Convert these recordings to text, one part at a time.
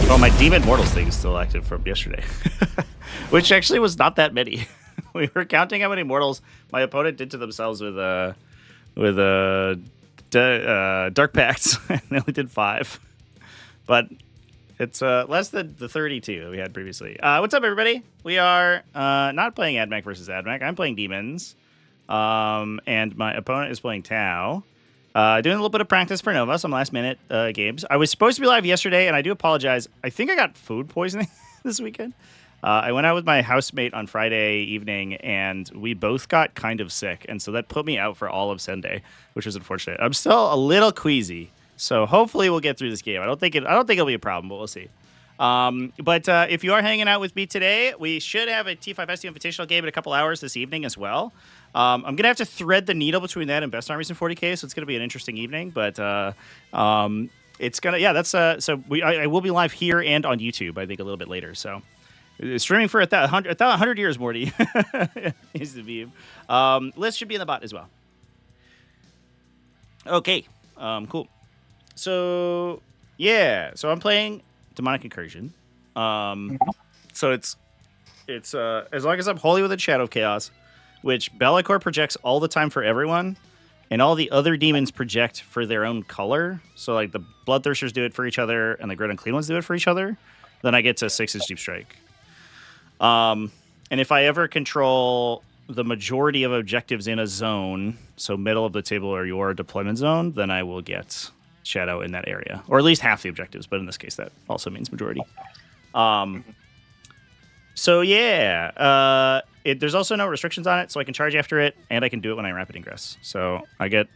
Oh, my Demon Mortals thing is still active from yesterday, which actually was not that many. We were counting how many mortals my opponent did to themselves with Dark Pacts, and they only did 5. But it's less than the 32 we had previously. What's up, everybody? We are not playing AdMech versus AdMech. I'm playing Demons, and my opponent is playing Tau. Doing a little bit of practice for Nova, some last-minute games. I was supposed to be live yesterday, and I do apologize. I think I got food poisoning this weekend. I went out with my housemate on Friday evening, and we both got kind of sick, and so that put me out for all of Sunday, which was unfortunate. I'm still a little queasy, so hopefully we'll get through this game. I don't think it'll be a problem, but we'll see. But if you are hanging out with me today, we should have a T5ST Invitational game in a couple hours this evening as well. I'm going to have to thread the needle between that and Best Armies in 40K, so it's going to be an interesting evening. But it's going to, yeah, that's, I will be live here and on YouTube, I think, a little bit later. So streaming for 100 years, Morty, is the view. List should be in the bot as well. Okay, cool. So, yeah, so I'm playing Demonic Incursion. So it's as long as I'm Holy Within Shadow of Chaos, which Be'lakor projects all the time for everyone, and all the other demons project for their own color. So like the Bloodthirsters do it for each other, and the Grid Unclean ones do it for each other. Then I get to 6-inch Deep Strike. And if I ever control the majority of objectives in a zone, so middle of the table or your deployment zone, then I will get Shadow in that area, or at least half the objectives. But in this case, that also means majority. So yeah, there's also no restrictions on it, so I can charge after it, and I can do it when I rapid ingress. So I do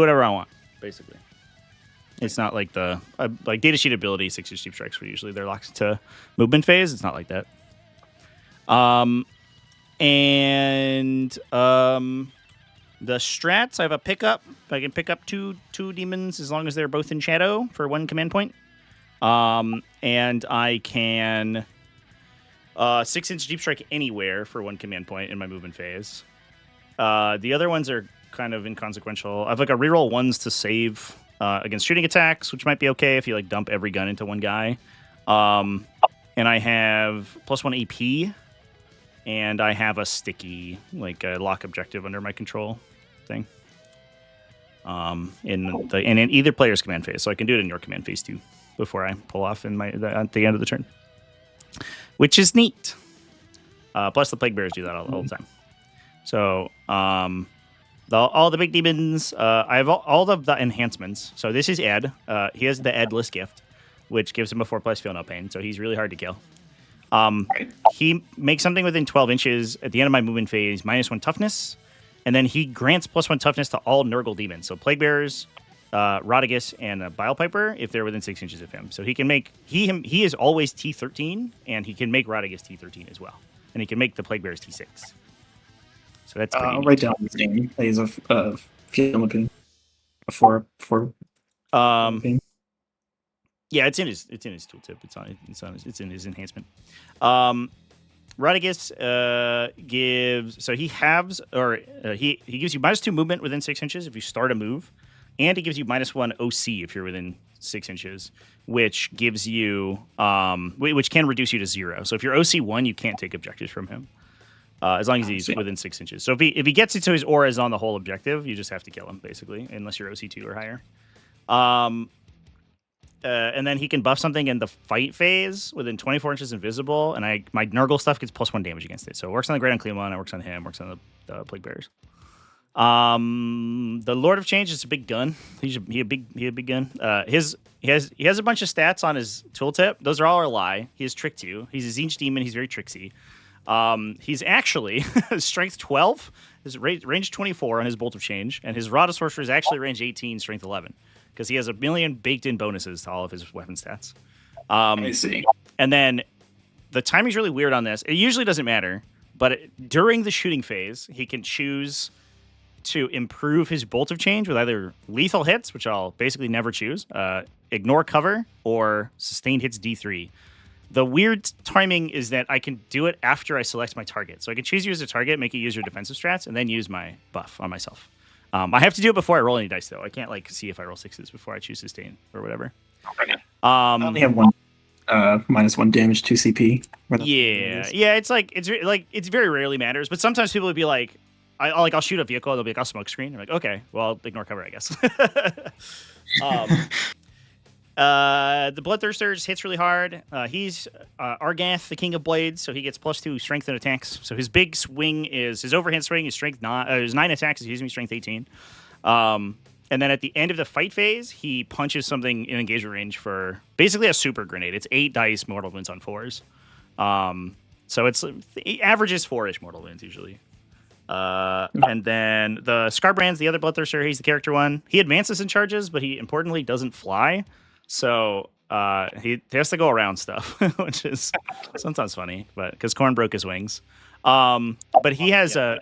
whatever I want, basically. It's not like the like data sheet ability 6-inch Deep Strikes, where usually they're locked to movement phase. It's not like that. The strats, I have a pickup. I can pick up two demons as long as they're both in shadow for 1 command point. And I can 6-inch Deep Strike anywhere for 1 command point in my movement phase. The other ones are kind of inconsequential. I have like a reroll 1s to save against shooting attacks, which might be okay if you like dump every gun into one guy. And I have +1 AP, and I have a sticky, like a lock objective under my control thing. In either player's command phase, so I can do it in your command phase too before I pull off at the end of the turn, which is neat. Plus the Plague Bearers do that all the time. So all the big demons, I have all of the enhancements. So this is Ed. He has the Edless gift, which gives him a 4+ feel no pain. So he's really hard to kill. He makes something within 12 inches at the end of my movement phase, -1 toughness, and then he grants +1 toughness to all Nurgle demons. So Plague Bearers, Rodigus, and Bile Piper if they're within 6 inches of him. So he can make he is always T13, and he can make Rodigus T13 as well, and he can make the Plague Bearers T6. So that's pretty I'll write down his name. Plays a Field Pin. A 4. Yeah, it's in his tooltip. It's in his enhancement. Rodigus gives, so he halves, or he gives you -2 movement within 6 inches if you start a move, and he gives you -1 OC if you're within 6 inches, which gives you which can reduce you to 0. So if you're OC 1, you can't take objectives from him. As long as he's within 6 inches. So if he gets into his auras on the whole objective, you just have to kill him, basically, unless you're OC2 or higher. And then he can buff something in the fight phase within 24 inches invisible, and my Nurgle stuff gets +1 damage against it. So it works on the Great Unclean one, it works on him, works on the Plague Bearers. The Lord of Change is a big gun. He's a big gun. He has a bunch of stats on his tooltip. Those are all a lie. He has Trick 2. He's a Tzeentch demon. He's very tricksy. He's actually strength 12, his range 24 on his Bolt of Change, and his Rod of Sorcerer is actually range 18, strength 11, because he has a million baked-in bonuses to all of his weapon stats. I see. And then the timing's really weird on this. It usually doesn't matter, but during the shooting phase, he can choose to improve his Bolt of Change with either lethal hits, which I'll basically never choose, ignore cover, or sustained hits D3. The weird timing is that I can do it after I select my target. So I can choose you as a target, make you use your defensive strats, and then use my buff on myself. I have to do it before I roll any dice, though. I can't see if I roll 6s before I choose sustain or whatever. I only have one. -1 damage, 2 CP. Yeah. It's very rarely matters, but sometimes people would be like, I'll shoot a vehicle, and they'll be like, I'll smoke screen. I'm like, okay, well, I'll ignore cover, I guess. The Bloodthirster just hits really hard. He's Argath, the King of Blades, so he gets +2 strength and attacks. So his big swing is his overhand swing is strength 9. His 9 attacks is using strength 18. And then at the end of the fight phase, he punches something in engagement range for basically a super grenade. It's 8 dice mortal wounds on 4s. So it averages 4-ish mortal wounds usually. And then the Scarbrand's the other Bloodthirster. He's the character one. He advances and charges, but he importantly doesn't fly. So he has to go around stuff, which is sometimes funny, but because Korn broke his wings. But he has a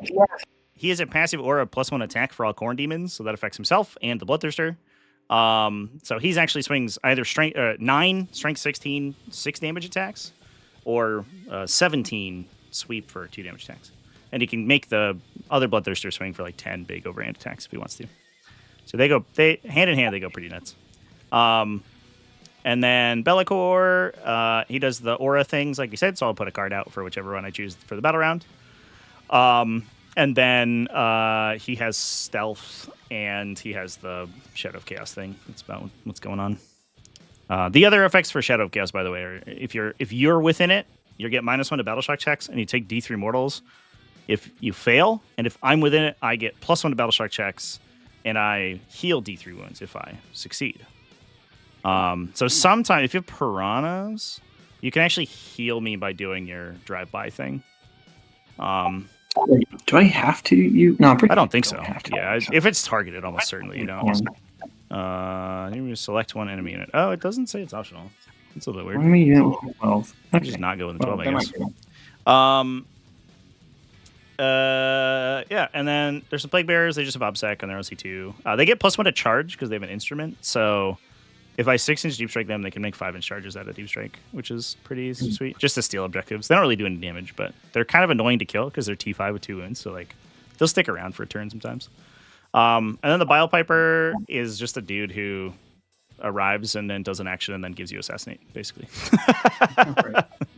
passive aura +1 attack for all Korn demons, so that affects himself and the Bloodthirster. So he's actually swings either strength 9, strength 16, 6 damage attacks, or 17 sweep for 2 damage attacks. And he can make the other Bloodthirster swing for like 10 big overhand attacks if he wants to. So they hand in hand, they go pretty nuts. And then Be'lakor, he does the aura things, like you said, so I'll put a card out for whichever one I choose for the battle round. And then he has stealth, and he has the Shadow of Chaos thing. That's about what's going on. The other effects for Shadow of Chaos, by the way, are if you're within it, you get -1 to battle shock checks, and you take D3 mortals. If you fail, and if I'm within it, I get +1 to battle shock checks, and I heal D3 wounds if I succeed. So sometimes if you have piranhas, you can actually heal me by doing your drive-by thing. Do I have to? No, I don't think so. Yeah, if it's targeted, almost certainly you don't. You select one enemy unit. Oh, it doesn't say it's optional. It's a little bit weird. Enemy unit 12. Okay. Just not go in the 12, I guess. Yeah, and then there's some Plague Bearers. They just have OBSEC on their OC2. They get +1 to charge because they have an instrument. So if I 6-inch deep strike them, they can make 5-inch charges out of deep strike, which is pretty sweet. Just to steal objectives. They don't really do any damage, but they're kind of annoying to kill because they're T5 with 2 wounds. So like they'll stick around for a turn sometimes. And then the Bile Piper is just a dude who arrives and then does an action and then gives you assassinate, basically.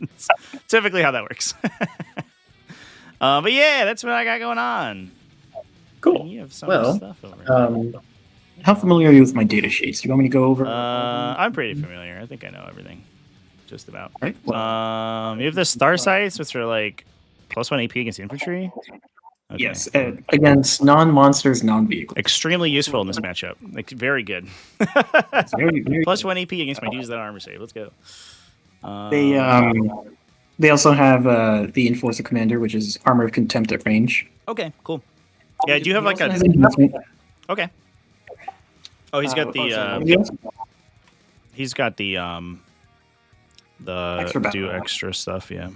It's typically how that works. But yeah, that's what I got going on. Cool. You have some stuff over. How familiar are you with my data sheets? Do you want me to go over? I'm pretty familiar. I think I know everything, just about. Right. Well, you have the star sights, which are like +1 AP against infantry. Okay. Yes, against non-monsters, non-vehicles. Extremely useful in this matchup. Like, very good. Very, very +1 AP against my dudes that armor save. Let's go. They also have the Enforcer Commander, which is Armor of Contempt at range. Okay, cool. Yeah, do you have like a... Okay. Oh, he's got he's got the extra stuff, yeah.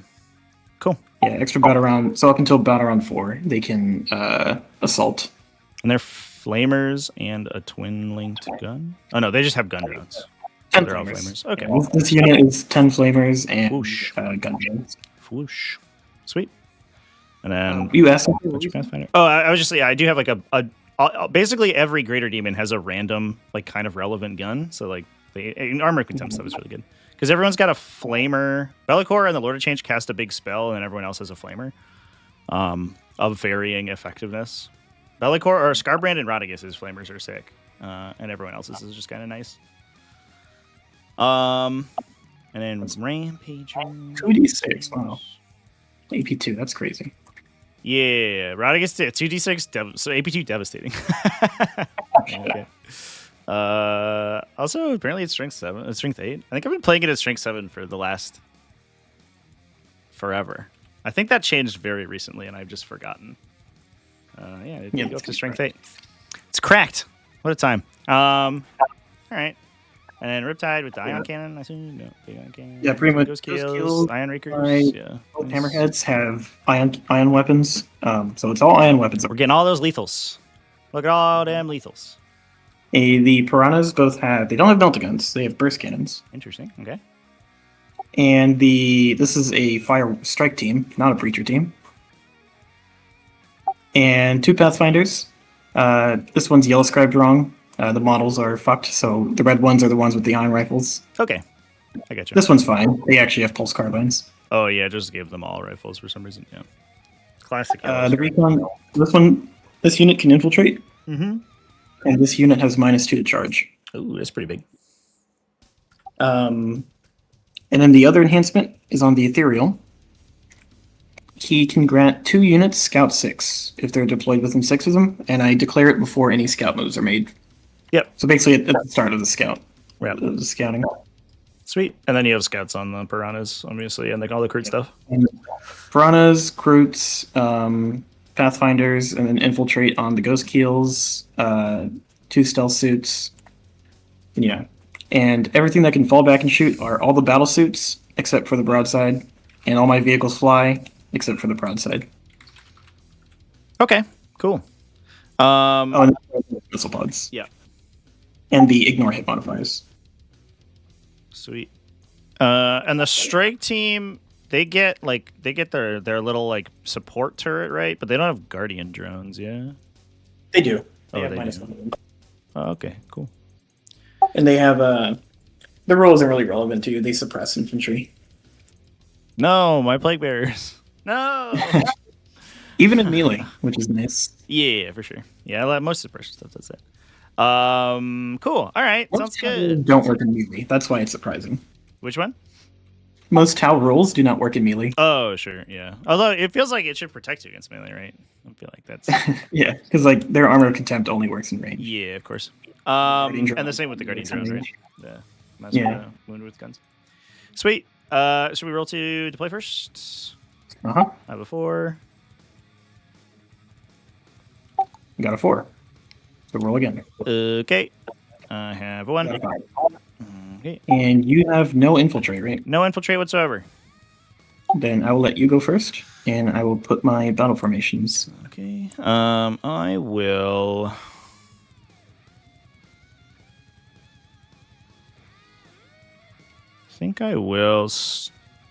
Cool. Yeah, extra battle round. So up until battle round 4, they can assault. And they're flamers and a twin-linked gun? Oh, no, they just have gun drones. 10 they're flamers. all flamers. Okay. Yeah, this unit is 10 flamers and Whoosh. Gun drones. Whoosh. Sweet. And then... you asked me? Oh, I was just... Yeah, I do have like basically every greater demon has a random, like, kind of relevant gun. So, like, armor contempt stuff is really good. Because everyone's got a flamer. Be'lakor and the Lord of Change cast a big spell, and everyone else has a flamer of varying effectiveness. Be'lakor or Scarbrand and Radagast's flamers are sick, and everyone else's is just kind of nice. And then Rampager. 2d6, wow. AP2, that's crazy. Yeah, Radagast 2d6, so AP2 devastating. Okay. Also, apparently it's strength 7, strength 8. I think I've been playing it at strength 7 for the last forever. I think that changed very recently, and I've just forgotten. Yeah, it did go up to strength 8. It's cracked. What a time. All right. And then Riptide with the Ion Cannon, I assume? No, big Ion Cannon. Yeah, pretty much. Ghost Kills, Ion Rakers. Yeah. Both Hammerheads have ion weapons, so it's all ion weapons. We're getting all those lethals. Look at all damn lethals. The Piranhas both have... They don't have melta guns. They have burst cannons. Interesting. Okay. And this is a fire strike team, not a breacher team. And 2 Pathfinders. This one's yellow scribed wrong. The models are fucked, so the red ones are the ones with the ion rifles. Okay. I got you. This one's fine. They actually have pulse carbines. Oh yeah, just gave them all rifles for some reason. Yeah. Classic. The recon. This unit can infiltrate, Mm-hmm. and this unit has -2 to charge. Ooh, that's pretty big. And then the other enhancement is on the ethereal. He can grant 2 units Scout 6 if they're deployed within 6 of them, and I declare it before any scout moves are made. Yep. So basically, at the start of the scout, Yep. the scouting. Sweet. And then you have scouts on the piranhas, obviously, and like all the crude stuff. And piranhas, Kroots, Pathfinders, and then infiltrate on the Ghost Keels, 2 stealth suits. Yeah. And everything that can fall back and shoot are all the battle suits, except for the broadside, and all my vehicles fly, except for the broadside. Okay, cool. Oh, and the missile pods. Yeah. And the ignore hit modifiers. Sweet. And the strike team, they get their little like support turret, right? But they don't have guardian drones, yeah. They do. They have do. -1. Oh, okay, cool. And they have their role isn't really relevant to you. They suppress infantry. No, my plague bearers. No. Even in melee, which is nice. Yeah, for sure. Yeah, most suppression stuff does that. Cool. All right, sounds good. Don't work in melee. That's why it's surprising. Which one? Most Tau rules do not work in melee. Oh, sure, yeah. Although it feels like it should protect you against melee, right? I feel like that's Yeah, because like their armor of contempt only works in range. yeah, of course. Guardian And the drone. same with the guardian It's drones, in right? range. Yeah. Wound with guns. Sweet. Should we roll to deploy first? Uh-huh. I have a 4. Got a 4. So roll again. Okay. I have a 1. Got a 5. Okay. And you have no infiltrate, right? No infiltrate whatsoever. Then I will let you go first, and I will put my battle formations. Okay. I will. I think I will start.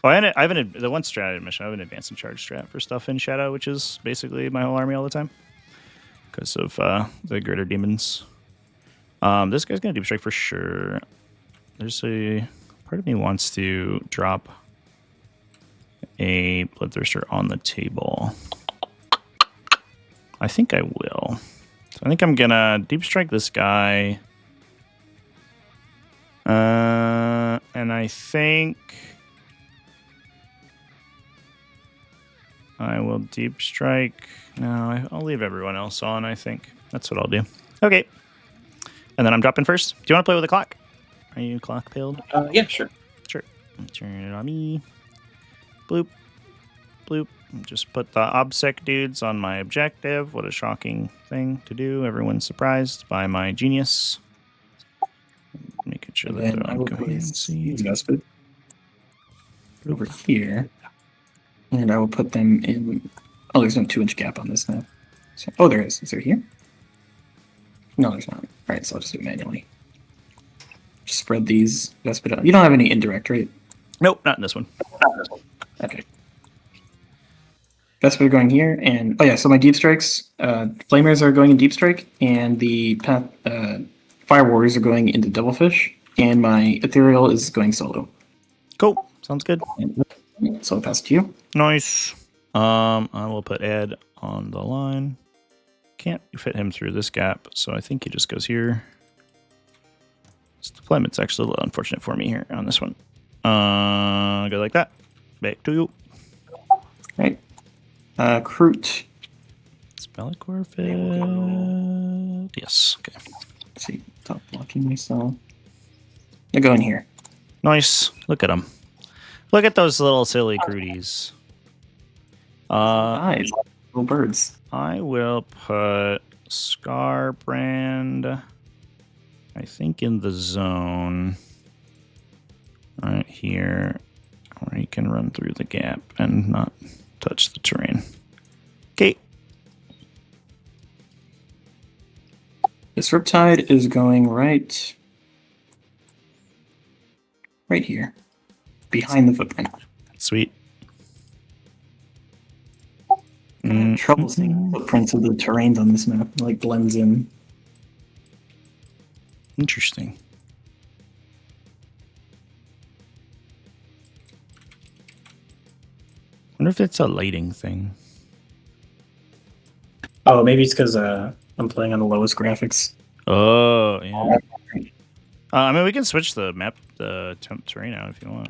Oh, I have the one strat I didn't mention. I have an advanced and charge strat for stuff in Shadow, which is basically my whole army all the time because of the greater demons. This guy's gonna deep strike for sure. There's a part of me wants to drop a Bloodthirster on the table. I think I will. So I think I'm gonna deep strike this guy. And I think I will deep strike. No, I'll leave everyone else on, I think. That's what I'll do. Okay. And then I'm dropping first. Do you want to play with a clock? Are you clock pilled? Yeah, sure. Sure. Turn it on me. Bloop. Bloop. Just put the OBSEC dudes on my objective. What a shocking thing to do. Everyone's surprised by my genius. Making sure that they're on coherency. Over here. And I will put them in... Oh, there's no 2-inch gap on this now. So, oh, there is. Is there here? No, there's not. All right, so I'll just do it manually. Just spread these. You don't have any indirect, right? Nope, not in this one. Okay. Vesper going here, and oh yeah, so my deep strikes, flamers are going in deep strike, and the fire warriors are going into devilfish, and my ethereal is going solo. Cool. Sounds good. So I'll pass it to you. Nice. I will put Ed on the line. Can't fit him through this gap, so I think he just goes here. This deployment's actually a little unfortunate for me here on this one. Go like that. Back to you. Right. Kroot. Spellicor fit. Yes. Okay. Let's see. Stop blocking myself. They're going here. Nice. Look at them. Look at those little silly crudies. Nice. Little birds. I will put Scarbrand, I think, in the zone. Right here, where he can run through the gap and not touch the terrain. Okay. This Riptide is going right here, behind the footprint. Sweet. I have trouble seeing footprints of the terrains on this map. It like blends in. Interesting. wonder if it's a lighting thing. Oh, maybe it's because I'm playing on the lowest graphics. Oh, yeah. I mean, we can switch the map, the terrain out if you want.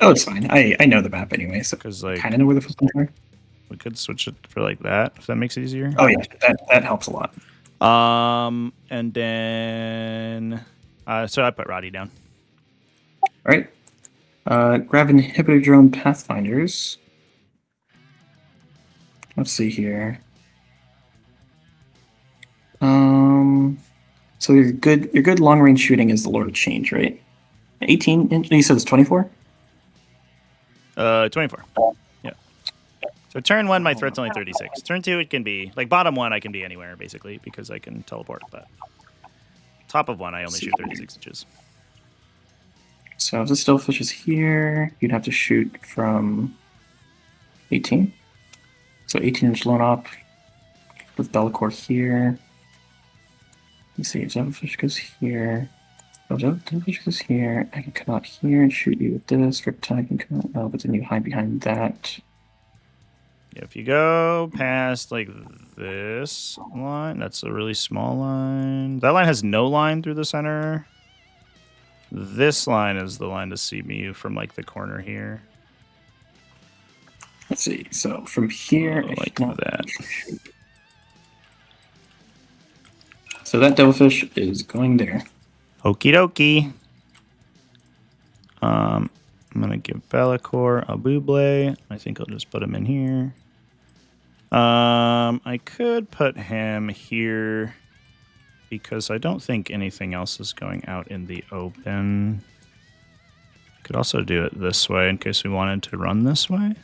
Oh, it's fine. I know the map anyway, so I kind of know where the footprints are. We could switch it for like that, if that makes it easier. Oh, yeah, that helps a lot. And then... so I put Roddy down. All right. Grab inhibitor drone pathfinders. Let's see here. So your good long range shooting is the Lord of Change, right? 18 inch. You said it's 24. 24. Yeah. So turn 1, my threat's only 36. Turn 2, it can be like bottom 1. I can be anywhere basically because I can teleport. But top of 1, I only shoot 36 inches. So if the Stealthfish is here, you'd have to shoot from 18. So 18-inch lone op with Bellacore here. Let's see, if Devilfish goes here. Oh, Devilfish goes here. I can come out here and shoot you with this. Riptide, I can come out. Oh, but then you hide behind that. Yeah, if you go past like this line, that's a really small line. That line has no line through the center. This line is the line to see me from like the corner here. Let's see. So from here, like that. So that Devilfish is going there. Okie dokie. I'm gonna give Bellacore a Buble. I think I'll just put him in here. I could put him here because I don't think anything else is going out in the open. Could also do it this way in case we wanted to run this way.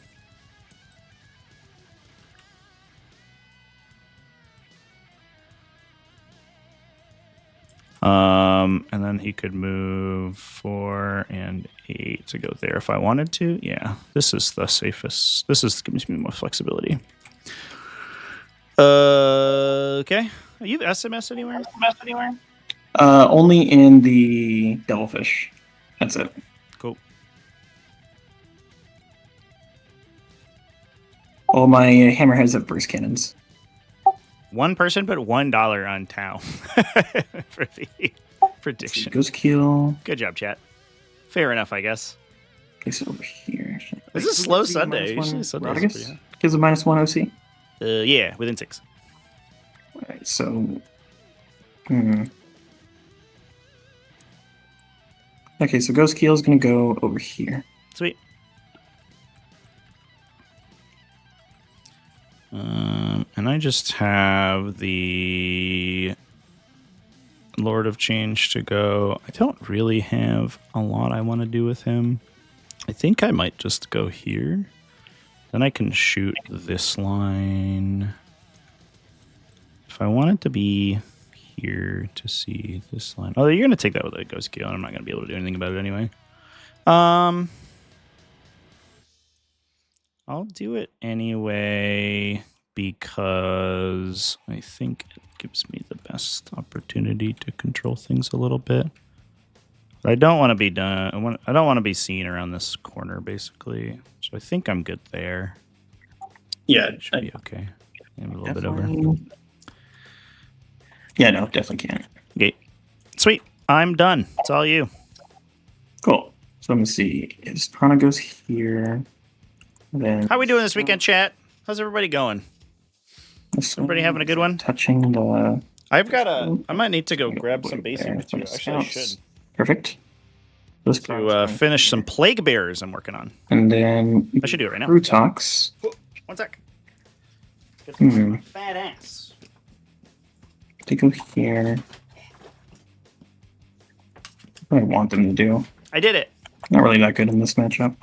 And then he could move 4 and 8 to go there if I wanted to. Yeah, this is the safest. This gives me more flexibility. Okay. Are you SMS anywhere? Only in the Devilfish. That's it. Cool. All my hammerheads have burst cannons. One person put $1 on Tau for the prediction. Ghost Keel. Good job, chat. Fair enough, I guess. Place it over here. This is slow Sunday. Usually Sundays gives a -1 OC. Yeah, within 6. All right, so. Okay, so Ghost Keel is going to go over here. Sweet. And I just have the Lord of Change to go. I don't really have a lot I want to do with him. I think I might just go here. Then I can shoot this line. If I want it to be here to see this line. Oh, you're going to take that with a Ghost Keel, and I'm not going to be able to do anything about it anyway. I'll do it anyway because I think it gives me the best opportunity to control things a little bit. But I don't want to be done. I don't want to be seen around this corner, basically. So I think I'm good there. Yeah, it should be okay. Maybe a little bit over. Yeah, no, definitely can't. Okay, sweet. I'm done. It's all you. Cool. So let me see. His Piranha goes here. Then how are we doing this weekend, chat? How's everybody going? Everybody having a good one? Touching the... I might need to go grab some basic material. Actually, I should. Perfect. To finish some Plague Bears I'm working on. And then... I should do it right now. Brutox. Oh, 1 sec. Get some fat ass. To go here. What I want them to do. I did it. Not really that good in this matchup.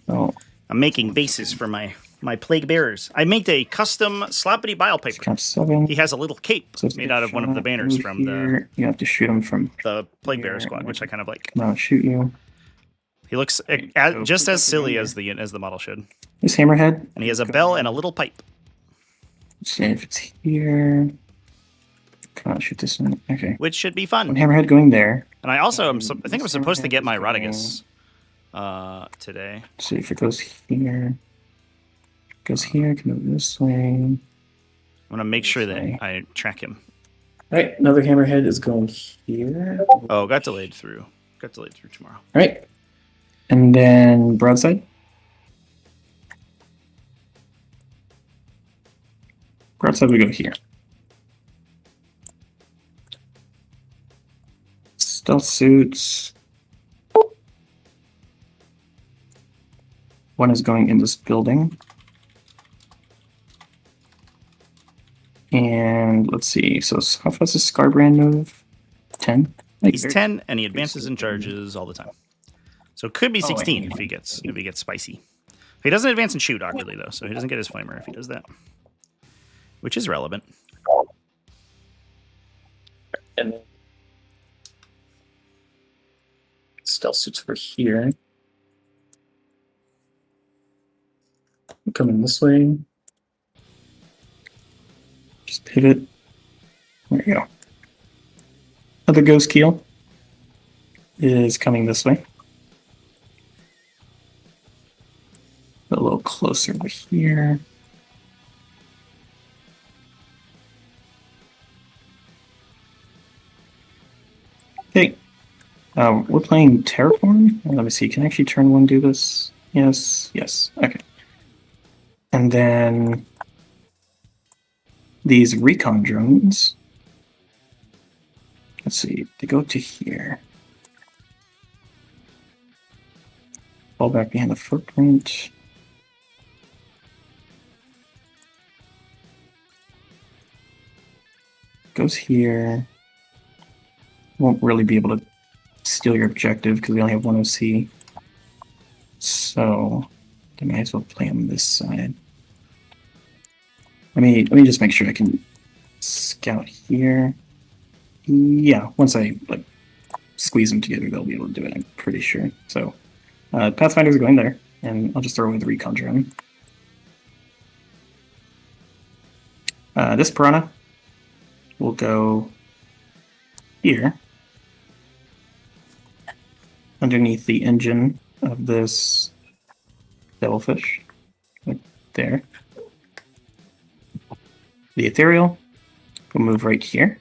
So... I'm making bases for my Plague Bearers. I made a custom Sloppity Bile Piper. 7. He has a little cape made out of one of the banners from the... You have to shoot him from... the Plague Bearer squad, which I kind of like. No, shoot you. He looks just as silly as the model should. This Hammerhead. And he has a bell and a little pipe. Let's see if it's here. Come on, shoot this one. Okay. Which should be fun. One Hammerhead going there. And I also I think I'm supposed to get my Rodriguez today. Let's see if it goes here. Goes here, can go this way. I'm gonna make sure that I track him. All right, another hammerhead is going here. Oh, got delayed through. Got delayed through tomorrow. All right, and then broadside. Broadside we go here. Stealth suits. One is going in this building. And let's see. So how fast does Scarbrand move? 10? He's 10 and he advances and charges all the time. So it could be 16 if he gets spicy. He doesn't advance and shoot awkwardly though, so he doesn't get his flamer if he does that. Which is relevant. And then stealth suits over here. I'm coming this way. Just pivot. There you go. Other ghost keel is coming this way. A little closer over here. Okay. We're playing Terraform. Let me see. Can I actually turn one do this? Yes. Yes. Okay. And then these recon drones. Let's see. They go to here. Fall back behind the footprint. Goes here. Won't really be able to steal your objective because we only have one OC. So I might as well play on this side. Let me just make sure I can scout here. Yeah, once I like squeeze them together, they'll be able to do it. I'm pretty sure. So Pathfinders are going there, and I'll just throw away the recon drone. This piranha will go here, underneath the engine of this devilfish, like there. The ethereal will move right here.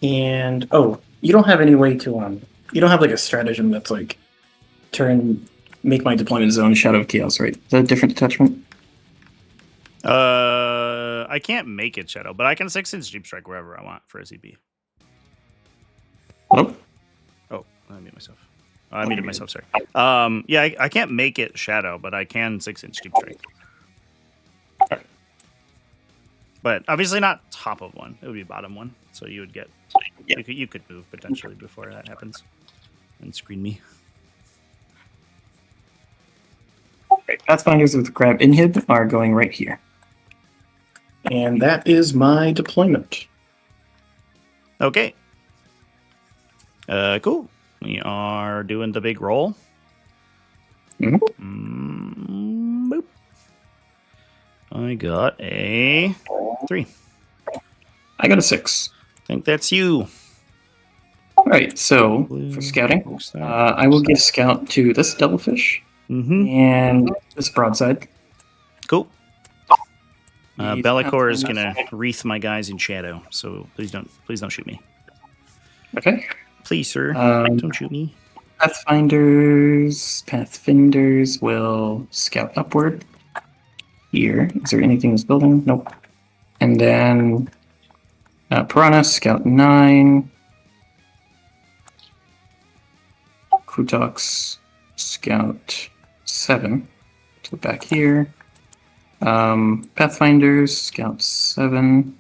And oh, you don't have any way to you don't have like a stratagem that's like make my deployment zone Shadow of Chaos, right? Is that a different detachment? I can't make it Shadow, but I can 6-inch Deep Strike wherever I want for a CP. Oh, I muted myself. I muted myself, sorry. Yeah, I can't make it Shadow, but I can 6-inch Deep Strike. But obviously not top of one. It would be bottom one. So you would get... Yeah. You could move potentially before that happens. And screen me. Right. Pathfinders with grab inhib are going right here. And that is my deployment. Okay. Cool. We are doing the big roll. Boop. I got a 3. I got a 6. I think that's you. All right, so for scouting, I will give scout to this devilfish and this broadside. Cool. Bellicor is gonna wreath my guys in shadow, so please don't shoot me. Okay. Please, sir, don't shoot me. Pathfinders will scout upward. Here, is there anything in this building? Nope. And then Piranha, scout 9. Krutox, scout 7. Let's go back here. Pathfinders, scout 7.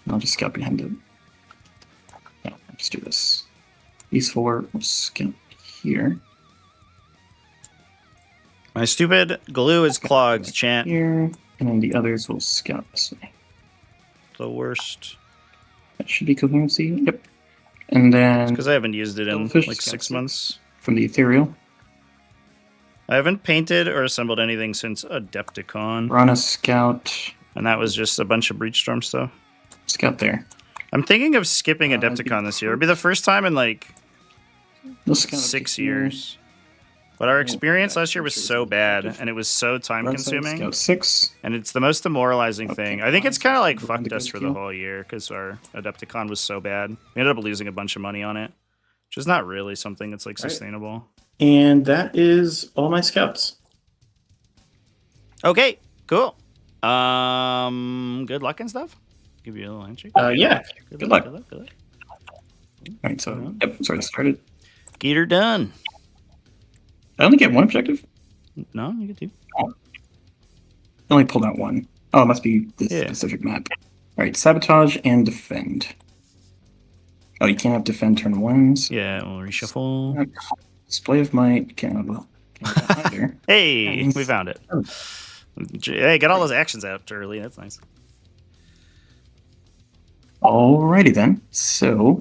I'll just scout behind it. No, I'll just do this. These 4 will scout here. My stupid glue is clogged, chat. Here, and then the others will scout this way. The worst. That should be coherency. Yep. And then because I haven't used it in like 6 months. From the ethereal. I haven't painted or assembled anything since Adepticon. Rana scout. And that was just a bunch of Breachstorm stuff. Scout there. I'm thinking of skipping Adepticon this year. It'll be the first time in like This kind of 6 years. But our experience last year was so bad, and it was so time-consuming. Scout 6. And it's the most demoralizing thing. I think it's kind of like fucked us Ghost for the Kill. whole year because our Adepticon was so bad. We ended up losing a bunch of money on it, which is not really something that's like sustainable. And that is all my scouts. Okay, cool. Good luck and stuff. Give you a little handshake. Yeah. Good luck. Good luck. Good luck. All right, so sort of started. Get her done. I only get one objective. No, you get two. I only pulled out one. Oh, it must be this specific map. All right, sabotage and defend. Oh, you can't have defend turn 1s. Yeah, we'll reshuffle. Display of might. Can't have either. Hey, we found it. Hey, got all those actions out early. That's nice. Alrighty then. So,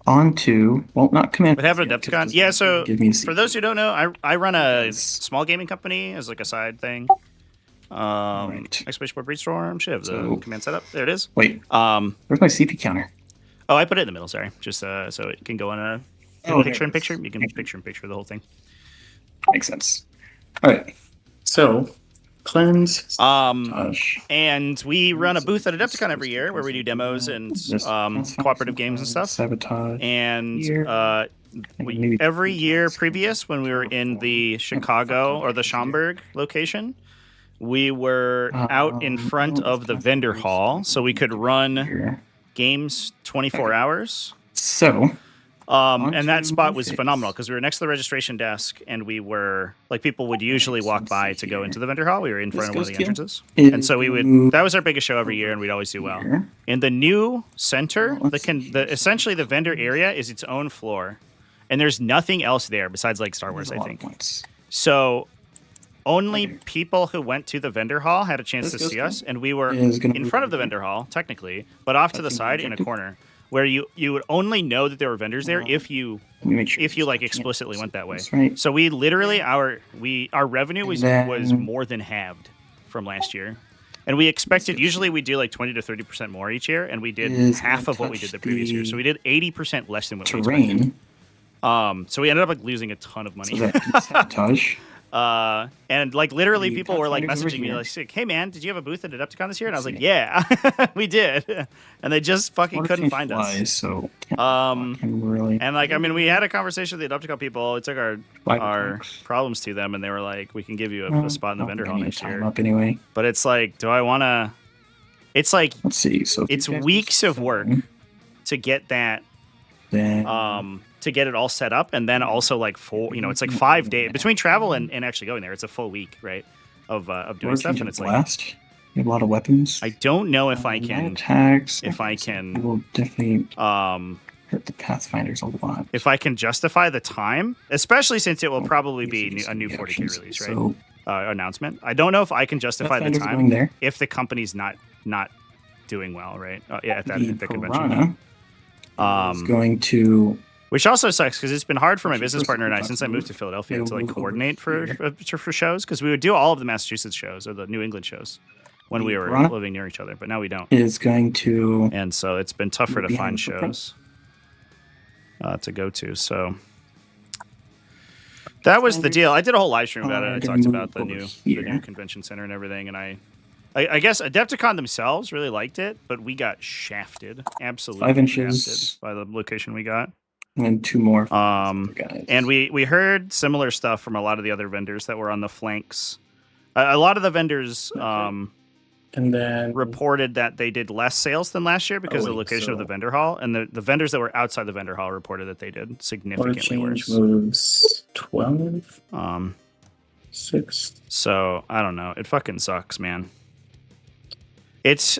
on to not command. But have an Adepticon. Yeah, so for those who don't know, I run a Yes. small gaming company as like a side thing. Exclamation point brainstorm. Should have the command set up. There it is. Wait. Where's my CP counter? Oh, I put it in the middle. Sorry, just so it can go in a picture in picture. You can picture in picture the whole thing. Makes sense. All right. So, cleanse. And we run a booth at Adepticon every year where we do demos and cooperative games and stuff. Sabotage. And every year previous, when we were in the Chicago or the Schaumburg location, we were out in front of the vendor hall, so we could run games 24 hours. So, and that spot was phenomenal because we were next to the registration desk, and we were like people would usually walk by to go into the vendor hall. We were in front of one of the entrances, and so we would. That was our biggest show every year, and we'd always do well. In the new center, essentially the vendor area is its own floor, and there's nothing else there besides like Star Wars, I think. So only people who went to the vendor hall had a chance to see us, and we were in front of the vendor hall technically, but off to the side in a corner. Where you would only know that there were vendors there if you like explicitly went that way. Right. So we literally our revenue was more than halved from last year, and we expected usually we do like 20 to 30% more each year, and we did half of what we did the previous year. So we did 80% less than what we expected. So we ended up like losing a ton of money. So that sabotage. And like literally people were like messaging me like, hey man, did you have a booth at Adepticon this year? And I was like, yeah, we did. And they just fucking couldn't find us. So and like, I mean, we had a conversation with the Adepticon people. We took our problems to them, and they were like, we can give you a spot in the vendor hall next year. Up anyway. But it's like, do I want to? It's like, let's see. So it's weeks of work to get that. Then to get it all set up, and then also like it's like 5 days between travel and actually going there. It's a full week, right, of doing stuff, and it's blast. You have a lot of weapons. I don't know if I can attacks. If I can, it will definitely hurt the Pathfinders a lot. If I can justify the time, especially since it will probably be a new 40K release, right? So, announcement. I don't know if I can justify the time there. if the company's not doing well, right? At the convention. Is going to. Which also sucks because it's been hard for my business partner and I since I moved to Philadelphia to like coordinate for shows, because we would do all of the Massachusetts shows or the New England shows when we were living near each other, but now we don't. Is going to, and so it's been tougher to find shows to go to. So that was the deal. I did a whole live stream about it. I talked about the new convention center and everything, and I guess Adepticon themselves really liked it, but we got shafted, absolutely 5 inches shafted by the location we got. And 2 more. And we heard similar stuff from a lot of the other vendors that were on the flanks. A lot of the vendors and then reported that they did less sales than last year because of the location of the vendor hall, and the vendors that were outside the vendor hall reported that they did significantly worse. Moves 12. 6. So I don't know. It fucking sucks, man. It's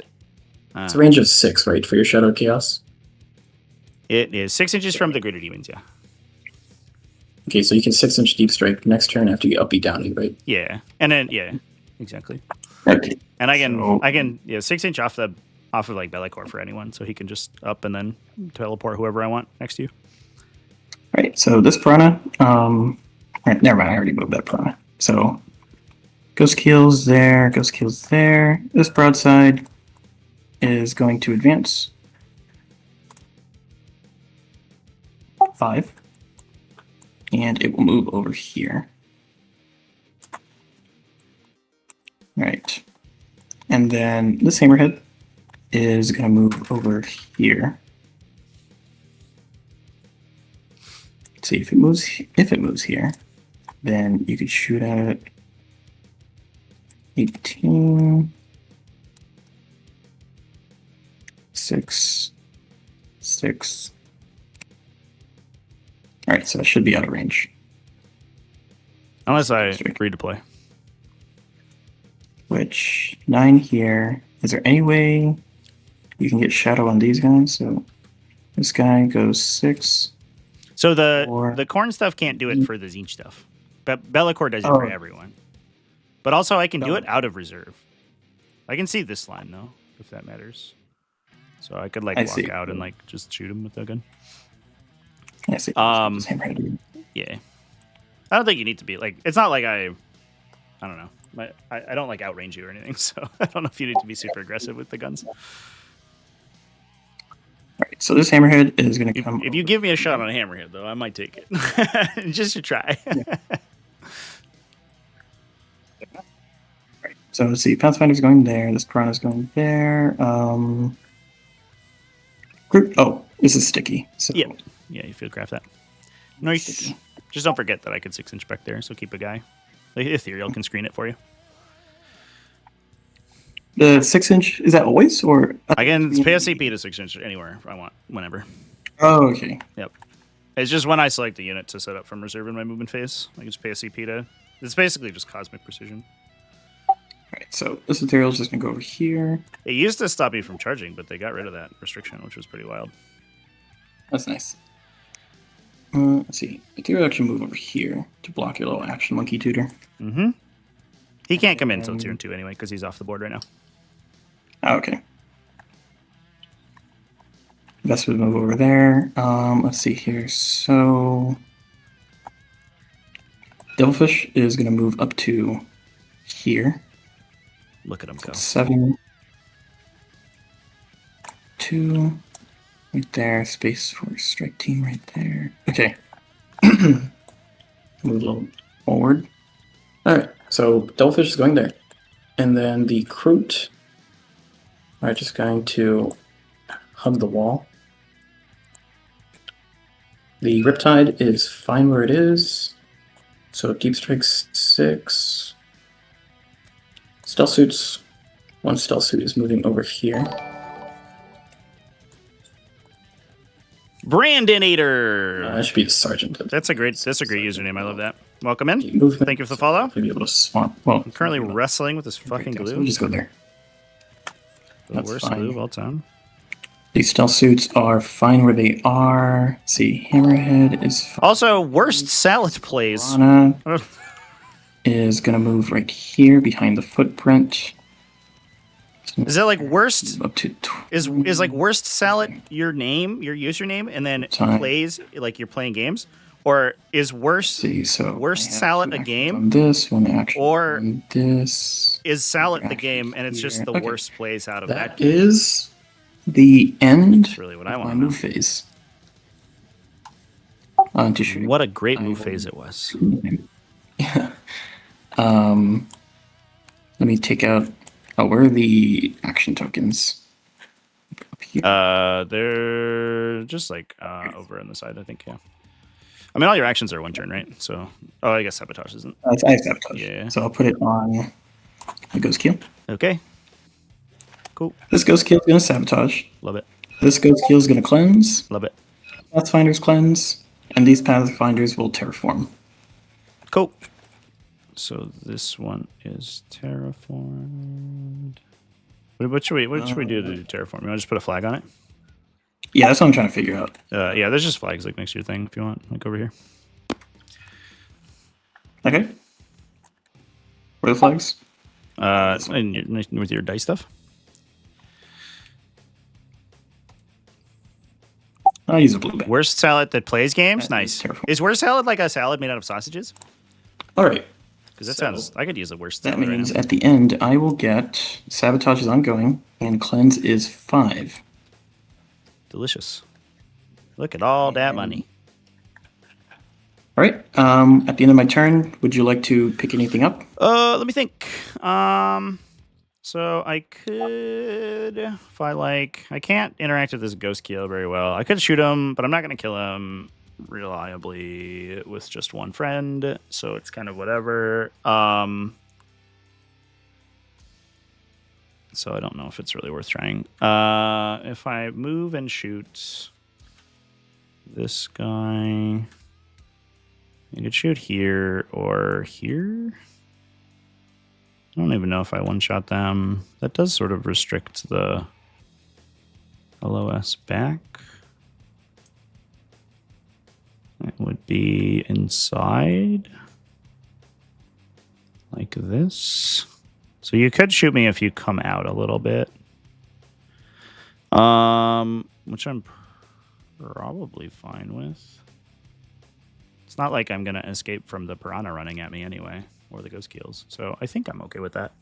a range of 6, right, for your Shadow Chaos? It is 6 inches from the Greater Demons, yeah. Okay, so you can 6-inch deep strike next turn after you up, B, down, right? Yeah, and then exactly. Okay. And I can 6-inch off of like Bellicor for anyone, so he can just up and then teleport whoever I want next to you. All right, so this Piranha, never mind, I already moved that Piranha. So Ghost Keel's there, Ghost Keel's there. This broadside is going to advance. 5. And it will move over here. All right. And then this hammerhead is going to move over here. Let's see if it moves. If it moves here, then you could shoot at it. 18, 6, 6. All right, so that should be out of range. Unless I redeploy. Which 9 here. Is there any way you can get shadow on these guys? So this guy goes 6. So 4. the corn stuff can't do it for the Zinch stuff. But Bellicor does it for everyone. But also I can do it out of reserve. I can see this line though, if that matters. So I could like walk out and like just shoot him with the gun. I see. Yeah. I don't think you need to be like. It's not like I don't know. I don't like outrange you or anything, so I don't know if you need to be super aggressive with the guns. All right, so this hammerhead is going to come. If you give me a shot on a hammerhead, though, I might take it just to try. Yeah. Right. So let's see. Pathfinder's going there. This piranha's going there. Group. Oh, this is sticky. So yeah, you feel craft that. Nice. Just don't forget that I could 6-inch back there, so keep a guy. Like Ethereal can screen it for you. The 6-inch, is that always or? I can pay a CP to 6-inch anywhere I want, whenever. Oh, okay. Yep. It's just when I select a unit to set up from reserve in my movement phase, I can just pay a CP to. It's basically just cosmic precision. All right, so this Ethereal is just gonna go over here. It used to stop you from charging, but they got rid of that restriction, which was pretty wild. That's nice. Let's see. Ethereal actually move over here to block your little action monkey tutor. Mm-hmm. He can't come in until turn 2 anyway, because he's off the board right now. Oh, okay. Best would move over there. Let's see here. So Devilfish is going to move up to here. Look at him go. 7, 2, right there. Space for strike team right there. Okay. Move a little forward. All right. So Devilfish is going there, and then the Kroot are just going to hug the wall. The Riptide is fine where it is, so Deep Strike's 6. Stealth Suits, one Stealth Suit is moving over here. Brandinator! That should be the Sergeant. That's a great username. I love that. Welcome in. Movement. Thank you for the follow. Be able to swamp. Well, I'm currently wrestling with this fucking glue. So we'll just go there. The worst glue of all time. These Stealth Suits are fine where they are. Let's see, Hammerhead is fine. Also, worst salad plays. Piranha is going to move right here behind the footprint. Is that like worst? Up to is like worst salad your name, your username, and then plays like you're playing games, or is worst worst salad a game? On this one action. Or on this is salad the game, and it's just the worst plays out of that. That is the end. That's really what I want my to know. move phase. What a great move phase it was. Yeah. Let me take out. Oh, where are the action tokens? Up here. They're just like over on the side, I think. Yeah. I mean, all your actions are one turn, right? So, I guess sabotage isn't. I have sabotage. Yeah. So I'll put it on the Ghost Keel. Okay. Cool. This Ghost Keel is going to sabotage. Love it. This Ghost Keel is going to cleanse. Love it. Pathfinders cleanse, and these Pathfinders will terraform. Cool. So this one is terraformed. What should we do to do terraform? You want to just put a flag on it? Yeah, that's what I'm trying to figure out. Yeah, there's just flags like next to your thing if you want, like over here. Okay. Where are the flags? With your dice stuff. I'll use a blue bag. Worst salad that plays games? That nice. is Is worst salad like a salad made out of sausages? All right. Because that sounds. I could use the worst That salad means right now. at the end, I will get sabotage is ongoing, and cleanse is 5. Delicious. Look at all that money. All right. At the end of my turn, would you like to pick anything up? Let me think. So I could, if I can't interact with this ghost keel very well. I could shoot him, but I'm not going to kill him reliably with just one friend. So it's kind of whatever. So I don't know if it's really worth trying. If I move and shoot this guy, I could shoot here or here. I don't even know if I one-shot them. That does sort of restrict the LOS back. It would be inside. Like this. So you could shoot me if you come out a little bit. Which I'm probably fine with. It's not like I'm going to escape from the piranha running at me anyway. Or the ghost keels. So I think I'm okay with that.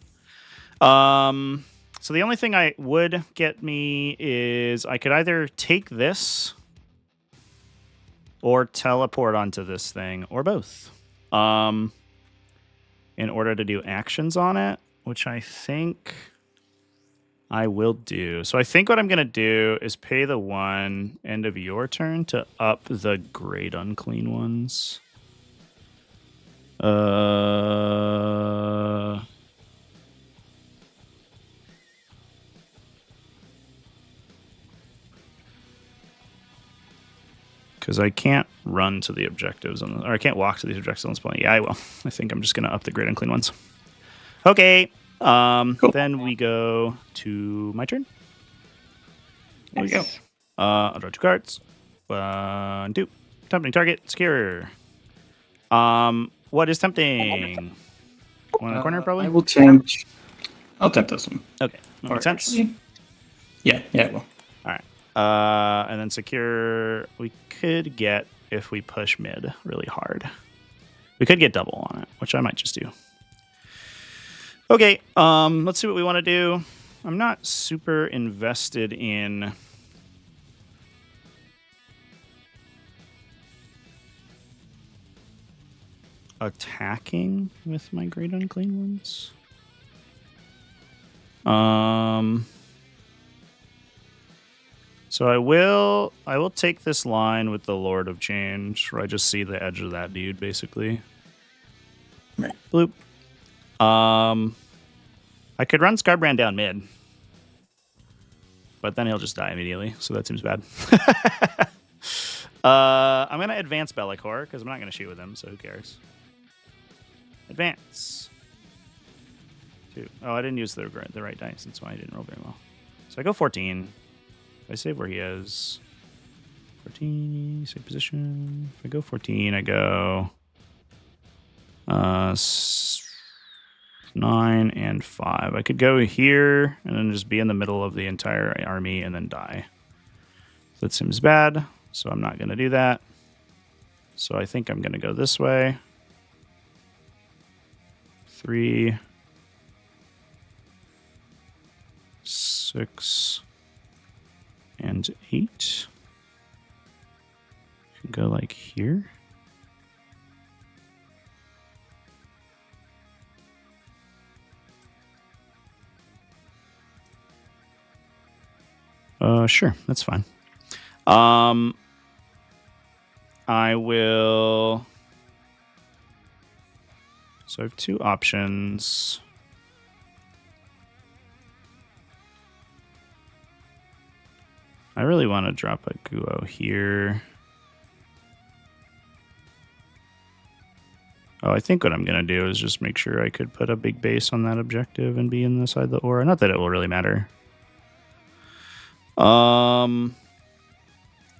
So the only thing I would get me is I could either take this or teleport onto this thing or both. In order to do actions on it, which I think I will do. So I think what I'm going to do is pay the one end of your turn to up the great unclean ones. Because I can't run to the objectives or I can't walk to these objectives on this point. Yeah, I will. I think I'm just gonna up the great unclean ones. Okay. Cool. Then we go to my turn. There we go. I'll draw 2 cards. 1, 2. Tempting target, secure. What is tempting? One in the corner, probably? I will tempt. I'll tempt this one. Okay. That makes sense. Yeah, it will. All right. And then secure, we could get, if we push mid really hard, we could get double on it, which I might just do. Okay, let's see what we want to do. I'm not super invested in attacking with my great unclean ones. So I will take this line with the Lord of Change, where I just see the edge of that dude, basically. Right. Bloop. I could run Scarbrand down mid, but then he'll just die immediately, so that seems bad. I'm going to advance Bellicor, because I'm not going to shoot with him, so who cares? Advance. 2. Oh, I didn't use the right dice, that's why I didn't roll very well. So I go 14. If I save where he is, 14, save position. If I go 14, I go 9 and 5. I could go here and then just be in the middle of the entire army and then die. That seems bad, so I'm not going to do that. So I think I'm going to go this way. 3, 6, and 8. Can go like here. Sure, that's fine. I will. So I have 2 options. I really want to drop a Guo here. Oh, I think what I'm going to do is just make sure I could put a big base on that objective and be in the side of the aura. Not that it will really matter.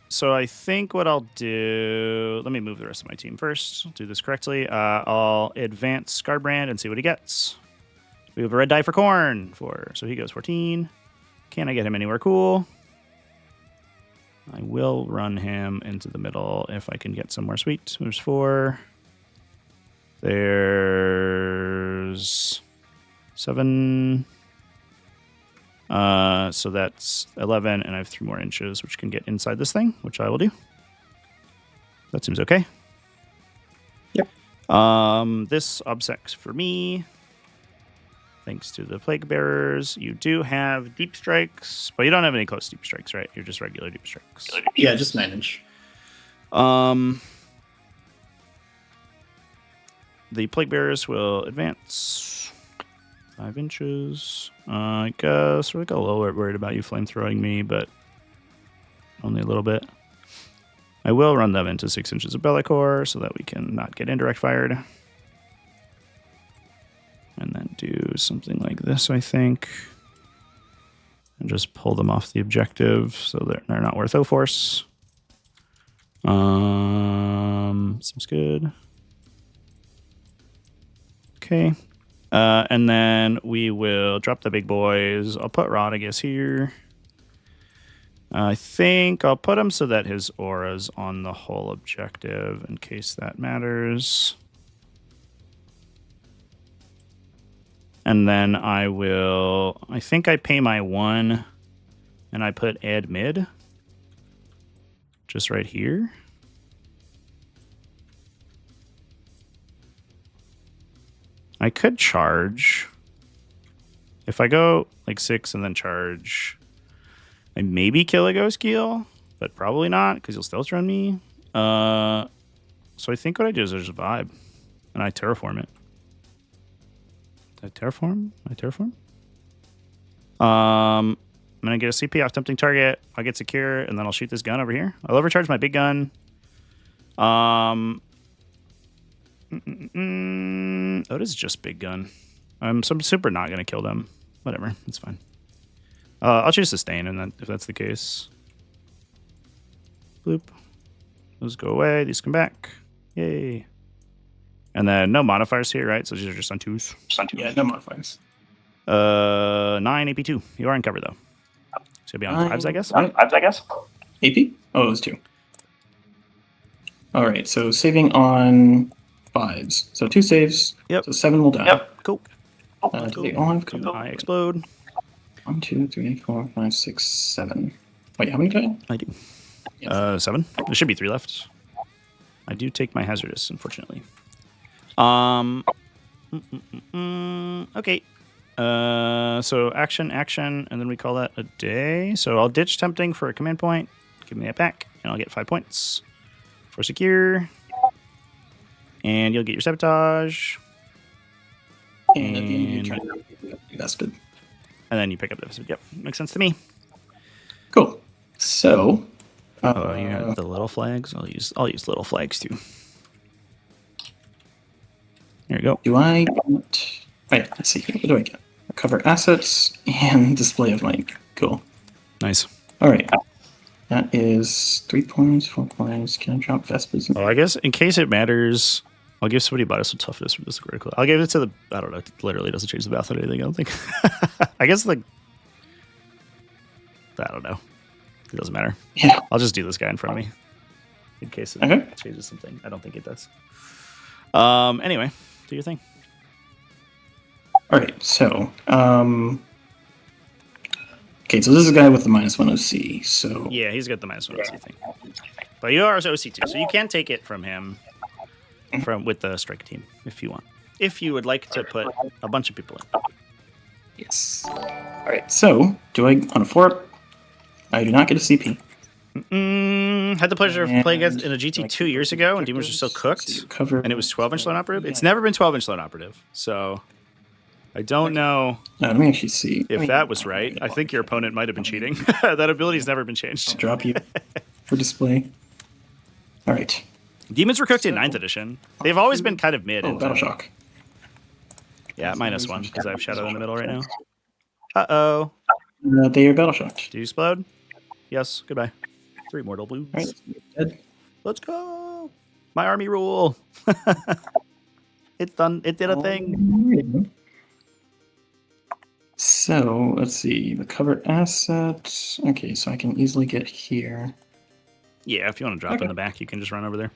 So I think what I'll do... Let me move the rest of my team first. I'll do this correctly. I'll advance Scarbrand and see what he gets. We have a red die for Corn. So he goes 14. Can I get him anywhere cool? I will run him into the middle if I can get somewhere sweet. Moves 4. There's 7. So that's 11, and I have 3 more inches, which can get inside this thing, which I will do. That seems okay. This obsects for me. Thanks to the Plague Bearers. You do have deep strikes, but you don't have any close deep strikes, right? You're just regular deep strikes. Yeah, just 9 inch. The Plague Bearers will advance 5 inches. I guess we're like a little bit worried about you flamethrowing me, but only a little bit. I will run them into 6 inches of Bellicor so that we can not get indirect fired. And then do something like this, I think. And just pull them off the objective so that they're not worth O-Force. Seems good. Okay. And then we will drop the big boys. I'll put Rodriguez here. I think I'll put him so that his aura's on the whole objective in case that matters. And then I think I pay my 1 and I put add mid just right here. I could charge. If I go like 6 and then charge, I maybe kill a Ghost Keel, but probably not because he'll stealth run me. So I think what I do is I just vibe and I terraform it. Did I terraform? I'm gonna get a CP off tempting target. I'll get secure, and then I'll shoot this gun over here. I'll overcharge my big gun. Oh, it is just big gun. So I'm super not gonna kill them. Whatever, it's fine. I'll choose sustain, and then if that's the case, bloop. Those go away. These come back. Yay. And then no modifiers here, right? So these are just on 2s. Yeah, no modifiers. 9 AP2. You are in cover, though. So you'll be on 5s, I guess? AP? Oh, it was 2. All right, so saving on 5s. So 2 saves. Yep. So 7 will die. Yep. Cool. Take on. I explode. 1, 2, 3, 4, 5, 6, 7. Wait, how many died? I do. Yes. 7. There should be 3 left. I do take my hazardous, unfortunately. Okay. So action, and then we call that a day. So I'll ditch tempting for a command point. Give me that back, and I'll get 5 points for secure. And you'll get your sabotage. And at the end, you try to get vested. And then you pick up the vested. Yep, makes sense to me. Cool. So. Oh, you have the little flags. I'll use little flags too. There you go. Do I get... Wait, let's see. What do I get? Recover assets and display of might. Cool. Nice. All right. That is 3 points, 4 points. Can I drop Vespers? Oh, I guess in case it matters, I'll give somebody Bodice Toughness for this critical. I'll give it to the... I don't know. It literally doesn't change the math or anything, I don't think. I guess I don't know. It doesn't matter. Yeah. I'll just do this guy in front of me. In case it changes something. I don't think it does. Anyway, do your thing. All right, so okay, so this is a guy with the -1 OC. So yeah, he's got the -1 OC thing, but you are OC too, so you can take it from him with the strike team if you want. If you would like to put a bunch of people in. Yes. All right, so do I on a 4? I do not get a CP. Had the pleasure of playing against in a GT 2 years ago when Demons were still cooked, and it was 12-inch lone operative. It's never been 12-inch lone operative, so I don't know let me actually see if that was right. I think your opponent might have been cheating. That ability's never been changed. I'll drop you for display. All right. Demons were cooked in 9th edition. They've always been kind of mid. Oh, Battle Shock. Yeah, -1 because I have Shadow in the middle right now. Uh-oh. They are Battle Shocked. Do you explode? Yes. Goodbye. 3 mortal wounds. All right, dead. Let's go. My army rule. It's done. It did a thing. So let's see. The cover assets. Okay, so I can easily get here. Yeah, if you want to drop in the back, you can just run over there.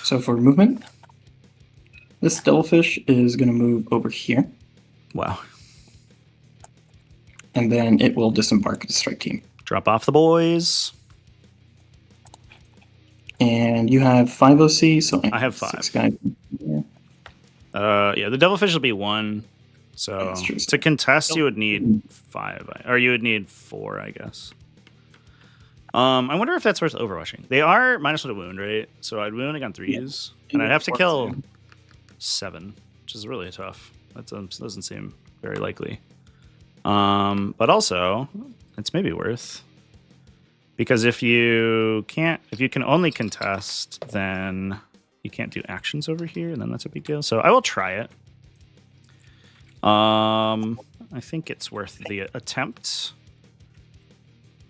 So for movement, this devilfish is going to move over here. Wow. And then it will disembark at the strike team. Drop off the boys. And you have 5 OC, so I have 6 5. guys. Yeah. Yeah, the Devilfish will be 1. So That's true. to contest, you would need 5, or you would need 4, I guess. I wonder if that's worth overwashing. They are -1 to wound, right? So I'd wound on 3s, and I'd have to kill 7, which is really tough. That doesn't seem very likely. But also, it's maybe worth, because if you can only contest, then you can't do actions over here, and then that's a big deal. So I will try it. I think it's worth the attempt.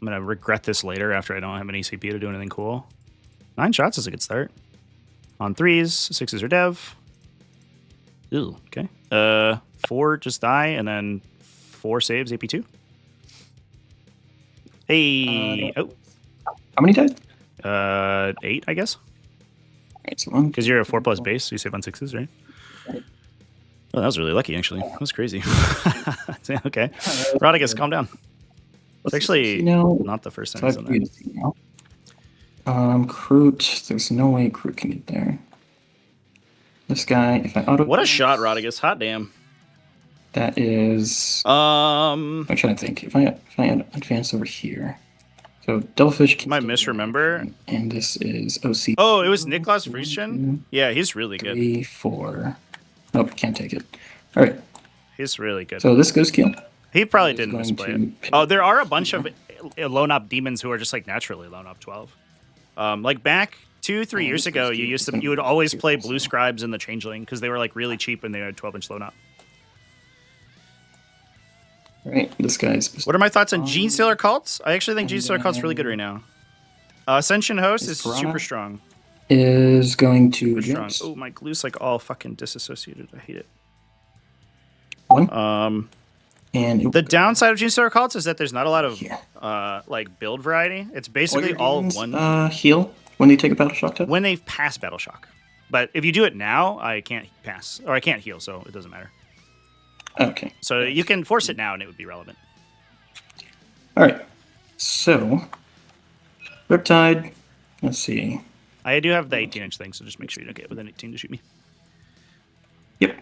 I'm gonna regret this later after I don't have an ECP to do anything cool. 9 shots is a good start. On 3s, 6s are dev. Ooh, okay. 4 just die, and then 4 saves, AP2. Hey, How many died? 8, I guess. Alright, so 1. Because you're a 4+ base, so you save on 6s, right? Oh, that was really lucky, actually. That was crazy. Okay. Rodigus, calm down. It's actually not the first time he's done that. Kroot, there's no way Kroot can get there. This guy, if I auto. What a shot, Rodigus. Hot damn. That is. I'm trying to think. If I advance over here. So Devilfish. Might misremember. And this is OC. Oh, it was Niklaus Friesen? Yeah, he's really good. 3, 4. Nope, can't take it. All right. He's really good. So this goes kill. He probably didn't misplay it. Oh, there are a bunch of lone op demons who are just like naturally lone op 12. Like back 2-3 years ago, you would always play blue scribes in the changeling because they were like really cheap and they had 12-inch lone op. All right, this guy's. What are my thoughts on Gene Stealer cults? I actually think Gene Stealer cult's really good right now. Ascension Host is super strong. Is going to. Strong. Oh, my glue's like all fucking disassociated. I hate it. 1. And the downside of Gene Stealer cults is that there's not a lot of like build variety. It's basically all one. Heal when they take a battle shock test. When they pass battle shock, but if you do it now, I can't pass or I can't heal, so it doesn't matter. Okay. So you can force it now, and it would be relevant. All right. So Riptide. Let's see. I do have the 18-inch thing, so just make sure you don't get within 18 to shoot me. Yep.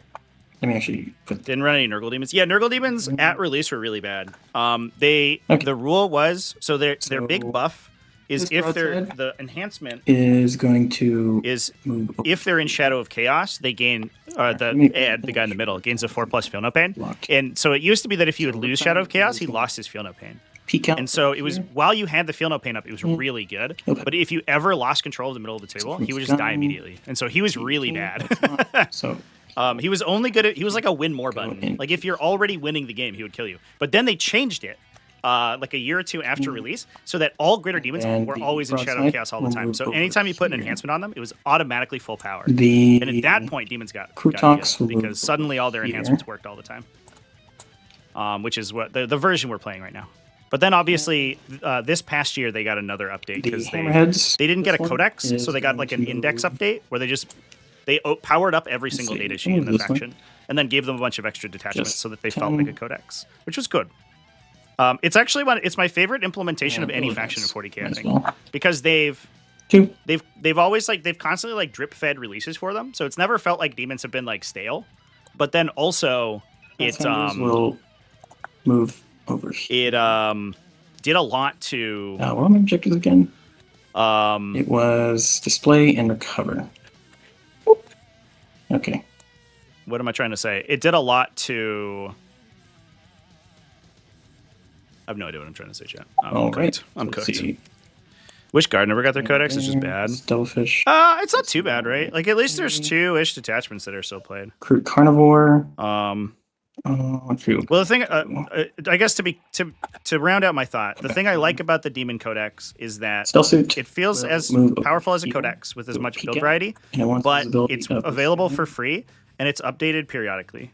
Let me actually put. Didn't run any Nurgle Demons. Yeah, Nurgle Demons at release were really bad. The rule was their big buff is if the enhancement is going to move if they're in Shadow of Chaos, they gain the guy in the middle gains a 4+ feel no pain. And so it used to be that if you would lose Shadow of Chaos, he lost his feel no pain. And so it was while you had the feel no pain up, it was really good. But if you ever lost control of the middle of the table, he would just die immediately. And so he was really bad. So. He was only good at, he was like a win more button. Like if you're already winning the game, he would kill you. But then they changed it like a year or 2 after release so that all greater demons were always in Shadow of Chaos all the time. So anytime you put an enhancement on them, it was automatically full power. And at that point, demons got because suddenly all their enhancements worked all the time. Which is what the version we're playing right now. But then obviously this past year they got another update because they didn't get a codex, so they got like an index update where they powered up every single data sheet in the faction and then gave them a bunch of extra detachments so that they felt like a codex, which was good. It's actually it's my favorite implementation of any faction in 40k, I think, because they've always they've constantly drip fed releases for them, so it's never felt like demons have been like stale. But then also it will move over here. It did a lot to. What are my objectives again? It was display and recover. Okay. What am I trying to say? It did a lot to. I have no idea what I'm trying to say, chat. I'm cooked. Wish Guard never got their codex. It's just bad. Devilfish. It's not too bad, right? Like at least there's 2-ish detachments that are still played. Kroot Carnivore. Well, the thing, I guess to round out my thought, the thing I like about the Demon Codex is that it feels as powerful as a codex with as much build variety, but it's available for free and it's updated periodically.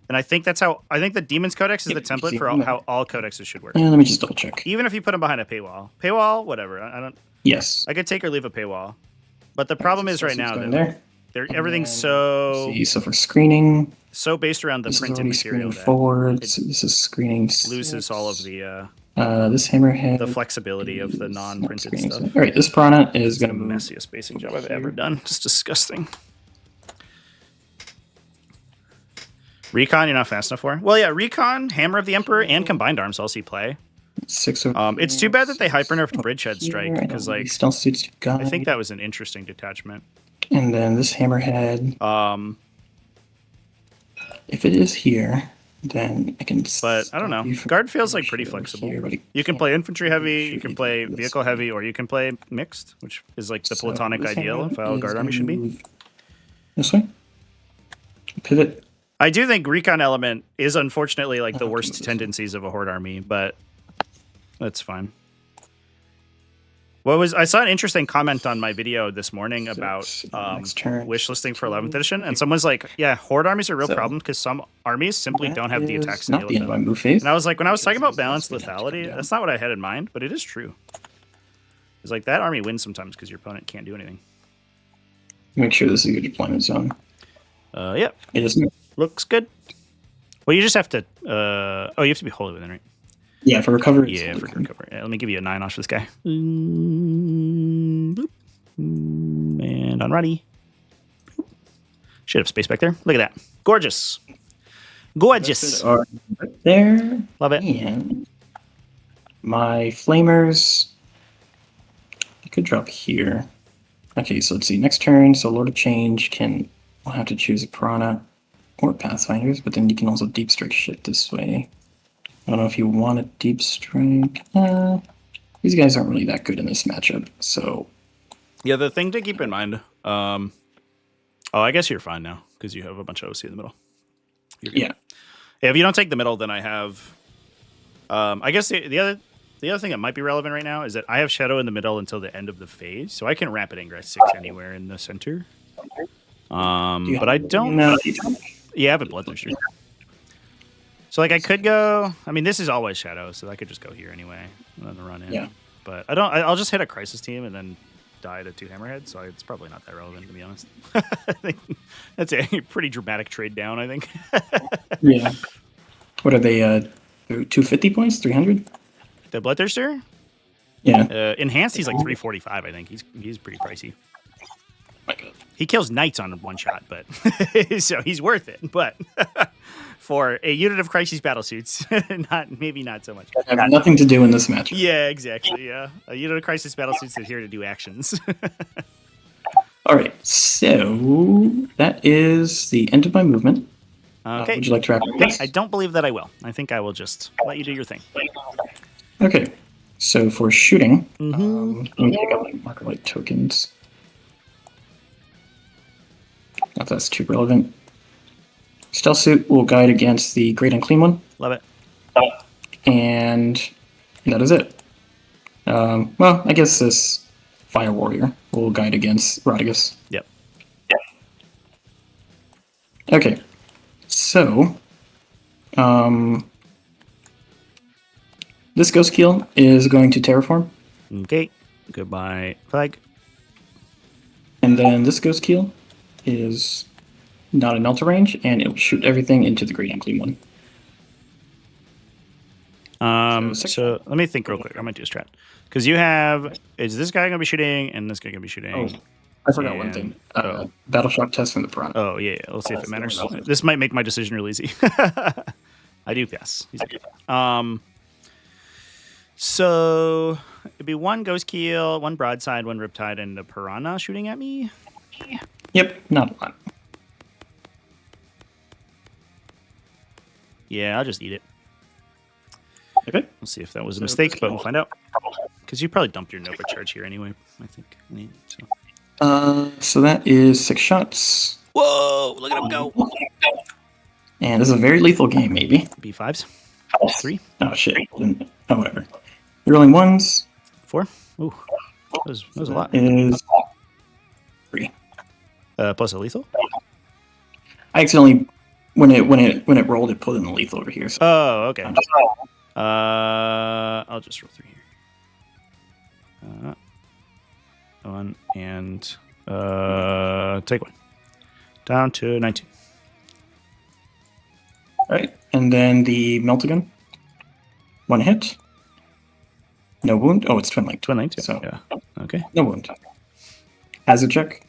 And I think the Demon's Codex is the template for how all codexes should work. Let me just double check. Even if you put them behind a paywall. Paywall, whatever. I don't. Yes. I could take or leave a paywall. But the problem is right now that everything's so for screening. So based around the printed material that forward. This is screening. Loses all of the This hammerhead. The flexibility of the non-printed stuff. All right, this piranha is It's the going to move. messiest basing job I've ever done. Just disgusting. Recon, you're not fast enough for? Well, yeah, Recon, Hammer of the Emperor, and Combined Arms I'll see play. 6 It's too bad that they hyper nerfed Bridgehead Strike because, like, stealth suits I think that was an interesting detachment. And then this hammerhead. If it is here, then I can. But I don't know. Guard feels like pretty flexible. You can play infantry heavy, you can play vehicle heavy, or you can play mixed, which is like the platonic ideal of how a guard army should be. This way. Pivot. I do think Recon element is unfortunately like the worst tendencies of a horde army, but that's fine. I saw an interesting comment on my video this morning about wish listing for 11th edition, and someone's like, yeah, horde armies are a real problem because some armies simply don't have the attacks to deal with them. And I was like, when I was talking about balanced lethality, that's not what I had in mind, but it is true. It's like that army wins sometimes because your opponent can't do anything. Make sure this is a good deployment zone. Yep. It isn't. Looks good. Well, you just have to... you have to be holy within, right? Yeah, for recovery. Yeah, for recovery. Yeah, let me give you a 9 off for this guy. And on ready. Should have space back there. Look at that. Gorgeous. Gorgeous. Right there. Love it. And my flamers. I could drop here. Okay, so let's see. Next turn, so Lord of Change will have to choose a Piranha or Pathfinders, but then you can also deep strike shit this way. I don't know if you want a deep strike. These guys aren't really that good in this matchup, so. Yeah, the thing to keep in mind. I guess you're fine now because you have a bunch of OC in the middle. Yeah. If you don't take the middle, then I have. I guess the other thing that might be relevant right now is that I have Shadow in the middle until the end of the phase, so I can Rapid Ingress 6 anywhere in the center. But I don't. Yeah, I have a Bloodthirster. So, like, I could go... I mean, this is always Shadow, so I could just go here anyway and then run in. Yeah. But I'll just hit a Crisis team and then die to 2 Hammerheads, so it's probably not that relevant, to be honest. I think that's a pretty dramatic trade down, I think. Yeah. What are they, 250 points? 300? The Bloodthirster? Yeah. Enhanced, he's like 345, I think. He's pretty pricey. My God. He kills knights on one shot, but so he's worth it. But for a unit of Crisis battlesuits, maybe not so much. I have nothing to do in this match. Yeah, exactly. Yeah, a unit of Crisis battlesuits is here to do actions. All right, so that is the end of my movement. Okay. Would you like to wrap up? I don't believe that I will. I think I will just let you do your thing. Okay, so for shooting, Mm-hmm. let me pick up my marker light tokens. Not that that's too relevant. Stealth suit will guide against the Great Unclean One. Love it. And that is it. Well, I guess this Fire Warrior will guide against Rodigus. Yep. Okay. So, this Ghost Keel is going to terraform. Okay. Goodbye, flag. And then this Ghost Keel is not in Melter range, and it will shoot everything into the Great Unclean One. So let me think real quick. I might do a strat. Because you have... Is this guy going to be shooting, and this guy going to be shooting? Oh, I forgot one thing. Battle Shock test from the Piranha. Oh, yeah. Let's see if it matters. This might make my decision real easy. I do pass. So it'd be one Ghost Keel, one Broadside, one Riptide, and a Piranha shooting at me? Yep, not a lot. Yeah, I'll just eat it. Okay. We'll see if that was a mistake, but we'll find out. Because you probably dumped your Nova charge here anyway, I think. So that is 6 shots. Whoa! Look at him go! And this is a very lethal game, maybe. B5s. 3. Oh, shit. Oh, whatever. You're rolling 1s. 4. Ooh. That was a lot. Is 3. Plus a lethal? I accidentally, when it rolled, it pulled in the lethal over here. So Oh, okay. I'll just roll 3 here. One and take 1. Down to 19. All right, and then the Meltagun. 1 hit. No wound. Oh, it's twin linked. Twin linked. So Yeah. Okay. no wound. Hazard check.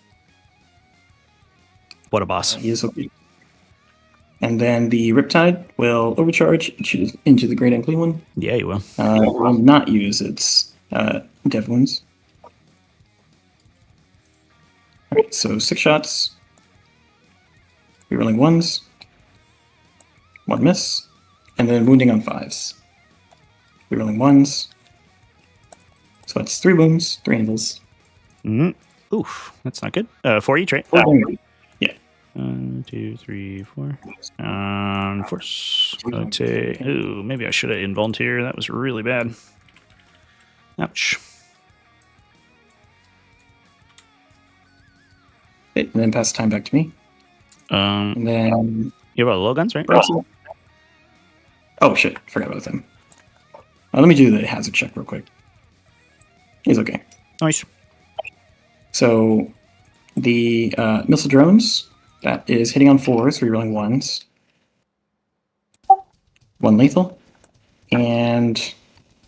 What a boss. He is okay. And then the Riptide will overcharge into the Great Ugly One. Yeah, you will. It will not use its dev wounds. Alright, so 6 shots. Rerolling 1s. 1 miss. And then wounding on 5s. Rerolling 1s. So that's 3 wounds, 3 anvils. Oof, that's not good. 4 each, right? 4 damage. Yeah. 1, 2, 3, 4. Force. Okay. Ooh, maybe I should have involunteer. That was really bad. Ouch. Okay, and then pass the time back to me. And then You have a low guns, right? Oh shit, forgot about him. Let me do the hazard check real quick. He's okay. Nice. So the missile drones, that is hitting on 4s, rerolling 1s. 1 lethal. And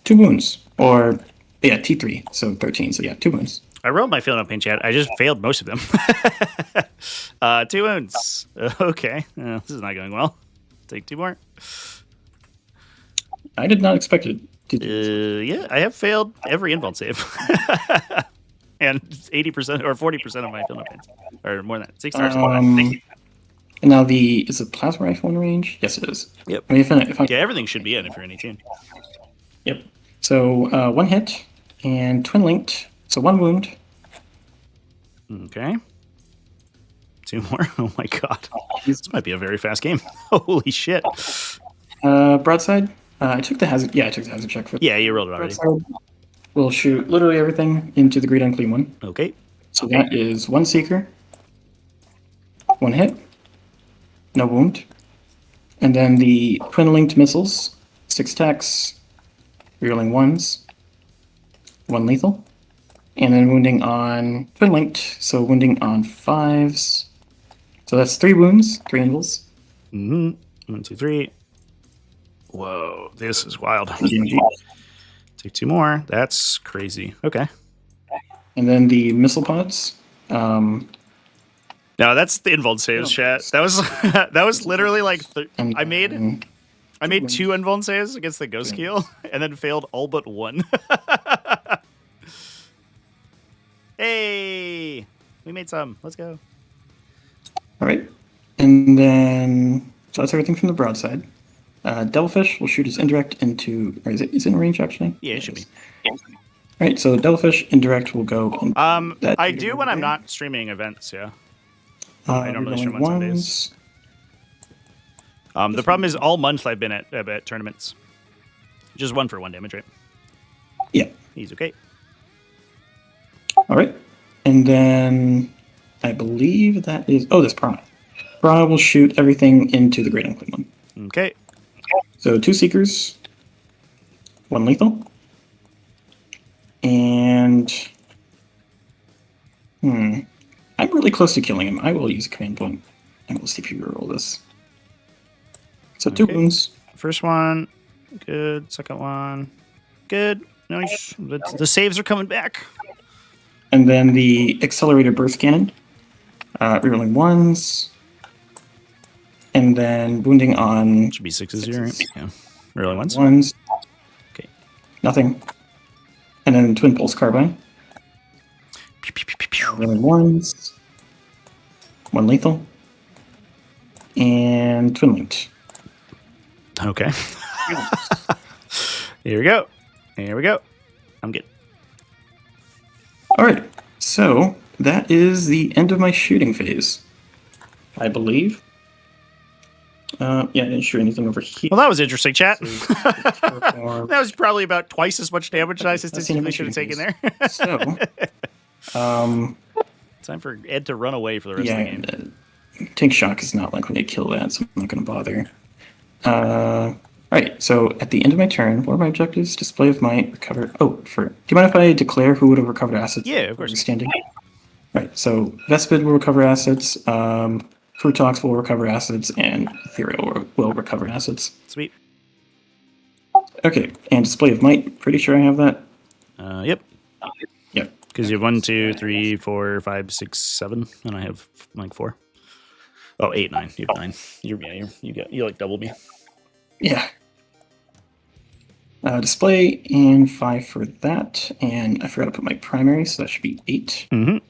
2 wounds. Or, yeah, T3, so 13. So yeah, 2 wounds. I rolled my feeling up pain chat. I just failed most of them. 2 wounds. Okay. This is not going well. Take 2 more. I did not expect it to do Yeah, I have failed every invuln save. And 80% or 40% of my feeling up pains. Or more than that. 6 stars. And now is the plasma rifle in range? Yes, it is. Yep. I mean, if I, Yeah, everything should be in if you're in 18. Yep. So 1 hit and twin linked. So 1 wound. Okay. 2 more. Oh my god. This might be a very fast game. Holy shit. Broadside. I took the hazard. Yeah, I took the hazard check for. Yeah, you rolled it already. Broadside. We'll shoot literally everything into the Great Unclean One. Okay. So that is 1 seeker. 1 hit. No wound. And then the twin linked missiles. 6 attacks. Rerolling 1s. 1 lethal. And then wounding on twin linked, so wounding on 5s. So that's 3 wounds, 3 anvils. 1, 2, 3. Whoa, this is wild. Take 2 more. That's crazy. Okay. And then the missile pods. No, that's the invuln saves, chat. That was that was literally like I made 2 invuln saves against the ghost keel and then failed all but 1. Hey, we made some. Let's go. All right. And then, so that's everything from the broadside. Devilfish will shoot his indirect into, or is it in range actually? Yeah, it should be. All right, so Devilfish indirect will go. I do when I'm not streaming events, yeah. I normally stream on Sundays. The problem is all month I've been at tournaments. Just 1 for 1 damage, right? Yeah. He's okay. All right. And then I believe that is... Oh, there's Prana. Prana will shoot everything into the Great Unclean One. Okay. So 2 Seekers. 1 lethal. And... I'm really close to killing him. I will use a command point. And we'll see if you reroll this. So 2 wounds. First one. Good. Second one. Good. Nice. The saves are coming back. And then the Accelerated Burst Cannon. Rerolling 1s. And then wounding on... Should be 6s here, right? Yeah. Really ones? 1s. Okay. Nothing. And then Twin Pulse Carbine. Rerolling 1s. 1 lethal. And Twin Linked. Okay. Here we go. Here we go. I'm good. All right, so that is the end of my shooting phase, I believe. Yeah, I didn't shoot anything over here. Well, that was interesting, chat. That was probably about twice as much damage as I statistically should have taken there. So, time for Ed to run away for the rest of the game. Tank Shock is not likely to kill that, so I'm not going to bother. Alright, so at the end of my turn, what are my objectives? Display of Might, recover... Oh, do you mind if I declare who would have recovered assets? Yeah, of course. Standing. Right, so Vespid will recover assets, Krutox will recover assets, and Ethereal will recover assets. Sweet. Okay, and Display of Might, pretty sure I have that. Yep. Yep. Because you have 1, 2, 3, 4, 5, 6, 7, and I have like 4. Oh, 8, 9. You have 9. You like double me. Yeah. Display and 5 for that, and I forgot to put my primary, so that should be 8. Mm-hmm. And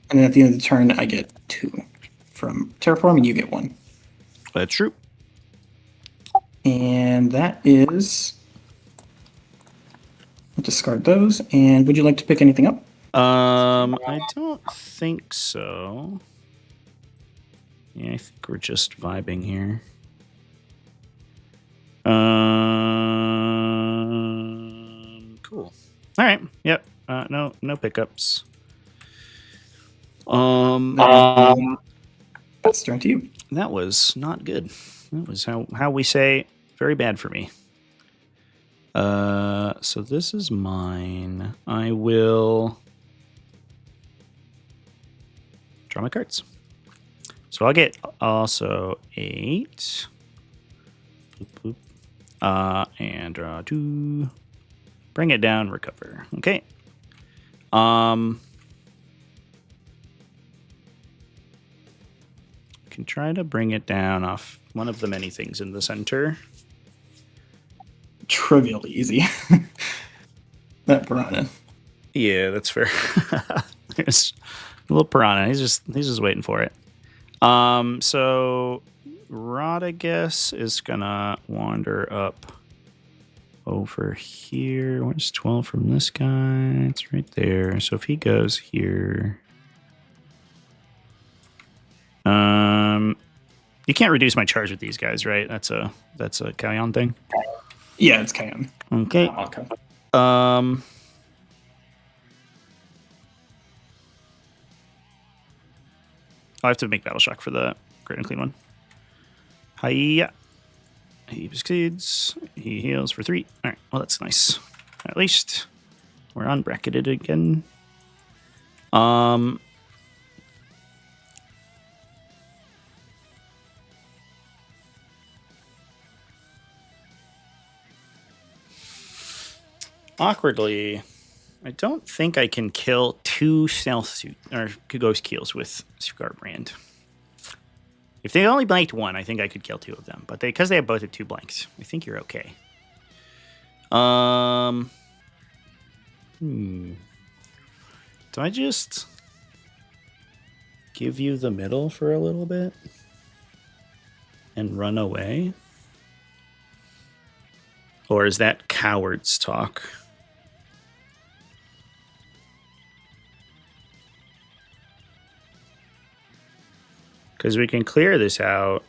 then at the end of the turn, I get 2 from Terraform, and you get 1. That's true. And that is. I'll discard those. And would you like to pick anything up? I don't think so. Yeah, I think we're just vibing here. Cool. All right. Yep. No pickups. That's turn to you. That was not good. That was how we say very bad for me. So this is mine. I will draw my cards. So I'll get also 8. Boop, boop. And draw 2. Bring it down, recover. Okay. Can try to bring it down off one of the many things in the center. Trivially easy. That piranha. Yeah, that's fair. There's a little piranha. He's just waiting for it. So Rodigus is gonna wander up over here. Where's 12 from this guy? It's right there. So if he goes here, you can't reduce my charge with these guys, right? That's a Kayon thing. Yeah, it's Kayon. Okay. Okay. I have to make Battle Shock for the Great and Clean one. Hiya. He succeeds. He heals for 3. All right. Well, that's nice. At least we're unbracketed again. Awkwardly, I don't think I can kill 2 stealth suit or ghost keels with Scarbrand. If they only blanked 1, I think I could kill 2 of them. But because they have both at 2 blanks, I think you're okay. Do I just give you the middle for a little bit and run away? Or is that coward's talk? Because we can clear this out.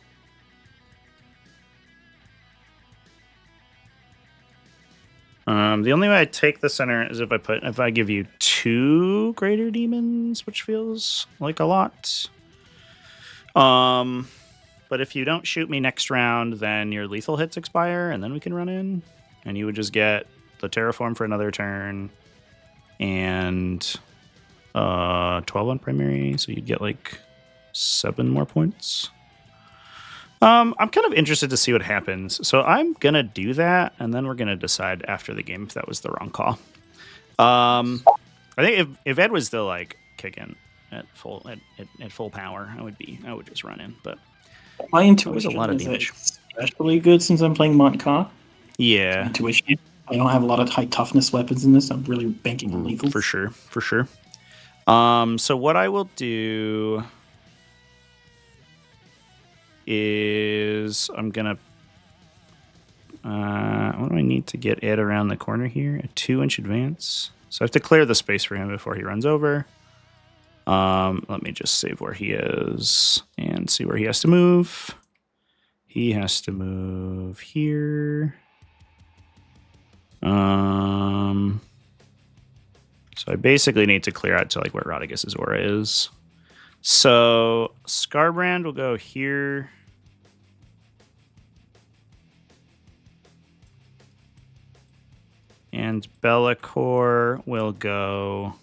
The only way I take the center is if I give you 2 greater demons, which feels like a lot. But if you don't shoot me next round, then your lethal hits expire, and then we can run in, and you would just get the terraform for another turn, and 12 on primary, so you'd get like 7 more points. I'm kind of interested to see what happens. So I'm going to do that, and then we're going to decide after the game if that was the wrong call. I think if Ed was still like kicking at full power, I would just run in. But my intuition was a lot of is damage. Especially good since I'm playing Montka. Yeah. Intuition. I don't have a lot of high toughness weapons in this. I'm really banking on lethal. For sure. So what I will do is I'm gonna what do I need to get Ed around the corner here? A 2-inch advance. So I have to clear the space for him before he runs over. Let me just save where he is and see where he has to move. He has to move here. So I basically need to clear out to like where Rodigus' aura is. So Scarbrand will go here. And Be'lakor will go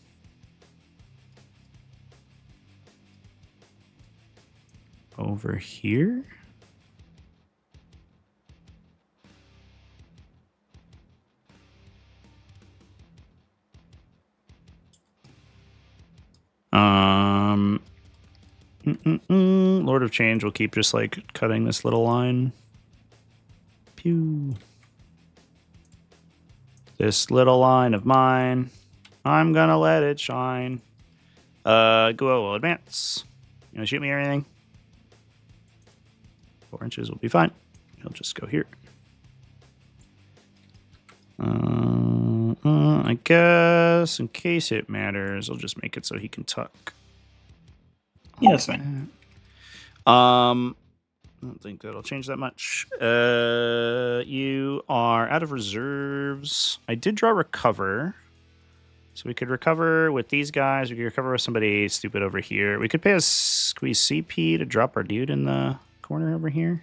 over here. Lord of Change will keep just like cutting this little line. Pew. This little line of mine, I'm gonna let it shine. Guo will advance. You gonna shoot me or anything? 4 inches will be fine. He'll just go here. I guess in case it matters, I'll just make it so he can tuck. Yeah, that's fine. I don't think that'll change that much. You are out of reserves. I did draw recover. So we could recover with these guys. We could recover with somebody stupid over here. We could pay a squeeze CP to drop our dude in the corner over here.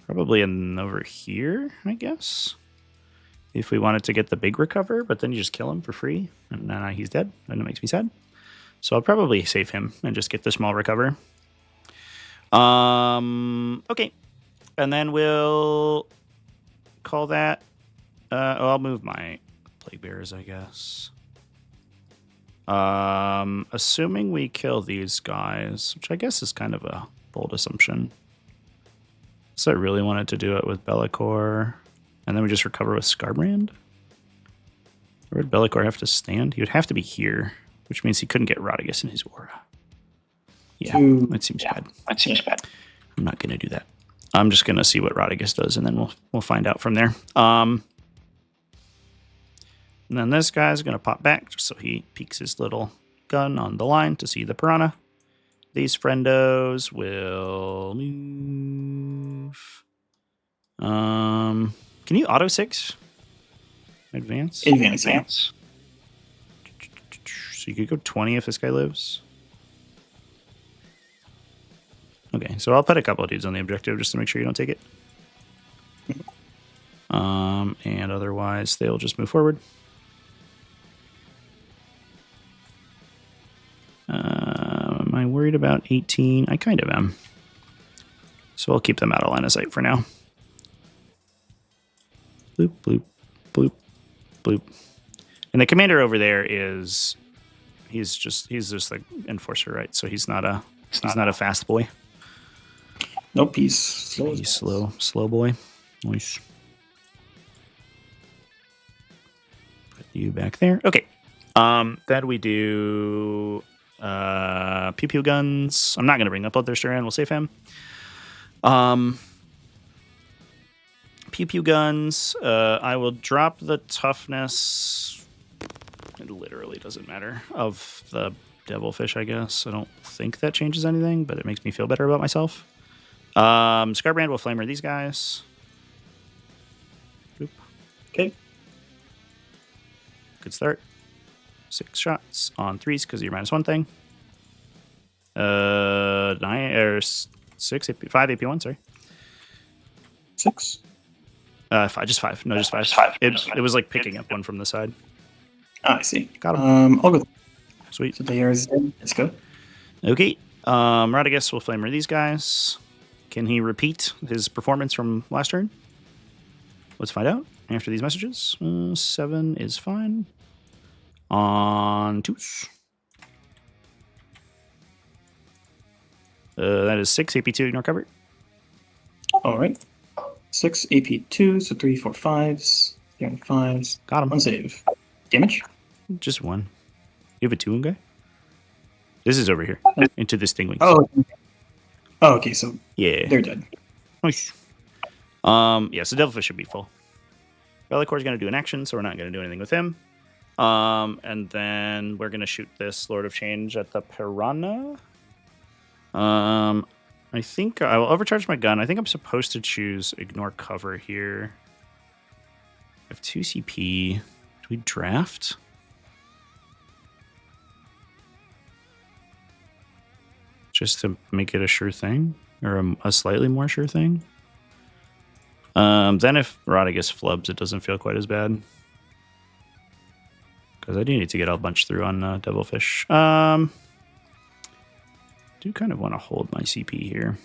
Probably over here, I guess. If we wanted to get the big recover, but then you just kill him for free. And then he's dead. And it makes me sad. So I'll probably save him and just get the small recover. Okay. And then we'll call that... I'll move my Plague Bearers, I guess. Assuming we kill these guys, which I guess is kind of a bold assumption. So I really wanted to do it with Bellicor. And then we just recover with Scarbrand. Where would Bellicor have to stand? He would have to be here, which means he couldn't get Rodriguez in his aura. Yeah, that seems bad. That seems bad. I'm not going to do that. I'm just going to see what Rodriguez does, and then we'll find out from there. And then this guy's going to pop back just so he peeks his little gun on the line to see the piranha. These friendos will move. Can you auto 6? Advance? Advance. So you could go 20 if this guy lives. Okay, so I'll put a couple of dudes on the objective just to make sure you don't take it. And otherwise, they'll just move forward. Am I worried about 18? I kind of am. So I'll keep them out of line of sight for now. Bloop, bloop, bloop, bloop. And the commander over there is... He's just like enforcer, right? So he's not a fast boy. Nope, he's slow. He's slow boy. Nice. Put you back there. Okay. Then we do pew pew guns. I'm not gonna bring up Bloodthirster in. We'll save him. Pew pew guns. I will drop the toughness. It literally doesn't matter of the devilfish, I guess. I don't think that changes anything, but it makes me feel better about myself. Scarbrand will flamer these guys. Boop. Okay. Good start. 6 shots on 3s because of your -1 thing. 9 or 6, 5 AP1, sorry. 6. 5, just 5. No, just 5. It was like picking up one from the side. Oh, I see. Got him. I'll go. Sweet. So there is dead. Let's go. Okay. Rodriguez will flamer these guys. Can he repeat his performance from last turn? Let's find out after these messages. 7 is fine. On 2s. That is 6 AP2 ignore cover. All right. 6 AP2, so 3, 4, 5s. 3 and 5s. Got him. 1 save. Damage? Just 1. You have a 2 guy? This is over here. Into this thing. Oh, okay, so yeah, they're dead. Nice. Yeah, so Devilfish should be full. Bellicor's going to do an action, so we're not going to do anything with him. And then we're going to shoot this Lord of Change at the Piranha. I think I will overcharge my gun. I think I'm supposed to choose ignore cover here. I have 2 CP. Do we draft? Just to make it a sure thing? Or a slightly more sure thing? Then if Rodriguez flubs, it doesn't feel quite as bad. Because I do need to get a bunch through on Devilfish. Do kind of want to hold my CP here.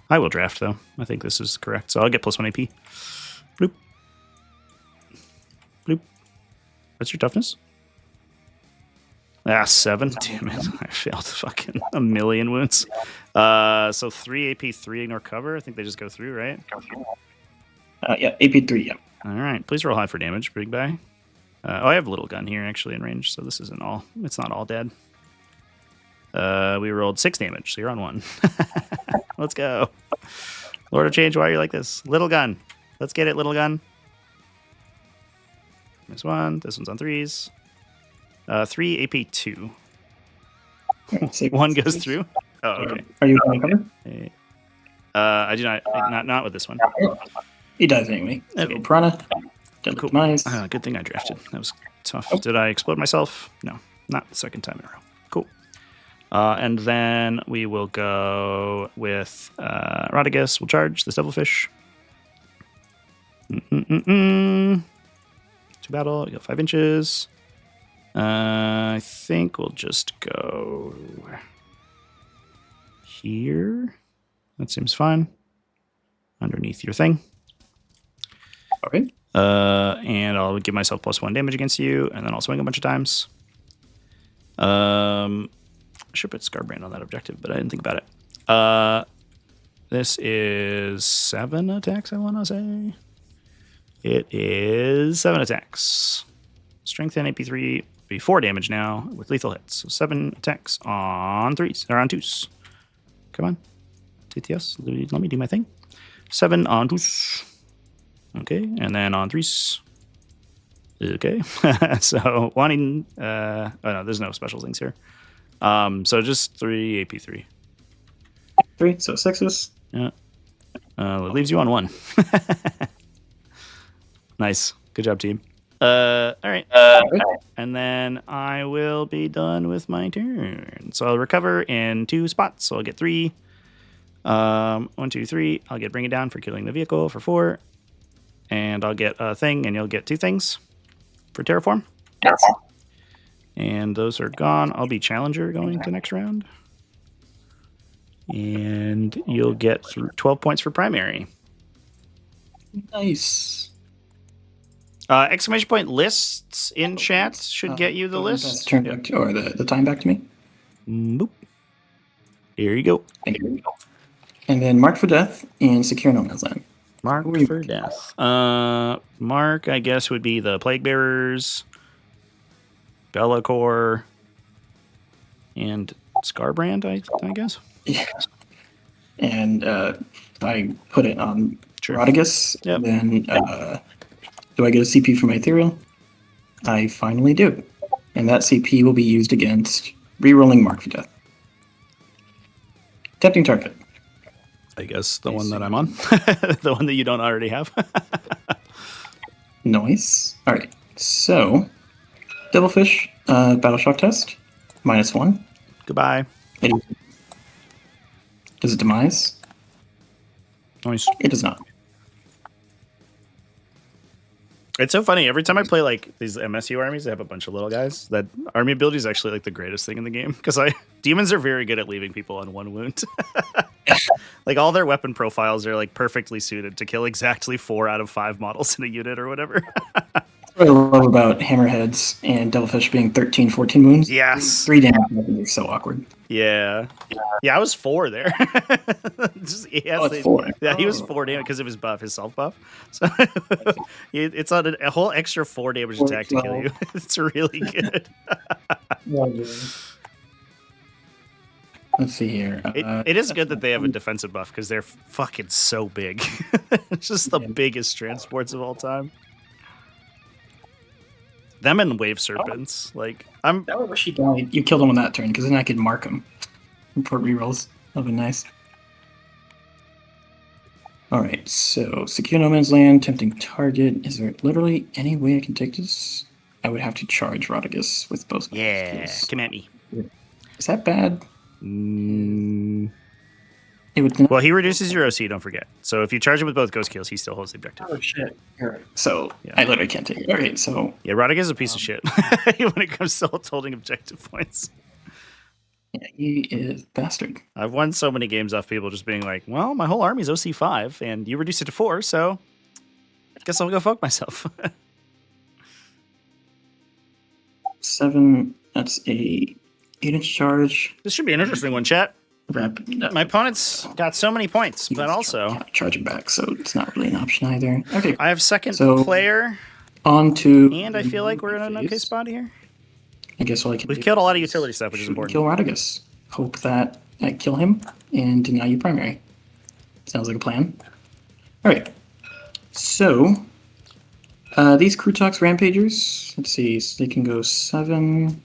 I will draft, though. I think this is correct. So I'll get +1 AP. Bloop. Bloop. What's your toughness? Ah, 7. Damn it. I failed fucking a million wounds. So 3 AP, 3 ignore cover. I think they just go through, right? Yeah, AP3, yeah. All right. Please roll high for damage, big guy. I have little gun here actually in range, so this isn't all. It's not all dead. We rolled 6 damage, so you're on 1. Let's go. Lord of Change, why are you like this? Little gun. Let's get it, little gun. This one. This one's on 3s. 3 AP2. Right, 1 goes through. Oh, okay. Are you going to cover? I do not with this one. He does anyway. Okay. So Piranha, Deadly Cool. Demise. Good thing I drafted. That was tough. Did I explode myself? No, not the second time in a row. Cool. And then we will go with Rodigus. We'll charge this Devilfish. To battle. You go 5 inches. I think we'll just go here. That seems fine. Underneath your thing. Okay. And I'll give myself +1 damage against you, and then I'll swing a bunch of times. I should put Scarbrand on that objective, but I didn't think about it. This is 7 attacks, I want to say. It is 7 attacks. Strength and AP3 be 4 damage now with lethal hits. So 7 attacks on 3s, or on 2s. Come on. TTS, let me do my thing. 7 on 2s. Okay, and then on 3s. Okay, so wanting. Oh no, there's no special things here. So just 3 AP3. 3, so 6s. Yeah. It leaves you on 1. Nice. Good job, team. All right. And then I will be done with my turn. So I'll recover in 2 spots. So I'll get 3. 1, 2, 3. I'll get Bring It Down for killing the vehicle for 4. And I'll get a thing, and you'll get 2 things for Terraform. Yes. And those are gone. I'll be Challenger going to next round. And you'll get 12 points for Primary. Nice. Exclamation point lists in chat should get you the list. Turn back to, or the time back to me. Boop. Here you go. Thank you. And then Mark for Death and Secure No Man's Land. Mark for Death. Mark, I guess, would be the Plague Bearers, Bellacore, and Scarbrand, I guess. Yeah. And I put it on Sure. Rodigus. Yep. Then do I get a CP for my Ethereal? I finally do. And that CP will be used against rerolling Mark for Death. Tempting target. I guess the one that I'm on. The one that you don't already have. Nice. All right. So, Devilfish, Battle Shock test, -1. Goodbye. Does it demise? Nice. It does not. It's so funny. Every time I play like these MSU armies, they have a bunch of little guys. That army ability is actually like the greatest thing in the game because demons are very good at leaving people on 1 wound. Like all their weapon profiles are like perfectly suited to kill exactly 4 out of 5 models in a unit or whatever. What I love about Hammerheads and Devilfish being 13, 14 wounds. Yes. 3 damage are so awkward. Yeah, I was 4 there. It's 4. Yeah, he was 4 damage because of his buff, his self buff. So it's on a whole extra 4 damage attack to kill you. It's really good. Let's see here. It is good that they have a defensive buff because they're fucking so big. It's just the biggest transports of all time. Them and Wave Serpents. Like I wish you killed him on that turn because then I could mark him for rerolls. That'd be nice. All right, so Secure No Man's Land, Tempting Target. Is there literally any way I can take this? I would have to charge Rodigus with both. Yeah, skills. come at me. Is that bad? It would. Well, he reduces your OC, don't forget. So if you charge him with both Ghost Kills, he still holds the objective. Oh, shit. So Yeah. I literally can't take it. All right, so. Yeah, Rodigus is a piece of shit when it comes to holding objective points. Yeah, he is a bastard. I've won so many games off people just being like, well, my whole army's OC 5, and you reduced it to 4, so I guess I'll go fuck myself. 7. That's a 8-inch charge. This should be an interesting one, chat. Rapid. My opponent's got so many points, but also charging back, so it's not really an option either. Okay. I have second player. On to. And I feel like we're in an okay spot here. I guess all I can We've killed a lot of utility stuff, which is important. Kill Radagast. Hope that I kill him and deny you primary. Sounds like a plan. Alright. So, these Krutox Rampagers, let's see, so they can go 7.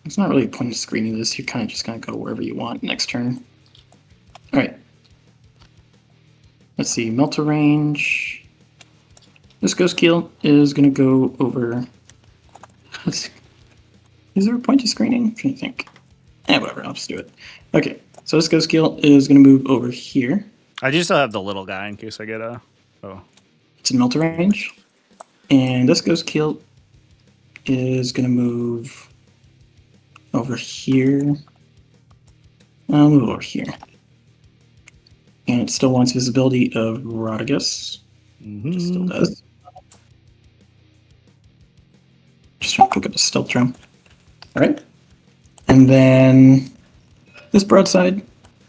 It's not really a point of screening this. You're kind of just going to go wherever you want next turn. Alright. Let's see, Melta range. This Ghost Keel is going to go over. Is there a point of screening? I'm trying to think. Whatever, I'll just do it. Okay, so this Ghost Keel is going to move over here. I do still have the little guy in case I get a. Oh. It's in Melta range. And this Ghost Keel is going to move over here. I'll move over here. And it still wants visibility of Radagast. It still does. Just trying to pick up the stealth drum. Alright. And then this broadside,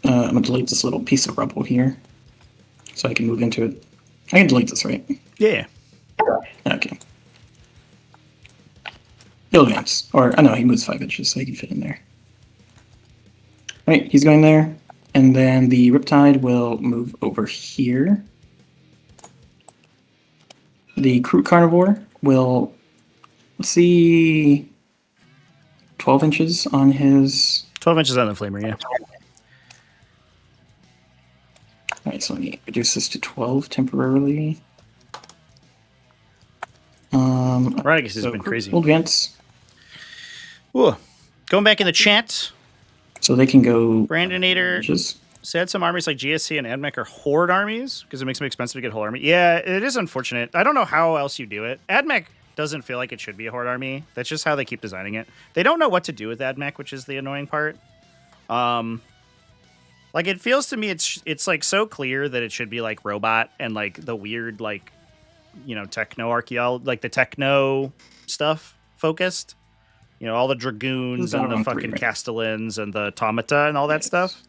I'm going to delete this little piece of rubble here so I can move into it. I can delete this, right? Yeah. Okay. He'll advance. Or, I know, he moves 5 inches so he can fit in there. Alright, he's going there. And then the Riptide will move over here. The Kroot Carnivore will, let's see, 12 inches on his... 12 inches on the Flamer, yeah. Alright, so let me reduce this to 12 temporarily. Radagast has been crazy. Will advance. Ooh. Going back in the chat. So they can go... Brandinator said some armies like GSC and AdMech are horde armies because it makes them expensive to get a whole army. Yeah, it is unfortunate. I don't know how else you do it. AdMech doesn't feel like it should be a horde army. That's just how they keep designing it. They don't know what to do with AdMech, which is the annoying part. Like, it feels to me it's like so clear that it should be like robot and like the weird like, you know, techno archaeology, like the techno stuff focused. You know, all the dragoons and the fucking castellans and the automata and all that stuff,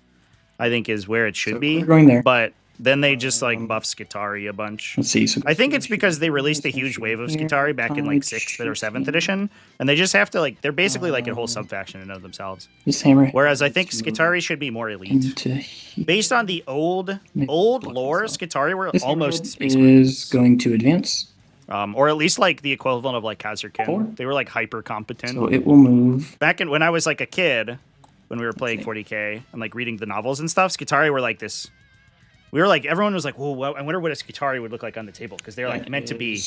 I think is where it should be. Going there. But then they just like buff Skitarii a bunch. Let's see. So I think it's because they released a huge wave of Skitarii back in like 6th or 7th edition, and they just have to like, they're basically like a whole sub-faction in and of themselves. Whereas I think Skitarii should be more elite. Based on the old lore, Skitarii were almost Space Marines. Is going to advance. Or at least like the equivalent of like Khazarkin. They were like hyper competent. So it will move. Back when I was like a kid, when we were playing 40k and like reading the novels and stuff, Skitarii were like this. We were like, everyone was like, "Whoa, I wonder what a Skitarii would look like on the table," because they're like meant to be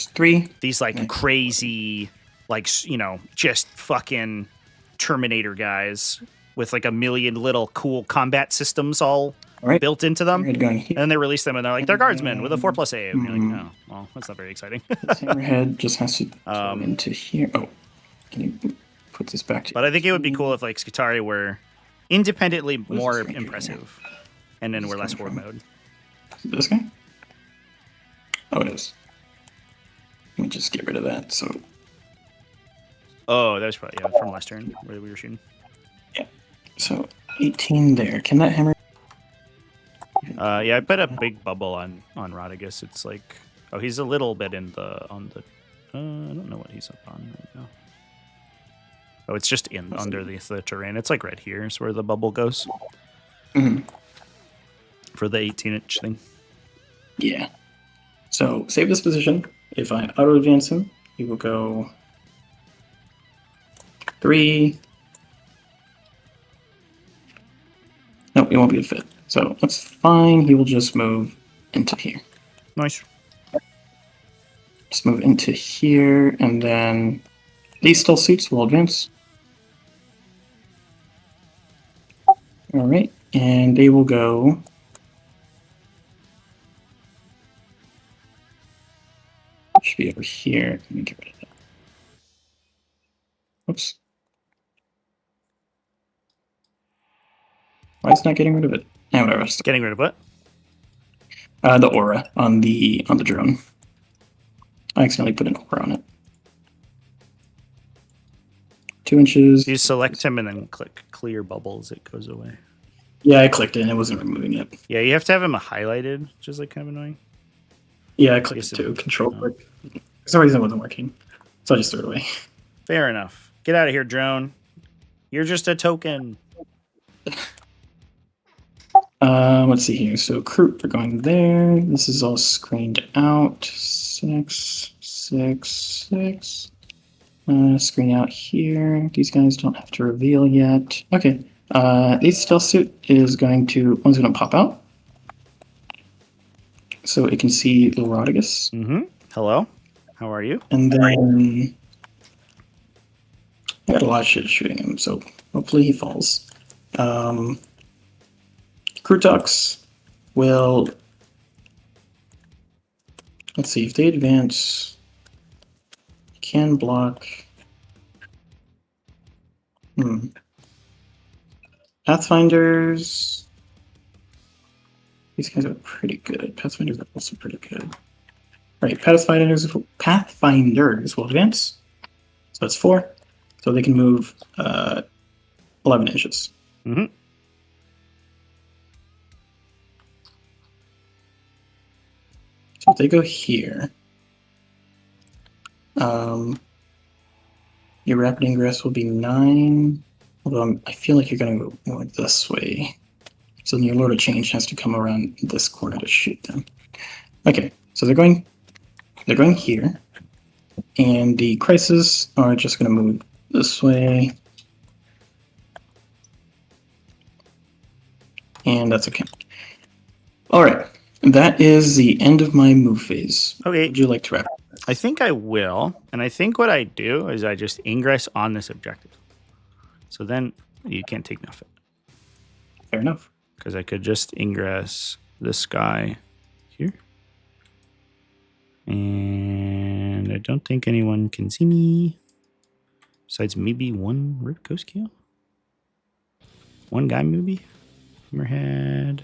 these like crazy, like, you know, just fucking Terminator guys with like a million little cool combat systems all built into them. And then they release them and they're like, they're guardsmen with a 4+8. And you're like, oh, well, that's not very exciting. This hammerhead just has to go into here. Oh, can you put this back to... But I think it would be cool if like Skitarii were independently more impressive and then we're less horde mode. This guy? Oh, it is. Let me just get rid of that. So. Oh, that was probably from last turn where we were shooting. Yeah. So 18 there. Can that hammer? Yeah, I put a big bubble on Radagast. It's like, oh, he's a little bit in the I don't know what he's up on right now. Oh, it's just under the terrain. It's like right here is where the bubble goes. For the 18-inch thing. Yeah. So save this position. If I auto advance him, he will go 3. Nope, he won't be a fit. So that's fine. He will just move into here. Nice. Just move into here, and then these still suits will advance. All right, and they will go. Should be over here. Let me get rid of that. Whoops. Why is it not getting rid of it? Whatever. Getting rid of what? The aura on the drone. I accidentally put an aura on it. 2 inches. You select him and then click clear bubbles. It goes away. Yeah, I clicked it and it wasn't removing it. Yeah, you have to have him highlighted, which is like kind of annoying. Yeah, I clicked it too. Control click. For some reason it wasn't working. So I just threw it away. Fair enough. Get out of here, drone. You're just a token. Let's see here. So Kroot, we're going there. This is all screened out. 6, 6, 6. Screen out here. These guys don't have to reveal yet. Okay. The stealth suit is going to, one's going to pop out. So it can see Lorodigus. Mm-hmm. Hello. How are you? And then I got a lot of shit shooting him, so hopefully he falls. Krutux will, let's see, if they advance, can block. Pathfinders, these guys are pretty good. Pathfinders are also pretty good. Right, Pathfinders will advance. So that's 4. So they can move 11 inches. Mm-hmm. So if they go here, your rapid ingress will be 9. Although I feel like you're going to go more this way. So then your Lord of Change has to come around this corner to shoot them. Okay, so they're going here. And the Crisis are just going to move this way. And that's okay. All right. That is the end of my move phase. Okay. Would you like to wrap up? I think I will. And I think what I do is I just ingress on this objective. So then you can't take me off it. Fair enough. Because I could just ingress this guy here. And I don't think anyone can see me. Besides maybe one Rip Ghost Kill. One guy maybe. Hammerhead.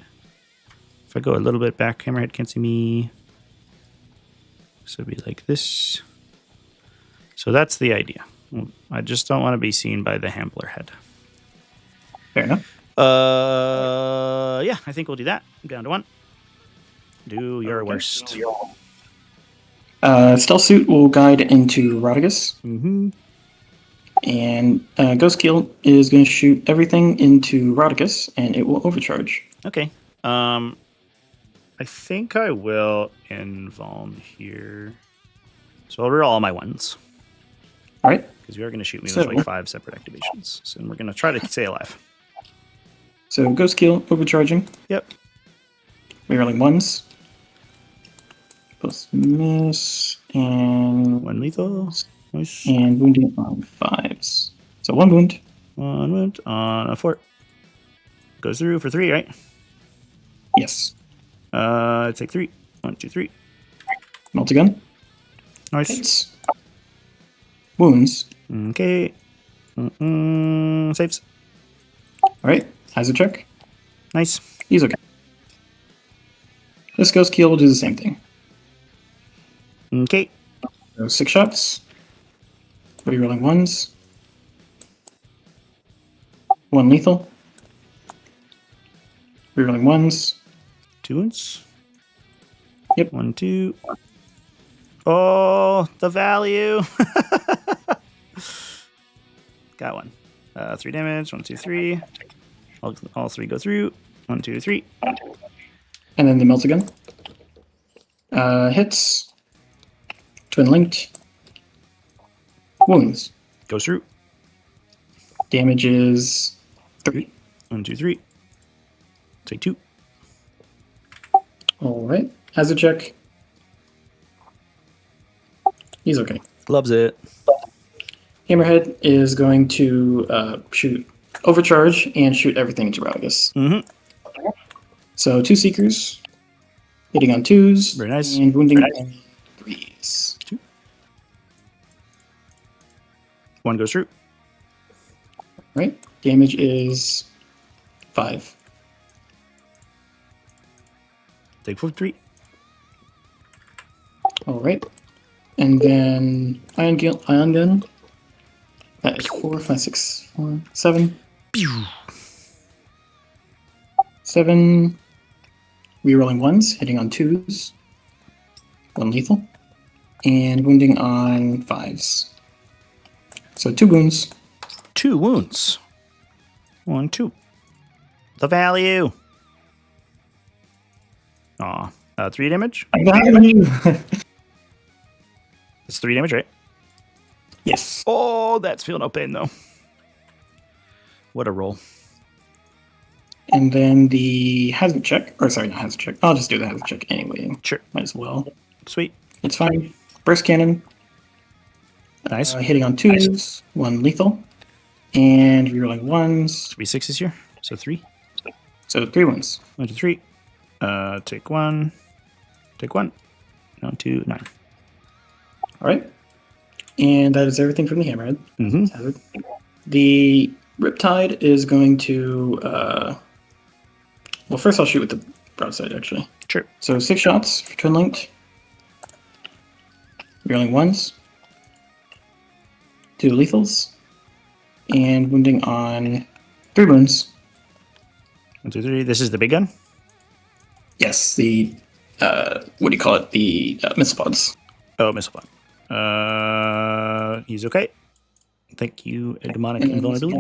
If I go a little bit back, Hammerhead can't see me. So it'd be like this. So that's the idea. I just don't want to be seen by the Hambler head. Fair enough. Yeah, I think we'll do that. I'm down to 1. Do your worst. Stealth Suit will guide into Rodigus. Mm-hmm. And Ghost Kill is going to shoot everything into Rodigus, and it will overcharge. Okay. I think I will invuln here. So I'll reroll all my 1s. All right. Because you are going to shoot me with like 5 separate activations. So we're going to try to stay alive. So Ghost Kill overcharging. Yep. Rerolling 1s. Both miss and 1 lethal. Nice. And wounding on 5s. So 1 wound. 1 wound on a 4. Goes through for 3, right? Yes. Take 3. 1, 2, 3. Multigun. Nice. Hits. Wounds. Okay. Saves. All right. Hazard check. Nice. He's okay. This Ghost Kill will do the same thing. Okay. So 6 shots. Rerolling 1s. 1 lethal. Rerolling 1s. 2 wounds. Yep. 1, 2. Oh, the value. Got 1. 3 damage. 1, 2, 3. All 3 go through. 1, 2, 3. And then the Meltagun. Hits. Twin linked. Wounds. Goes through. Damage is 3. 1, 2, 3. Take 2. All right. Hazard check. He's okay. Loves it. Hammerhead is going to shoot overcharge and shoot everything into Rodigus. Mm-hmm. So 2 Seekers, hitting on 2s. Very nice. And wounding on 3s. 2. 1 goes through. Right. Damage is 5. Take 3. All right. And then Ion Gun. That is 4, 5, 6, 4, 7. 7. Rerolling 1s, hitting on 2s. 1 lethal. And wounding on 5s. So 2 wounds. 2 wounds. 1, 2. The value. Aw. 3 damage? It's 3 damage, right? Yes. Oh, that's feeling no pain, though. What a roll. And then the hazard check. Or sorry, not hazard check. I'll just do the hazard check anyway. Sure. Might as well. Sweet. It's fine. Burst cannon. Nice. Hitting on 2s. 1 lethal. And rerolling 1s. 3 6s here. So 3. So 3 wounds. 1, 2, 3. Take 1. Take 1. 1, 2, 9. All right. And that is everything from the hammerhead. Mm-hmm. The Riptide is going to. Well, first I'll shoot with the broadside, actually. Sure. So 6 shots for twin linked. Rerolling 1s. 2 lethals. And wounding on 3 wounds. 1, 2, 3. This is the big gun? Yes, the. What do you call it? The missile pods. Oh, missile bomb. He's okay. Thank you, demonic invulnerability.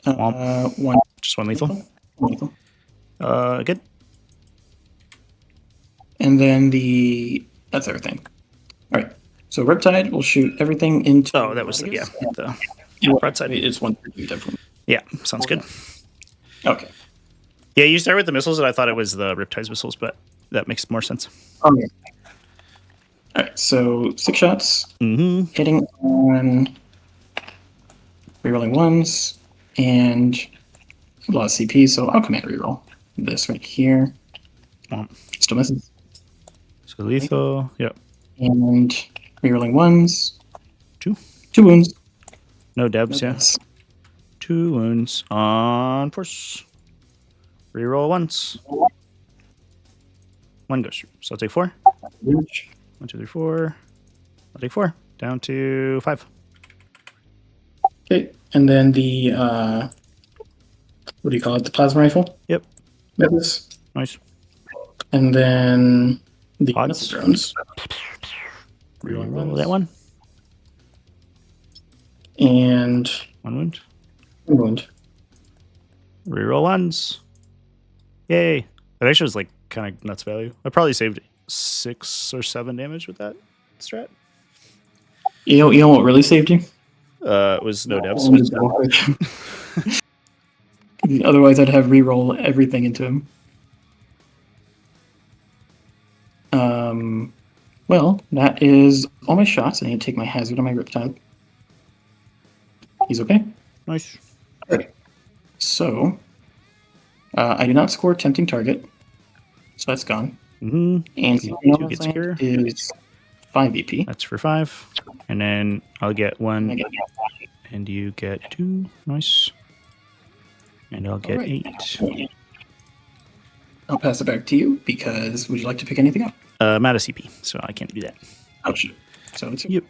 1. Just 1 lethal. Lethal. Good. And then that's everything. All right. So Riptide will shoot everything into. Oh, that was the broadside. It's 1 different. Yeah, sounds good. Okay. Yeah, you start with the missiles, and I thought it was the Riptide's missiles, but that makes more sense. Okay. All right. So 6 shots. Mm-hmm. Hitting on rerolling 1s and a lot of CP. So I'll command reroll this right here. Still misses. So lethal. Yep. And rerolling 1s. 2. 2 wounds. No debs, No yeah. deaths. 2 wounds on force. Reroll once. 1 goes through. So I'll take 4. 1, 2, 3, 4. I'll take 4. Down to 5. Okay. And then the what do you call it? The plasma rifle. Yep. Misses. Nice. And then the Pods. missile drones. Reroll that one. And 1 wound. 1 wound. Reroll ones. Yay. That actually was like kind of nuts value. I probably saved 6 or 7 damage with that strat. You know what really saved you? It was no debs. Otherwise, I'd have reroll everything into him. Well, that is all my shots. I need to take my hazard on my Riptide. He's okay. Nice. Okay. So, I do not score tempting target, so that's gone. Mm-hmm. And Two something gets else here. is 5 VP. That's for 5. And then I'll get 1. And you get 2. Nice. And I'll get Alright. 8. I'll pass it back to you because would you like to pick anything up? I'm out of CP, so I can't do that. Oh, shit. So it's Yep.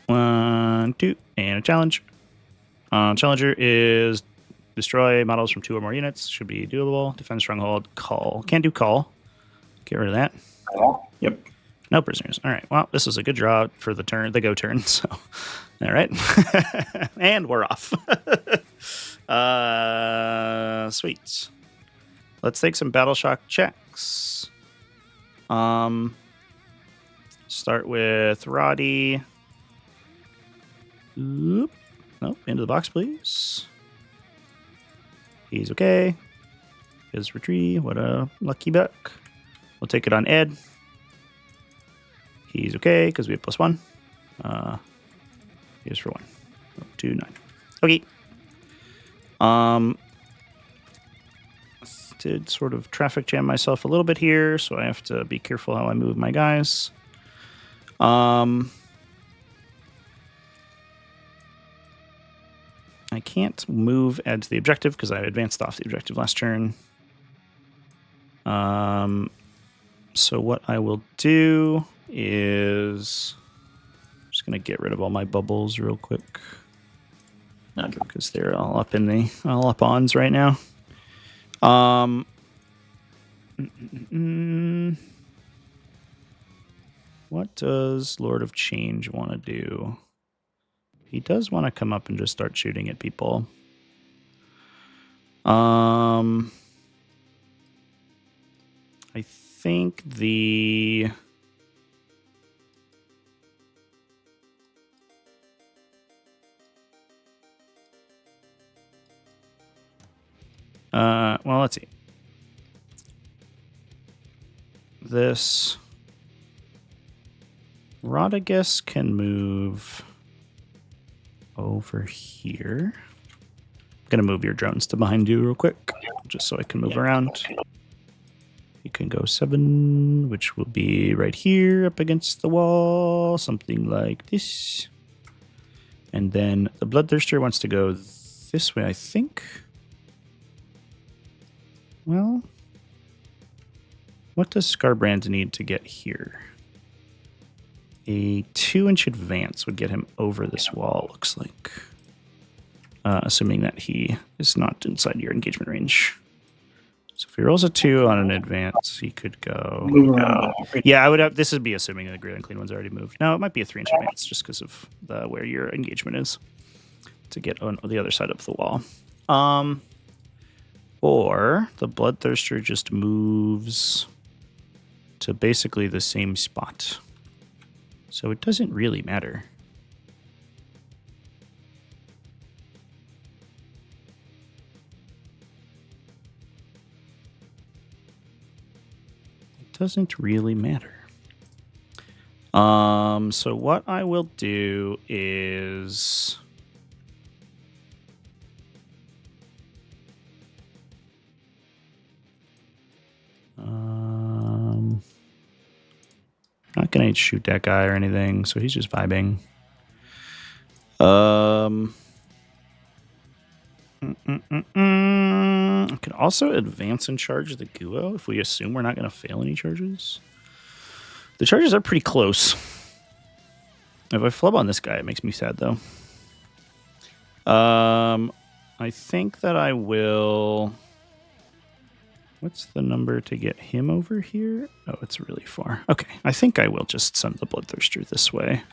1, 2, and a challenge. Challenger is destroy models from 2 or more units. Should be doable. Defend stronghold. Call. Can't do call. Get rid of that. Yep. No prisoners. All right. Well, this was a good draw for the go turn. So, all right. And we're off. Sweet. Let's take some battle shock checks. Start with Roddy. Oop. Nope. Into the box, please. He's okay. His retreat. What a lucky buck. We'll take it on Ed. He's okay because we have +1. He is for 1. 2, 9. Okay. Did sort of traffic jam myself a little bit here, so I have to be careful how I move my guys. I can't move Ed to the objective because I advanced off the objective last turn. So what I will do is I'm just going to get rid of all my bubbles real quick. Okay. because they're all up ons right now. What does Lord of Change want to do? He does want to come up and just start shooting at people. I think the... well, let's see. This Rodriguez can move over here. I'm going to move your drones to behind you real quick, just so I can move around. You can go 7, which will be right here up against the wall, something like this. And then the Bloodthirster wants to go this way, I think. Well, what does Scarbrand need to get here? A 2-inch advance would get him over this wall, looks like. Assuming that he is not inside your engagement range. So if he rolls a 2 on an advance, he could go... Move around. Yeah, I would have... This would be assuming the Great Unclean One's already moved. No, it might be a 3-inch advance, just because of where your engagement is. To get on the other side of the wall. Or the Bloodthirster just moves to basically the same spot. So it doesn't really matter. It doesn't really matter. So what I will do is... not gonna shoot that guy or anything, so he's just vibing. I could also advance and charge the Guo if we assume we're not gonna fail any charges. The charges are pretty close. If I flub on this guy, it makes me sad though. I think that I will... What's the number to get him over here? Oh, it's really far. Okay, I think I will just send the Bloodthirster this way.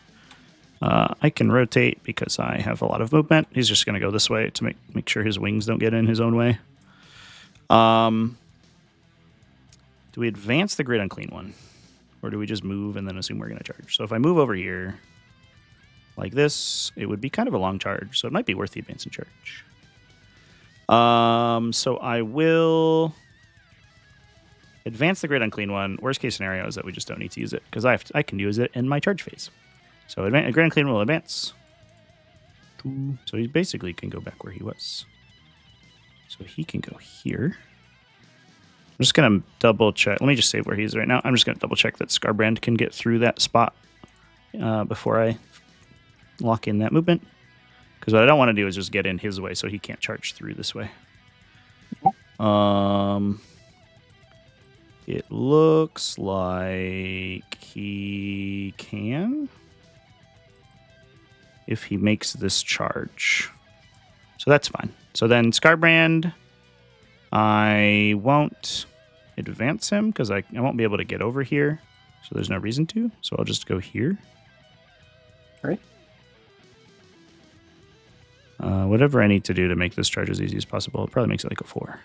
I can rotate because I have a lot of movement. He's just going to go this way to make sure his wings don't get in his own way. Do we advance the Great Unclean One? Or do we just move and then assume we're going to charge? So if I move over here like this, it would be kind of a long charge. So it might be worth the advance and charge. So I will... advance the Great Unclean One. Worst case scenario is that we just don't need to use it because I can use it in my charge phase. So Great Unclean One will advance. So he basically can go back where he was. So he can go here. I'm just going to double check. Let me just save where he is right now. I'm just going to double check that Scarbrand can get through that spot before I lock in that movement. Because what I don't want to do is just get in his way so he can't charge through this way. It looks like he can if he makes this charge. So that's fine. So then Scarbrand, I won't advance him because I won't be able to get over here. So there's no reason to. So I'll just go here. All right. Whatever I need to do to make this charge as easy as possible, it probably makes it like a 4.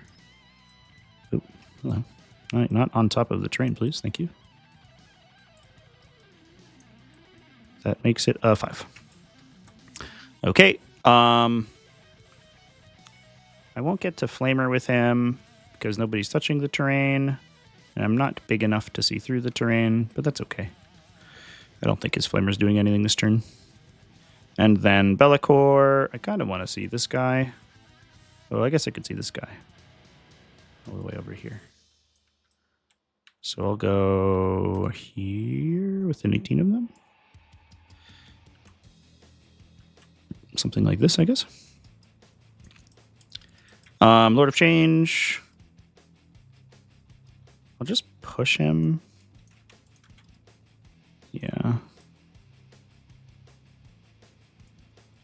Ooh, hello. All right, not on top of the train, please. Thank you. That makes it a 5. Okay. I won't get to Flamer with him because nobody's touching the terrain. And I'm not big enough to see through the terrain, but that's okay. I don't think his Flamer's doing anything this turn. And then Be'lakor, I kind of want to see this guy. Oh, I guess I could see this guy. All the way over here. So I'll go here within 18 of them. Something like this, I guess. Lord of Change. I'll just push him. Yeah.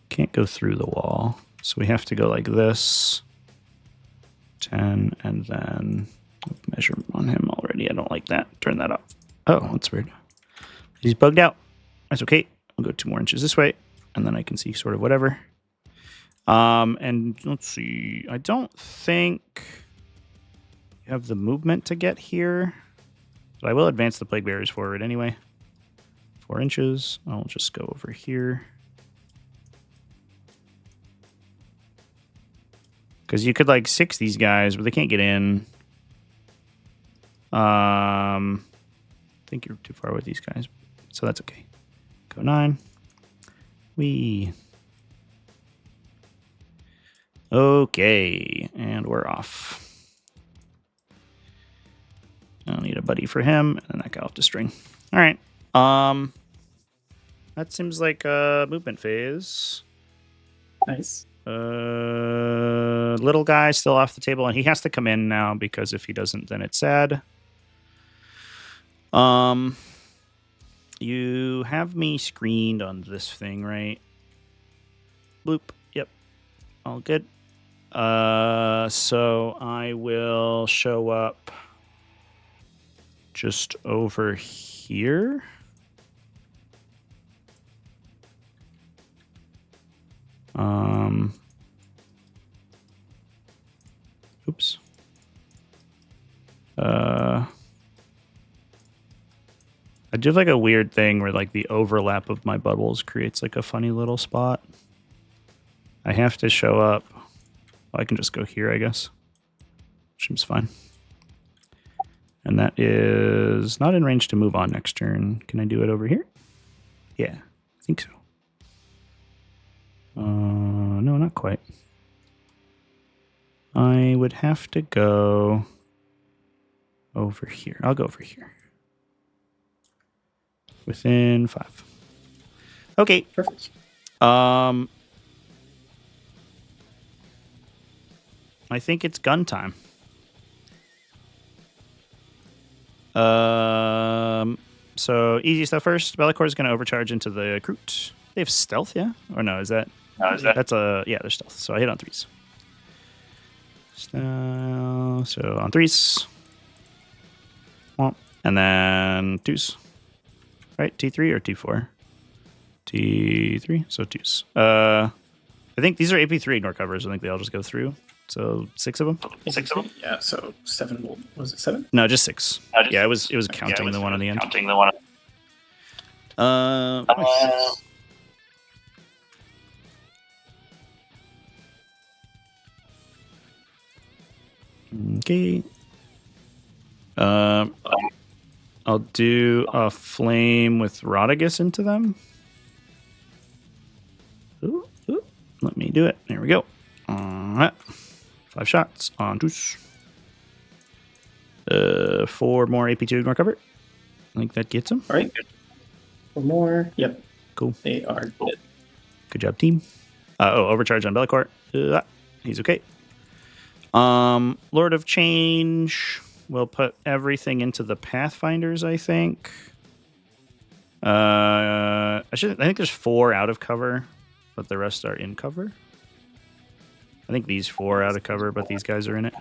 Can't go through the wall. So we have to go like this. 10, and then measure on him already. I don't like that. Turn that off. Oh, that's weird. He's bugged out. That's okay. I'll go 2 more inches this way, and then I can see sort of whatever. And let's see. I don't think you have the movement to get here, but I will advance the plague bearers forward anyway. 4 inches. I'll just go over here. Because you could like 6 these guys, but they can't get in. I think you're too far with these guys, so that's okay. Go 9. Wee. Okay, and we're off. I'll need a buddy for him, and that guy off the string. All right. That seems like a movement phase. Nice. Little guy still off the table, and he has to come in now because if he doesn't, then it's sad. You have me screened on this thing, right? Bloop. Yep. All good. So I will show up just over here. Oops. I do have like a weird thing where like the overlap of my bubbles creates like a funny little spot. I have to show up. Well, I can just go here, I guess. Seems fine. And that is not in range to move on next turn. Can I do it over here? Yeah, I think so. No, not quite. I would have to go over here. I'll go over here. Within 5. Okay. Perfect. I think it's gun time. So easy stuff first. Bellicor is going to overcharge into the Kroot. They have stealth, yeah? Or no, is that? No, is that? That's a, yeah, they're stealth. So I hit on 3s. So on 3s. And then 2s. Right, T3 or T4? T3, so 2s. I think these are AP3 ignore covers. I think they all just go through. So 6 of them? 6 of them? Yeah, so 7. Was it 7? No, just 6. Yeah, it was counting the one on the end. Counting the one. Okay. I'll do a flame with Rodigus into them. Ooh, let me do it. There we go. 5 shots on 2s. 4 more AP2 ignore cover. I think that gets them. All right. 4 more. Yep. Cool. They are good. Good job, team. Overcharge on Bellicor. He's okay. Lord of Change. We'll put everything into the Pathfinders, I think. I think there's 4 out of cover, but the rest are in cover. I think these 4 are out of cover, but these guys are in it.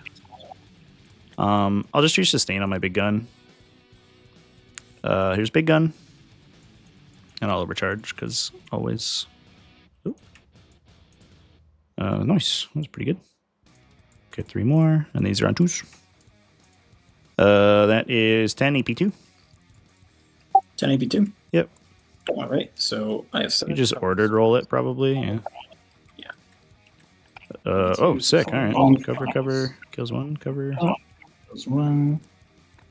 I'll just use sustain on my big gun. Here's big gun. And I'll overcharge, because always... Ooh. Nice. That was pretty good. Okay, 3 more. And these are on 2s. That is 10 AP2. 10 AP2? Yep. All right, so I have 7. You just ordered roll it, probably, yeah. Yeah. Oh, sick. All right. Cover. Kills 1. Cover. Kills 1.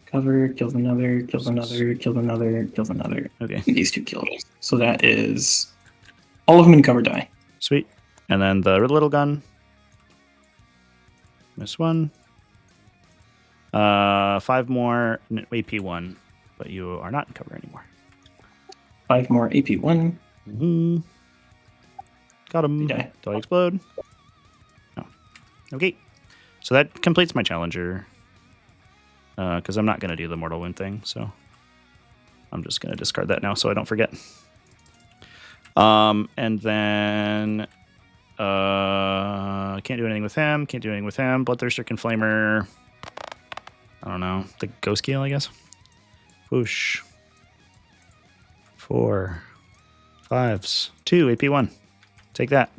Cover. Kills another. Kills another. Kills another. Kills another. Okay. These 2 kills. So that is all of them in cover die. Sweet. And then the little gun. Miss 1. 5 more AP1, but you are not in cover anymore. 5 more AP1. Mm-hmm. Got him. Okay. Do I explode? No. Okay. So that completes my challenger. Because I'm not going to do the mortal wound thing, so I'm just going to discard that now so I don't forget. And then Can't do anything with him. Can't do anything with him. Bloodthirster, Conflamer. I don't know. The Ghost Keel, I guess. Whoosh. 4 5s. 2 AP1. Take that.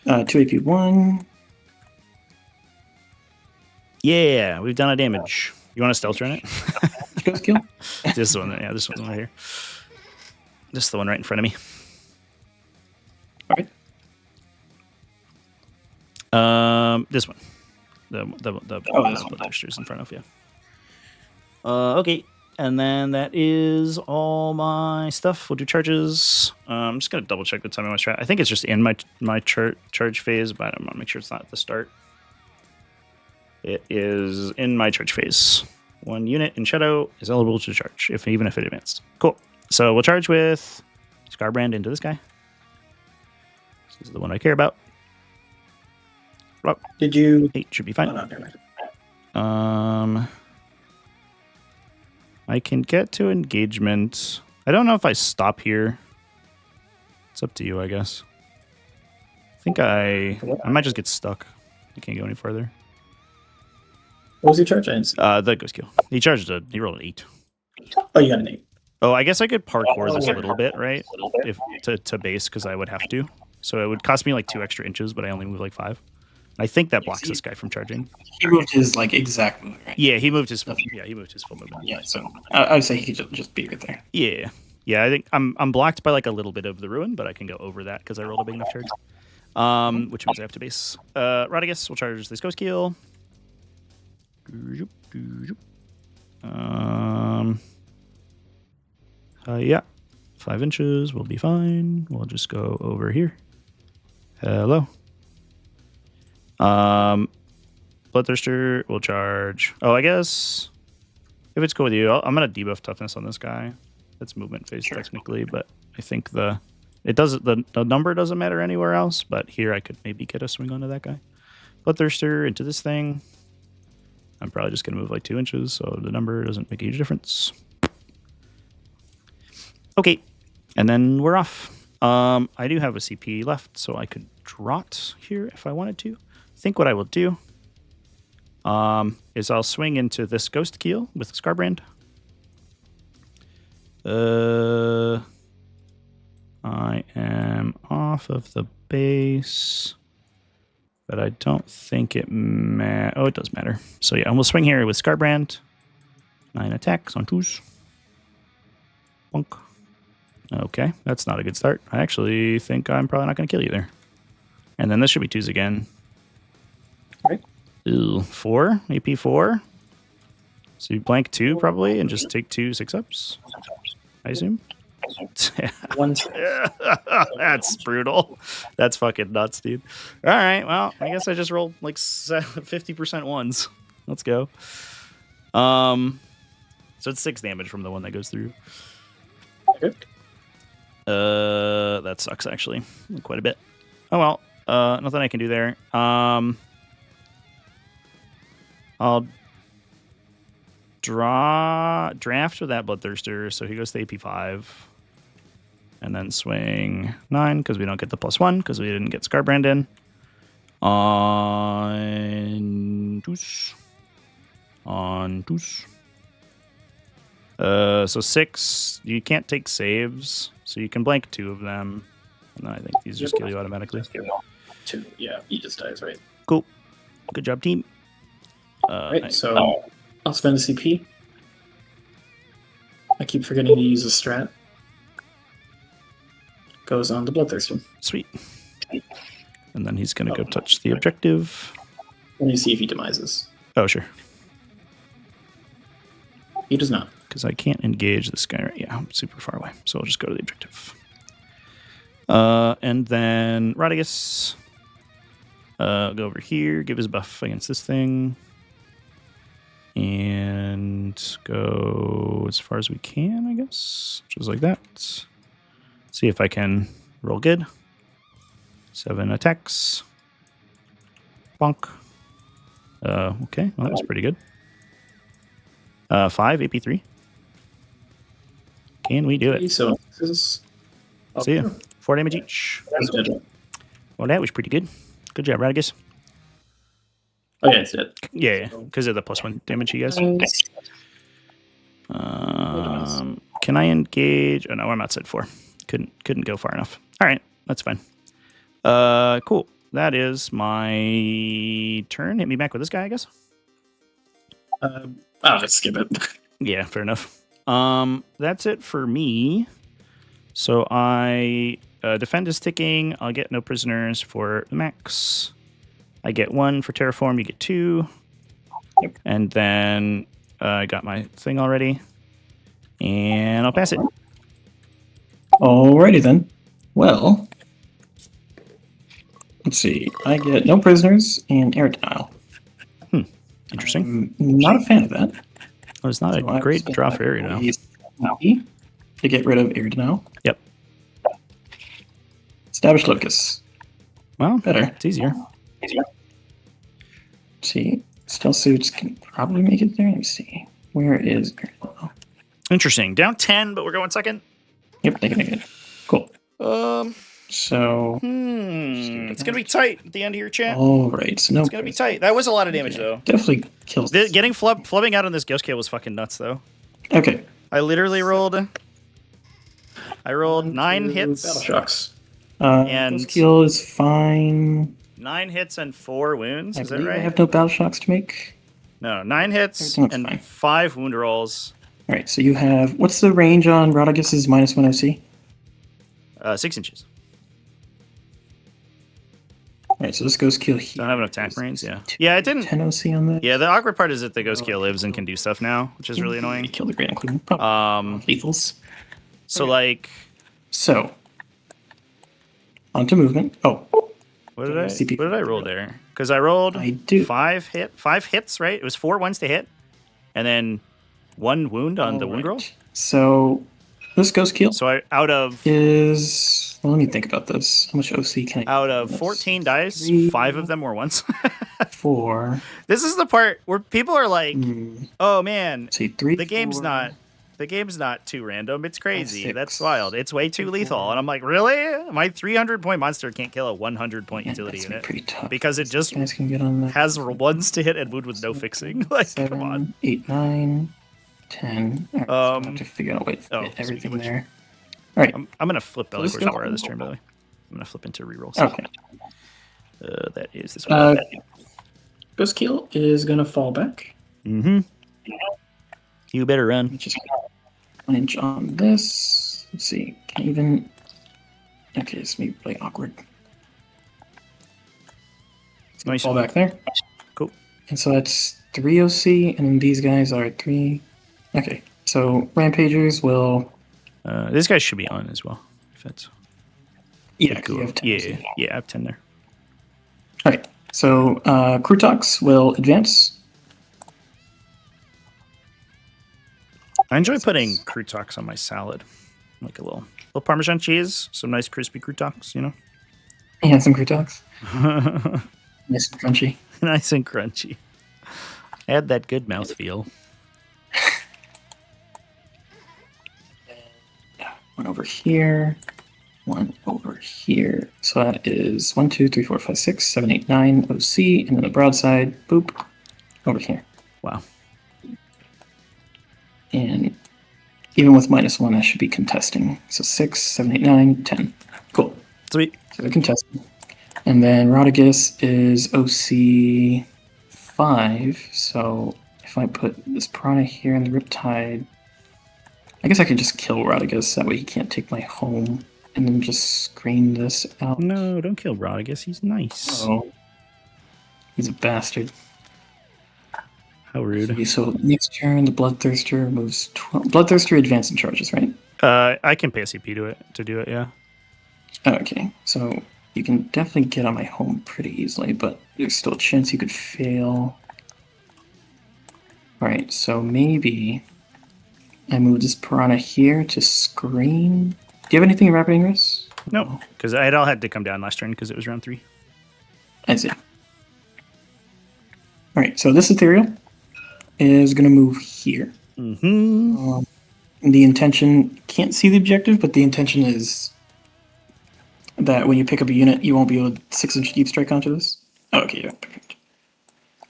2 AP1. Yeah, we've done a damage. You want to stealth run it? Ghost Kill? This one, yeah, this one right here. This is the one right in front of me. All right. This one. The Bloodthirster's in front of you. Okay. And then that is all my stuff. We'll do charges. I'm just gonna double check the time I want to try. I think it's just in my charge phase, but I want to make sure it's not at the start. It is in my charge phase. 1 unit in Shadow is eligible to charge, even if it advanced. Cool. So we'll charge with Scarbrand into this guy. This is the one I care about. Well, Did you? 8 should be fine. Oh, no, never mind. I can get to engagement. I don't know if I stop here. It's up to you, I guess. I think I might just get stuck. I can't go any further. What was your charge? The Ghost Kill. He rolled an 8. Oh, you got an 8. Oh, I guess I could parkour this a little bit, right? If to base, because I would have to. So it would cost me like 2 extra inches, but I only move like 5. I think that blocks this guy from charging. He moved his like exact movement, right? Yeah, he moved his full movement. Yeah, so I would say he could just be right there. Yeah. Yeah, I think I'm blocked by like a little bit of the ruin, but I can go over that because I rolled a big enough charge. Which means I have to base. Rodigus will charge this Ghost Keel. Yeah. 5 inches will be fine. We'll just go over here. Hello. Bloodthirster will charge. Oh, I guess if it's cool with you, I'm gonna debuff toughness on this guy. That's movement phase technically, but I think the number doesn't matter anywhere else. But here I could maybe get a swing onto that guy. Bloodthirster into this thing. I'm probably just gonna move like 2 inches, so the number doesn't make a huge difference. Okay, and then we're off. I do have a CP left, so I could draught here if I wanted to. I think what I will do is I'll swing into this Ghost Keel with Scarbrand. I am off of the base, but I don't think it oh, it does matter. So yeah, and we'll swing here with Scarbrand. 9 attacks on 2s. Bonk. Okay, that's not a good start. I actually think I'm probably not going to kill you there. And then this should be 2s again. Right. Ooh, 4, AP 4. So you blank 2 probably and just take 2 6-ups, I assume. That's brutal. That's fucking nuts, dude. All right, well, I guess I just rolled like 50% ones. Let's go. So it's 6 damage from the one that goes through. Okay. That sucks actually, quite a bit. Oh well, nothing I can do there. I'll draft with that Bloodthirster, so he goes to AP 5, and then swing 9 because we don't get the +1 because we didn't get Scarbrand in. On Deuce. So 6. You can't take saves, so you can blank 2 of them, and then I think these just kill you automatically. 2, yeah, he just dies, right? Cool. Good job, team. Right, so I'll spend a CP. I keep forgetting to use a strat. Goes on to Bloodthirster. Sweet. And then he's going to go touch the objective. Let me see if he demises. Oh, sure. He does not. Because I can't engage this guy. Yeah, I'm super far away. So I'll just go to the objective. And then Rodigus. Go over here. Give his buff against this thing. And go as far as we can, I guess. Just like that. See if I can roll good. 7 attacks. Bonk. Okay, well, that was pretty good. 5, AP3. Can we do it? So this is... See ya. 4 damage each. Well, that was pretty good. Good job, Radigus. Oh yeah, it's dead. Yeah, because of the +1 damage he has. Can I engage? Oh no, I'm outside 4. Couldn't go far enough. All right, that's fine. Cool. That is my turn. Hit me back with this guy, I guess. I'll just skip it. Yeah, fair enough. That's it for me. So I defend is ticking. I'll get no prisoners for the max. I get 1 for terraform. You get 2. Yep. And then I got my thing already, and I'll pass it. Alrighty then. Well, let's see. I get no prisoners and air denial. Interesting. I'm not a fan of that. Well, it's not So a I great spent draw my for area now. days to get rid of air denial. Yep. Establish locus. Well, Better. it's easier. See, stealth suits can probably make it there. Let me see. Where is air denial? Interesting. Down 10, but we're going second. Yep, negative. Cool. So, It's gonna be tight at the end of your chat. all right. So no, It's gonna be tight. That was a lot of damage, though. definitely kills. Getting flubbing out on this ghost kill was fucking nuts, though. Okay. I literally rolled. I rolled 9 hits. Battle shocks. And- Ghost kill is fine. 9 hits and 4 wounds. I Is that believe I right? have no battle shocks to make. No, 9 hits Everything's and fine. 5 wound rolls. All right. So you have what's the range on Rodagus's -1 OC? 6 inches. All right. So this ghost kill here. Don't have enough attack range. Yeah. Yeah, it didn't. 10 OC on that. Yeah, the awkward part is that the ghost kill lives and can do stuff now, which is really annoying. Kill the great including probably lethals. So like, So onto movement. Oh, what did I CP. roll there? Because I rolled I do. 5 hits, right? It was 4 ones to hit, and then 1 wound on the wound roll. So this ghost kill So I out of well, let me think about this. How much OC can I? 14 dice, 3, 5 of them were ones. 4. This is the part where people are like, "Oh man, See 3. the game's 4, not too random. It's crazy. 6, That's wild. It's way too lethal." And I'm like, "Really? My 300-point monster can't kill a 100-point Man, utility that's unit pretty tough. because it just You guys can get on that. has ones to hit and wound with no fixing." Like, come on. 7, 8, 9, 10. All right, so I have to figure out a way to fit speaking everything of which- there. All right. I'm gonna flip Let's Bellicor go. Power this turn, by the way. I'm gonna flip into reroll. Okay. That is this one. Ghost kill is gonna fall back. Mm-hmm. You better run. Just 1 inch on this. Let's see. Can I even. Okay, it's maybe really awkward. It's gonna Nice. fall back there. Cool. And so that's 3 OC, and then these guys are 3. Okay, so Rampagers will. This guy should be on as well. If that's Yeah, 'cause cool. you have 10 OC. Yeah, I have 10 there. All right, so Krutox will advance. I enjoy putting croutox on my salad, like a little Parmesan cheese, some nice crispy croutox, you know, And some Krutox. Nice and crunchy. nice and crunchy. Add that good mouthfeel. One over here. One over here. So that is 1, 2, 3, 4, 5, 6, 7, 8, 9 OC, and then the broadside, boop, over here. Wow. And even with -1, I should be contesting. So 6, 7, 8, 9, 10. Cool. Sweet. So they're contesting. And then Rodagis is OC 5. So if I put this Piranha here and the Riptide, I guess I could just kill Rodagis. That way he can't take my home. And then just screen this out. No, don't kill Rod. I guess he's nice. Oh. He's a bastard. How rude. Okay, so next turn, the Bloodthirster moves 12. Bloodthirster advances and charges, right? I can pay a CP to do it. Yeah. Okay, so you can definitely get on my home pretty easily, but there's still a chance you could fail. Alright, so maybe I move this Piranha here to screen. Do you have anything in Rapid Ingress? No, because it all had to come down last turn because it was round 3. I see. Alright, so this Ethereal is going to move here. Mm-hmm. The intention, can't see the objective, but the intention is that when you pick up a unit, you won't be able to 6-inch deep strike onto this. Oh, okay, yeah, perfect.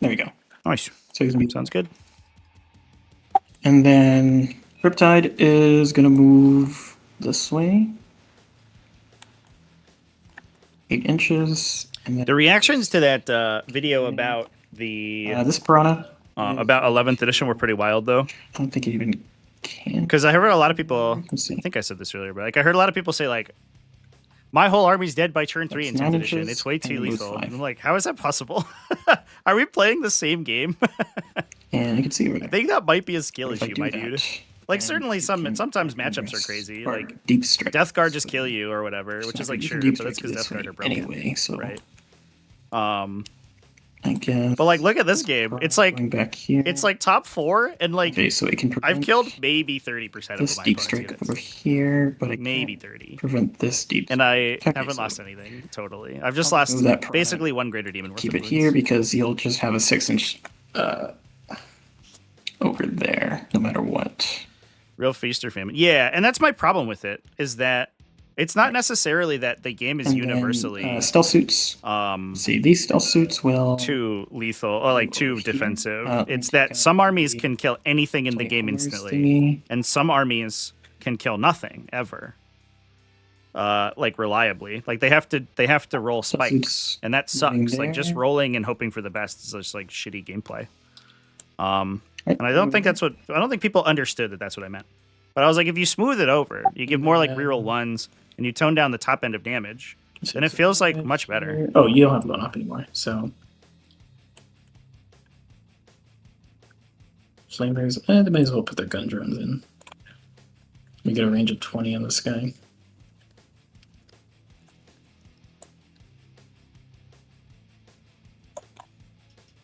There we go. Nice. So he's gonna be, Sounds good. and then Riptide is gonna move this way, 8 inches, and then The reactions to that video about the this Piranha. about 11th edition were pretty wild, though. I don't think it even can. Because I heard a lot of people. Let's see. I think I said this earlier, but like I heard a lot of people say like, "My whole army's dead by turn 3 in That's 10th 9 edition. inches, It's way too and it moves lethal." 5. And I'm like, how is that possible? Are we playing the same game? And you can see over I there. think that might be a skill If I issue, do my that, dude. Like and certainly you can sometimes matchups are progress crazy. or Like deep strike. Death Guard just kill you or whatever, which is like You sure, can deep but that's strike because this Death Guard way are broken, anyway. So right? I guess. But like, look at this game. It's like going back here. it's like top 4, and like Okay, so it can I've prevent killed maybe 30% of this my deep opponent's strike units. over here, but I Maybe can't 30. prevent this deep. And I Okay, haven't so lost anything totally. I've just I'll lost move that Piranha. basically one greater demon worth Keep of it wounds. here because you'll just have a 6-inch over there, no matter what. Real feast or famine. Yeah, and that's my problem with it is that it's not necessarily that the game is And universally then, stealth suits. See, these stealth suits will too lethal or like too over here. defensive. Let me It's take that out some armies the can kill anything in the play game armors instantly, thingy. and some armies can kill nothing ever. Like reliably. Like they have to roll Stealth spikes, suits and that moving sucks. Like just there. rolling and hoping for the best is just like shitty gameplay. Right, And I don't think moving. I don't think people understood that that's what I meant. But I was like, if you smooth it over, you give more like reroll ones, and you tone down the top end of damage, then it feels like much better. Oh, you don't have blown up anymore, so flamers. They may as well put their gun drones in. We get a range of 20 on this guy.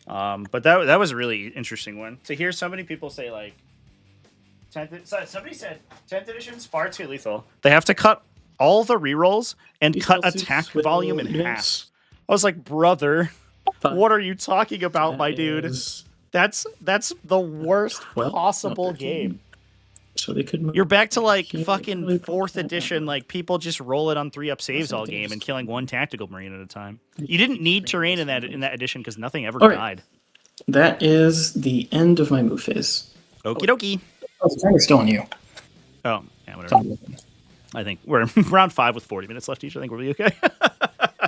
But that was a really interesting one to hear so many people say like, somebody said 10th edition's far too lethal. They have to cut all the rerolls and These cut stealth suits attack will volume in half. advance. I was like, brother, 5. what are you talking about, my That dude? is That's the worst 12? possible No, 13. game. So they could move. You're back to like Yeah, fucking probably 4th that edition, one. like people just rolling on 3-up saves all game and killing one tactical marine at a time. You didn't need terrain in that edition because nothing ever All right. died. That is the end of my move phase. Okie dokie. Oh, the timer's still on you. Oh, yeah, whatever. I think we're round 5 with 40 minutes left each. I think we'll be okay.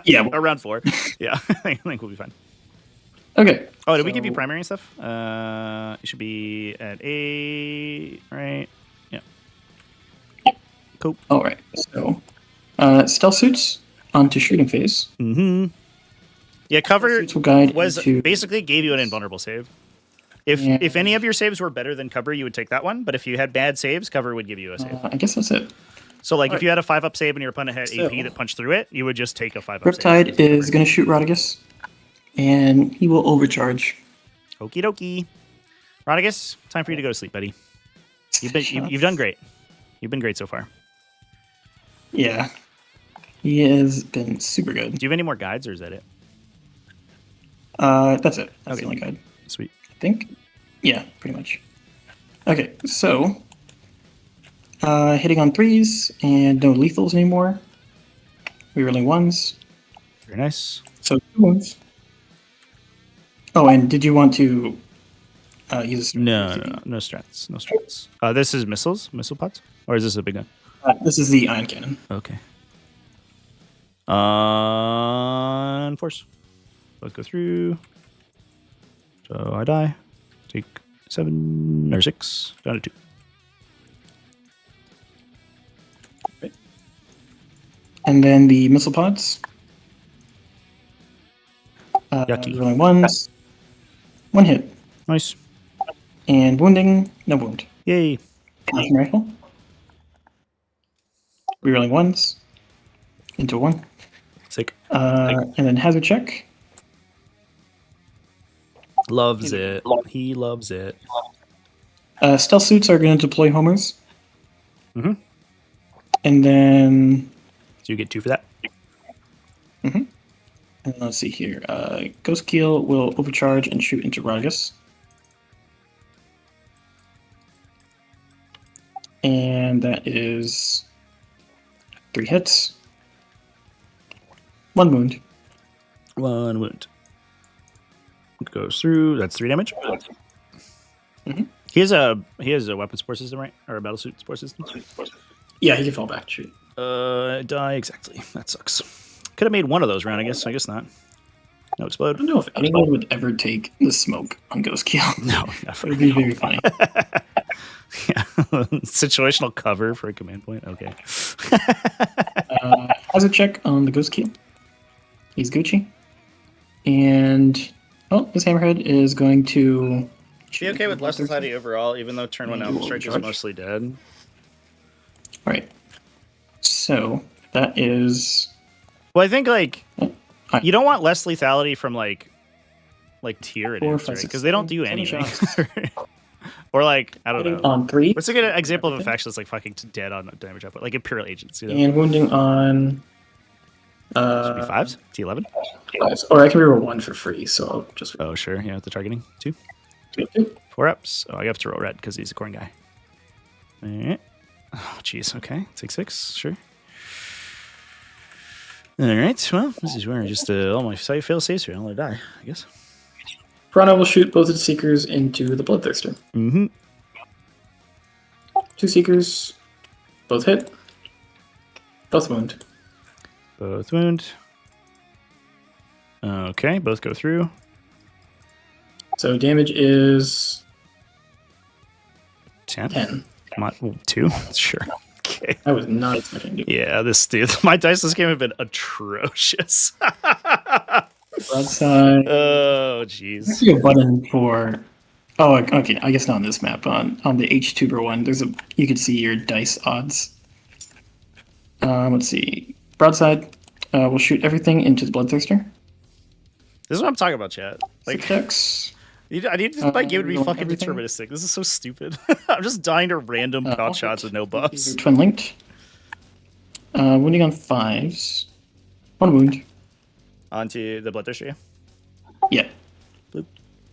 Yeah. Or round 4. Yeah, I think we'll be fine. Okay. Oh, did we give you primary and stuff? It should be at 8, right? Yeah. Cool. All right. So, stealth suits onto shooting phase. Mm-hmm. Yeah, cover Suits will guide was into- basically gave you an invulnerable save. If any of your saves were better than cover, you would take that one. But if you had bad saves, cover would give you a save. I guess that's it. So like if Alright. you had a 5-up save and your opponent had So- AP that punched through it, you would just take a 5-up Riptide save. is going to shoot Rodigus, and he will overcharge. Okie dokie. Rodigus, time for you to go to sleep, buddy. You've done great. You've been great so far. Yeah. He has been super good. Do you have any more guides or is that it? That's it. That's Okay. the only guide. Sweet. I think. Yeah, pretty much. Okay, so hitting on 3s and no lethals anymore. Rerolling 1s. Very nice. So 2 wounds. Oh, and did you want to use? No strats. No strats. This is missile pods? Or is this a big gun? This is the ion cannon. Okay. Force. Let's go through. So I die. Take 7 or 6 down to 2. And then the missile pods. Yucky. Rolling 1s. 1 hit. Nice. And wounding, no wound. Yay. Flashing rifle. Rerolling 1s. Into 1. Sick. And then hazard check. Loves it. He loves it. Stealth suits are going to deploy homers. Mm-hmm. And then, So you get 2 for that. and let's see here. Ghost Keel will overcharge and shoot into Rodigus. And that is 3 hits. 1 wound. 1 wound. Goes through. That's 3 damage. Mm-hmm. He has a weapon support system, right? Or a battle suit support system? Yeah, he can fall back. Shoot. Die exactly. That sucks. Could have made one of those round, I guess. I guess not. No I explode. don't know if anyone would ever take the smoke on Ghost Kill. No, It never. would be very funny. Yeah. Situational cover for a command point. Okay. Hazard check on the Ghost Kill. He's Gucci. And, his Hammerhead is going to... Be okay with less lethality overall, even though turn 1 Alpha Strike is Charge. mostly dead. Right. So, that is... Well, I think Alright. you don't want less lethality from like Tyranids, 4, right? 5, 6, Because they don't do 7 anything. shots. Or I don't Hitting know. on 3. What's a good example of a faction that's fucking dead on damage output? Like Imperial Agents, you know? And wounding on... Should be 5s? T11? Or I can reroll 1 for free, so I'll just. Oh, sure. Yeah, with the targeting. 2. Two. 4 ups. Oh, I have to roll red because he's a corn guy. Alright. Oh, jeez. Okay. Take 6. Sure. Alright. Well, this is where I just all my fail saves here. I'll die, I guess. Piranha will shoot both of the Seekers into the Bloodthirster. Mm-hmm. 2 Seekers, both hit, both wound. Both wound. Okay, both go through. So damage is 10. 10. Come on, 2. Sure. Okay. I was not expecting to. Yeah, this dude. My dice this game have been atrocious. Broadside. Oh, I jeez. see a button for... Oh, okay. I guess not on this map. On the H-Tuber one, you can see your dice odds. Let's see. Broadside will shoot everything into the Bloodthirster. This is what I'm talking about, chat. Like, Six. I need to like it would be going fucking everything? deterministic. This is so stupid. I'm just dying to random pot shots with no These buffs. are twin linked. Wounding on 5s. 1 wound. Onto the Bloodthirster. Yeah.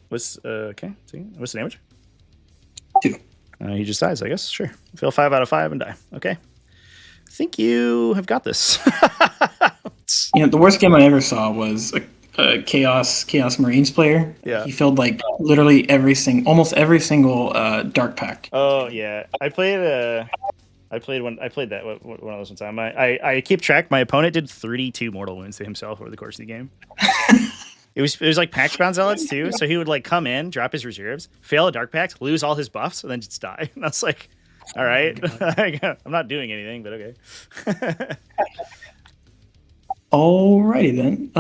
What's okay? What's the damage? 2. He just dies, I guess. Sure. Fail 5 out of 5 and die. Okay. I think you have got this. The worst game I ever saw was a Chaos Marines player. Yeah. He filled like literally almost every single Dark Pact. Oh yeah, I played that one of those one time. I keep track. My opponent did 32 mortal wounds to himself over the course of the game. It was like Pact Bound Zealots too. So he would like come in, drop his reserves, fail a Dark Pact, lose all his buffs, and then just die. And I was like, all right, I'm not doing anything, but okay. Alrighty then.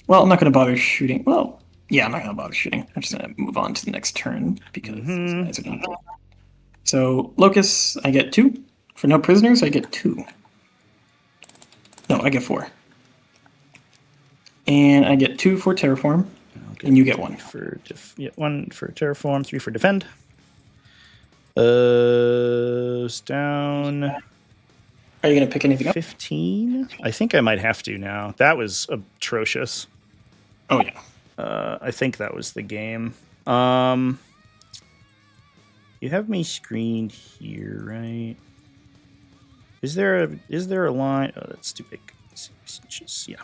Well, I'm not going to bother shooting. Well, yeah, I'm not going to bother shooting. I'm just going to move on to the next turn because these guys are going to. So, Locust, I get 2. For no prisoners, I get 2. No, I get 4. And I get 2 for Terraform, and you get 1. 1 for Terraform, 3 for Defend. Down. Are you going to pick anything up? 15? I think I might have to now. That was atrocious. Oh, yeah. I think that was the game. You have me screened here, right? Is there a line? Oh, that's too big. 6 inches. Yeah.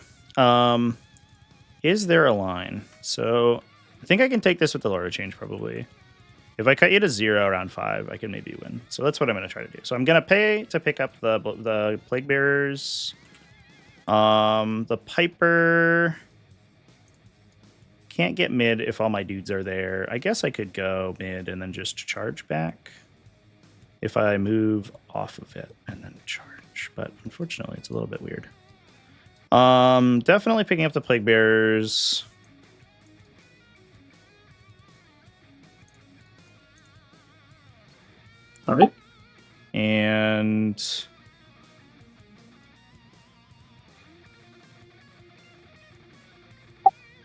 Is there a line? So I think I can take this with the Lord change probably. If I cut you to 0 around 5, I can maybe win. So that's what I'm going to try to do. So I'm going to pay to pick up the Plague Bearers. The Piper can't get mid if all my dudes are there. I guess I could go mid and then just charge back if I move off of it and then charge. But unfortunately, it's a little bit weird. Definitely picking up the Plague Bearers. All right. And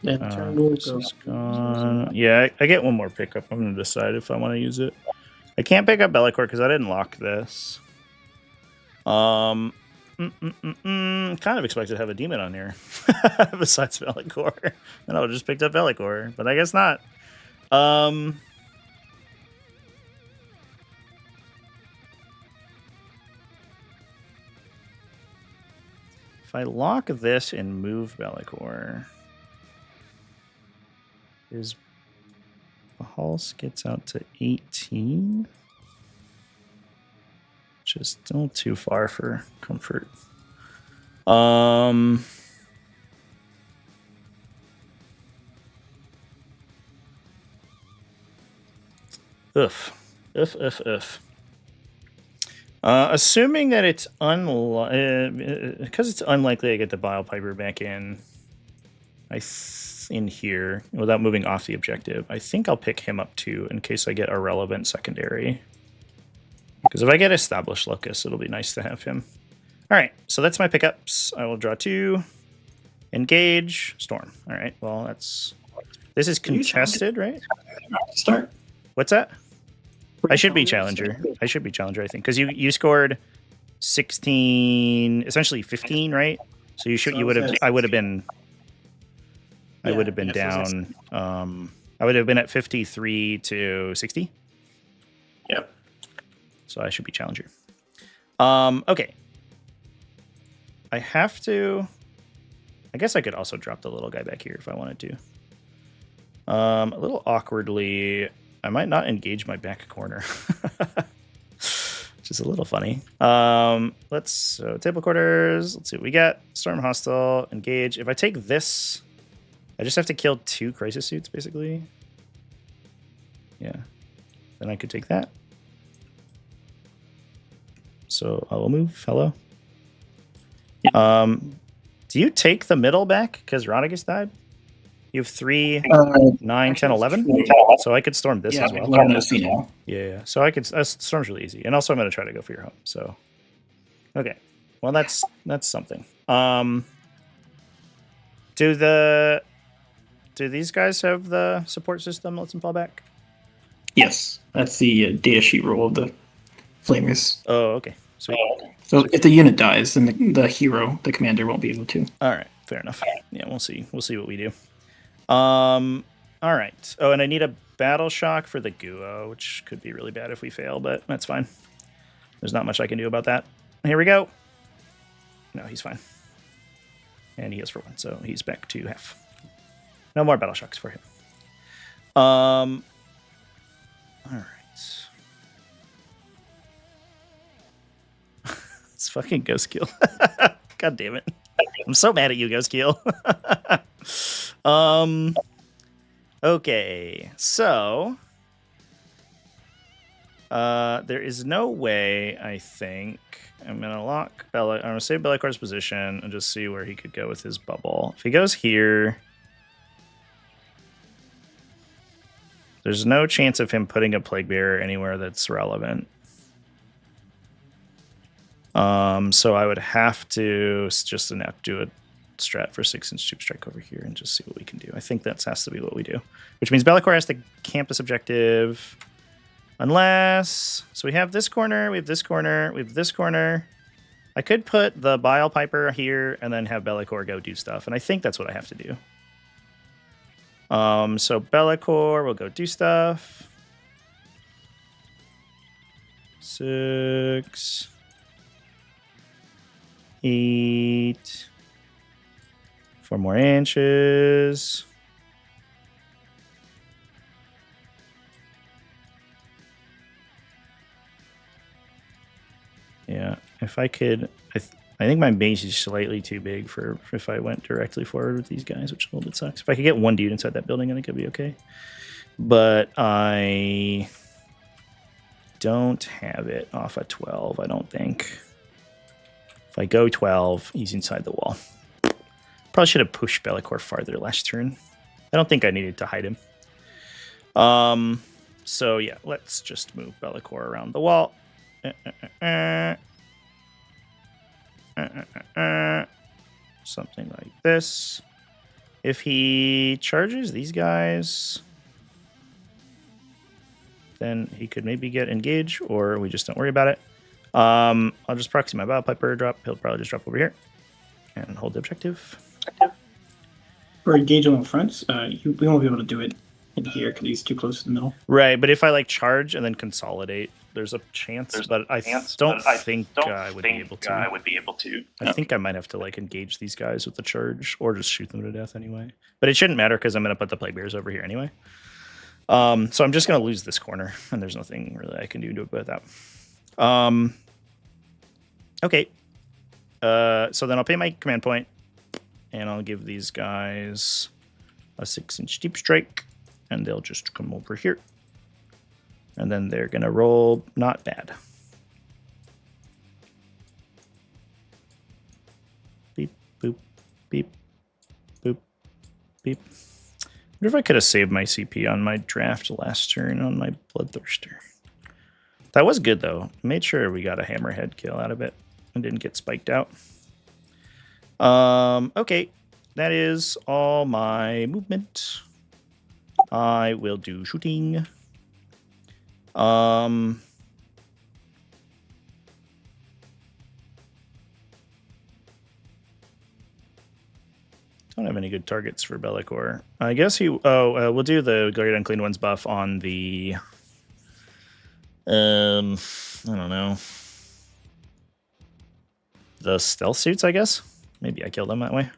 Yeah, turn will this go. is gone. Yeah, I get one more pickup. I'm going to decide if I want to use it. I can't pick up Bellicor because I didn't lock this. Kind of expected to have a demon on here besides Bellicor. And I would just picked up Bellicor, but I guess not. if I lock this and move Bellicor, his pulse gets out to 18, which is still too far for comfort. If. Assuming that it's because it's unlikely I get the Bile Piper back in, in here without moving off the objective. I think I'll pick him up too in case I get a relevant secondary. Because if I get Established Locus, it'll be nice to have him. All right, so that's my pickups. I will draw 2, engage, storm. All right, well this is contested, right? Start. What's that? I should be challenger. I think, because you scored 16, essentially 15, right? So you would have. I would have been down. I would have been at 53 to 60. Yep. So I should be challenger. Okay. I have to. I guess I could also drop the little guy back here if I wanted to. A little awkwardly. I might not engage my back corner, which is a little funny. Table quarters. Let's see what we get. Storm hostile, engage. If I take this, I just have to kill 2 crisis suits, basically. Yeah. Then I could take that. So I will move, fellow. Do you take the middle back because Rodriguez died? You have 3, 9, 10, 11. So I could storm this as well. 11 OC now. Yeah. So I could. Storm's really easy, and also I'm going to try to go for your home. So, okay. Well, that's something. Do these guys have the support system that lets them fall back? Yes, that's the data sheet rule of the Flamers. Oh, okay. Sweet. So if the unit dies, then the hero, the commander, won't be able to. All right. Fair enough. Yeah, we'll see. We'll see what we do. All right. Oh, and I need a battle shock for the Guo, which could be really bad if we fail, but that's fine. There's not much I can do about that. Here we go. No, he's fine. And he heals for 1, so he's back to half. No more battle shocks for him. All right. It's fucking Ghost Kill. God damn it. I'm so mad at you, Ghost Kill. Okay, so there is no way, I think. I'm gonna save Bellicor's position and just see where he could go with his bubble. If he goes here, there's no chance of him putting a Plague Bearer anywhere that's relevant. So I would have to just do a strat for 6-inch tube strike over here and just see what we can do. I think that has to be what we do, which means Bellicor has to camp this objective, unless. So we have this corner, we have this corner, we have this corner. I could put the Bile Piper here and then have Bellicor go do stuff, and I think that's what I have to do. So Bellicor will go do stuff. 6, 8. 4 more inches. Yeah, if I could, I think my base is slightly too big for if I went directly forward with these guys, which a little bit sucks. If I could get 1 dude inside that building, I think it'd be okay. But I don't have it off a 12, I don't think. If I go 12, he's inside the wall. Probably should have pushed Bellicor farther last turn. I don't think I needed to hide him. So yeah, let's just move Bellicor around the wall. Something like this. If he charges these guys, then he could maybe get engaged, or we just don't worry about it. I'll just proxy my Bile Piper drop. He'll probably just drop over here and hold the objective. For engage on the front, we won't be able to do it in here because he's too close to the middle. Right, but if I like charge and then consolidate, there's a chance, but I don't think I would be able to. I think I might have to like engage these guys with the charge or just shoot them to death anyway. But it shouldn't matter because I'm going to put the plague bears over here anyway. So I'm just going to lose this corner, and there's nothing really I can do about that. Okay. So then I'll pay my command point, and I'll give these guys a 6-inch deep strike, and they'll just come over here. And then they're going to roll not bad. Beep, boop, beep, boop, beep. I wonder if I could have saved my CP on my draft last turn on my Bloodthirster. That was good, though. Made sure we got a hammerhead kill out of it and didn't get spiked out. Okay. That is all my movement. I will do shooting. Don't have any good targets for Bellicor. I guess he. We'll do the Great Unclean Ones buff on the. I don't know. The stealth suits, I guess. Maybe I killed them that way.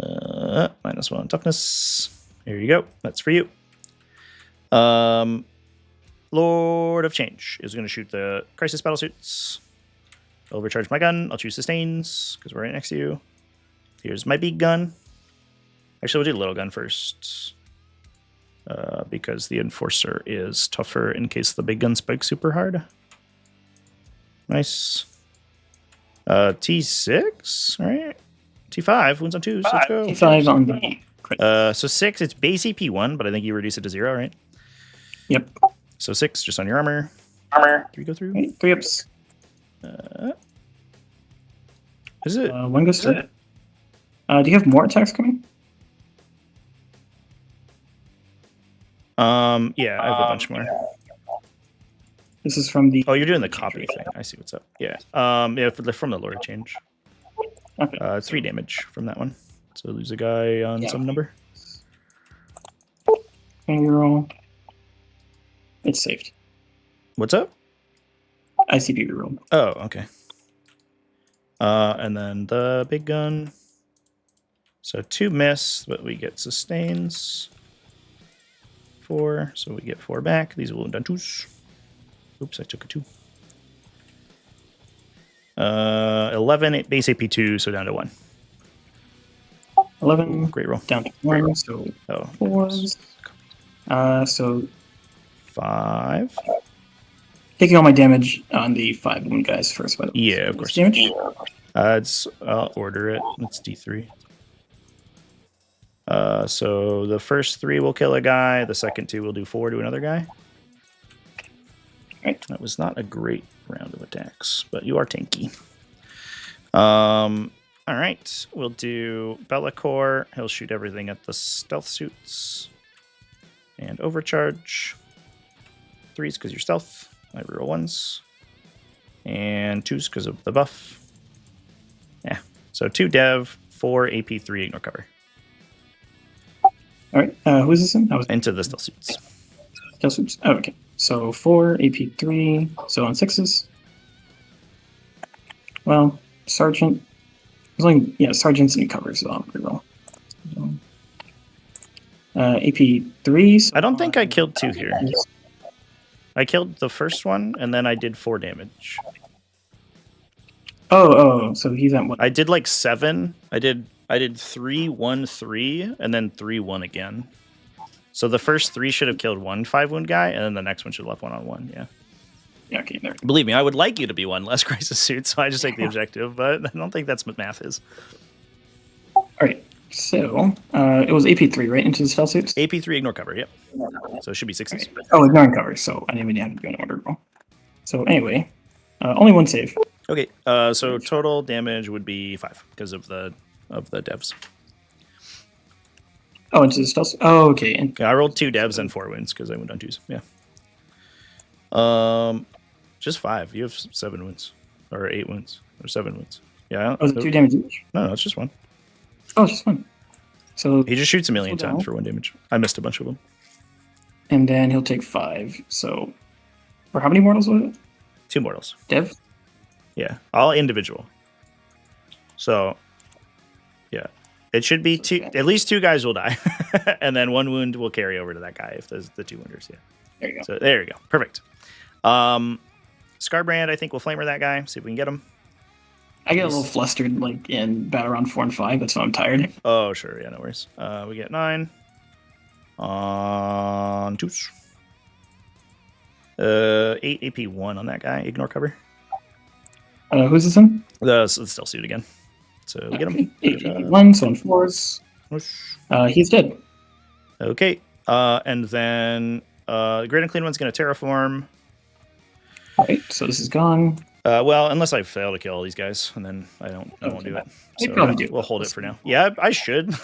-1 toughness. Here you go. That's for you. Lord of Change is going to shoot the Crisis Battle Suits. Overcharge my gun. I'll choose Sustains because we're right next to you. Here's my big gun. Actually, we'll do little gun first because the Enforcer is tougher in case the big gun spikes super hard. Nice. T6. All right. T5. Wounds on 2s. Let's go. T5 on the. So 6. It's base AP 1, but I think you reduce it to 0, right? Yep. So 6 just on your armor. 3 go through. Right, 3 ups. Is it? 1 goes through. Do you have more attacks coming? Yeah, I have a bunch more. This is from the. Oh, you're doing the copy thing. I see what's up. Yeah. Yeah, from the Lord of Change. Okay. 3 damage from that one. So lose a guy on some number. Can you roll? It's saved. What's up? ICP reroll. Oh, okay. And then the big gun. So 2 miss, but we get sustains. 4, so we get 4 back. These will wound on 2s. Oops, I took a 2. 11 base AP 2, so down to 1. 11. Ooh, great roll. Down to 1, so 4s. So 5. taking all my damage on the 5 wound guys first. By the way. Yeah, of course. Damage? I'll order it. It's D3. So the first 3 will kill a guy. The second 2 will do 4 to another guy. Right. That was not a great round of attacks, but you are tanky. All right. We'll do Bellicor. He'll shoot everything at the stealth suits. And overcharge. 3s because you're stealth. I reroll 1s. And 2s because of the buff. Yeah. So 2 dev, 4 AP, 3 ignore cover. All right. Who is this in? Into the stealth suits. Stealth suits. Oh, okay. So 4 AP 3. So on 6s. Well, sergeant. There's only sergeants and covers. So I'll reroll. AP 3. So I don't think I killed 2 here. I killed the first one, and then I did 4 damage. Oh, so he's at what? I did like 7. I did 3, 1, 3, and then 3, 1 again. So the first 3 should have killed 1 5 wound guy, and then the next one should have left 1 on 1. Yeah. Yeah. Okay. There. Believe me, I would like you to be 1 less crisis suit, so I just take the objective, but I don't think that's what math is. All right. So it was AP 3, right? Into the stealth suits. AP 3 ignore cover. Yep. So it should be 6s. Right. Oh, ignoring cover. So I didn't even have to do an order roll. So anyway, only 1 save. Okay. So total damage would be 5 because of the devs. Oh, into the stealth. Oh, okay. And Yeah, I rolled 2 devs and 4 wins because I went on 2s. Yeah. Just 5. You have 7 wins or 8 wins or 7 wins. Yeah. was it 2 damage each? No, it's just 1. Oh, it's just 1. So He just shoots a million Slow times down. for 1 damage. I missed a bunch of them. and then he'll take 5. So, for how many mortals was it? 2 mortals. Dev? Yeah, all individual. So, yeah, it should be two. At least 2 guys will die, and then 1 wound will carry over to that guy if there's the 2 wounders. Yeah. There you go. So there you go. Perfect. Scarbrand, I think we'll flamer that guy. See if we can get him. I get a little flustered like in battle round 4 and 5. That's why I'm tired. Oh, sure. Yeah, no worries. We get 9 on 2s. 8 AP 1 on that guy. Ignore cover. Who's this in? The stealth suit again. So we get him. Good job. 1, so on 4s. He's dead. Okay. And then Great and Clean One's going to terraform. Alright, so this is gone. Well, unless I fail to kill all these guys, and then I won't do it. You'd So probably do. we'll hold it for now. Yeah, I should,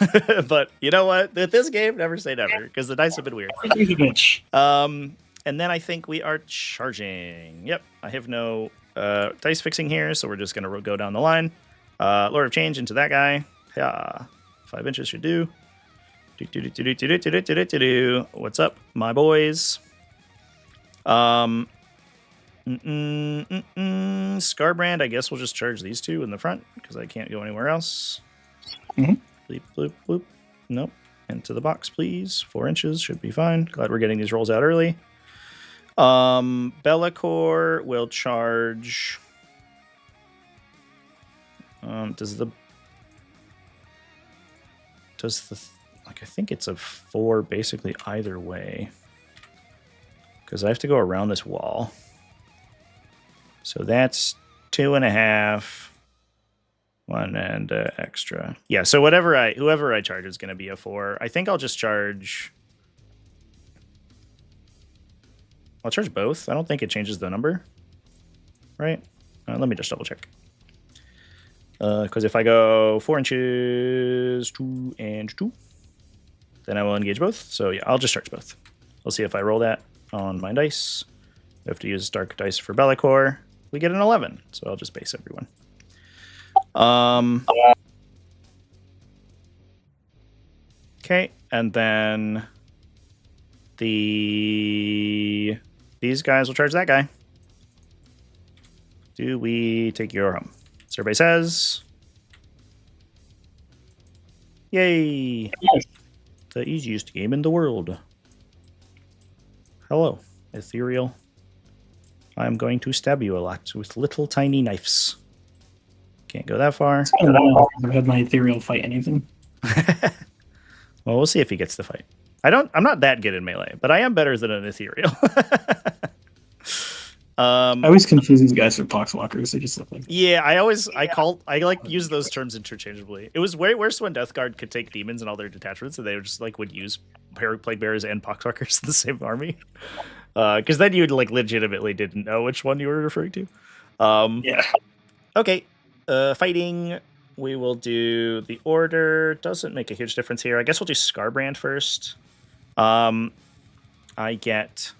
but you know what? With this game, never say never, because the dice have been weird. He's a bitch. And then I think we are charging. Yep, I have no dice fixing here, so we're just gonna go down the line. Lord of Change into that guy. Yeah, 5 inches should do. What's up, my boys? Scarbrand, I guess we'll just charge these 2 in the front because I can't go anywhere else. Mhm. Bleep, bloop, bloop. Nope. Into the box, please. 4 inches should be fine. Glad we're getting these rolls out early. Bellacore will charge. Does the I think it's a 4 basically either way because I have to go around this wall. So that's 2.5, 1 and extra. Yeah. So whoever I charge is going to be a 4. I think I'll just charge. I'll charge both. I don't think it changes the number, right? Let me just double check. Because if I go 4 inches, 2 and 2, then I will engage both. So yeah, I'll just charge both. We'll see if I roll that on my dice. I have to use dark dice for Bellacore. We get an 11, so I'll just base everyone. Okay, and then these guys will charge that guy. Do we take your home? Survey says, yay! Yes. The easiest game in the world. Hello, Ethereal. I'm going to stab you a lot with little tiny knives. Can't go that far. I don't know. I've never had my ethereal fight anything. Well, we'll see if he gets the fight. I'm not that good in melee, but I am better than an Ethereal. I always confuse these guys for poxwalkers. They just look like. Yeah, I use those terms interchangeably. It was way worse when Death Guard could take demons and all their detachments, and they would just would use plague bearers and poxwalkers in the same army. Because then you legitimately didn't know which one you were referring to. Yeah. Okay, fighting. We will do the order. Doesn't make a huge difference here. I guess we'll do Scarbrand first. I get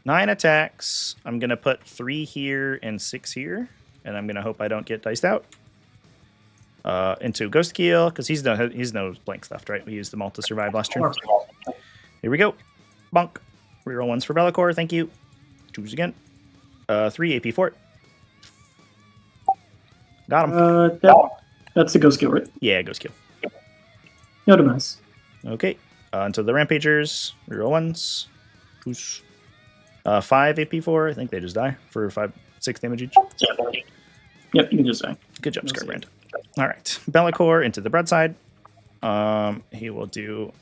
9 attacks. I'm gonna put 3 here and 6 here, and I'm gonna hope I don't get diced out. Into Ghost Keel because he's no blanks left, right? We used them all to survive last turn. Here we go. Bonk. Reroll 1s for Bellacore. Thank you. 2s again. 3 AP fort. Got him. That's the ghost kill, right? Yeah, Ghost Keel. No demise. Okay. Into the Rampagers. Reroll 1s. 2s. 5 AP4. I think they just die for 6 damage each. Yep, you can just die. Good job, No Scarbrand. All right. Bellacore into the broadside. He will do.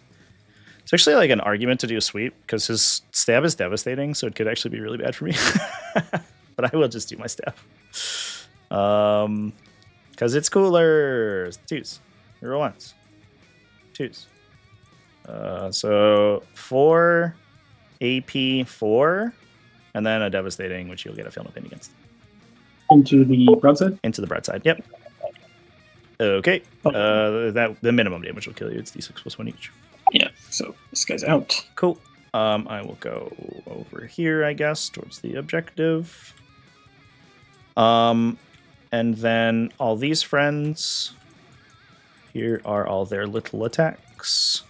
It's actually an argument to do a sweep because his stab is devastating, so it could actually be really bad for me. But I will just do my stab. Because it's cooler. 2s. Reroll 1s. 2s. So 4 AP 4, and then a devastating, which you'll get a fail no pain against. Into the broadside? Into the broadside. Yep. Okay. The minimum damage will kill you. It's d6 plus 1 each. Yeah. So this guy's out. Cool. I will go over here, I guess, towards the objective. And then all these friends Here are all their little attacks.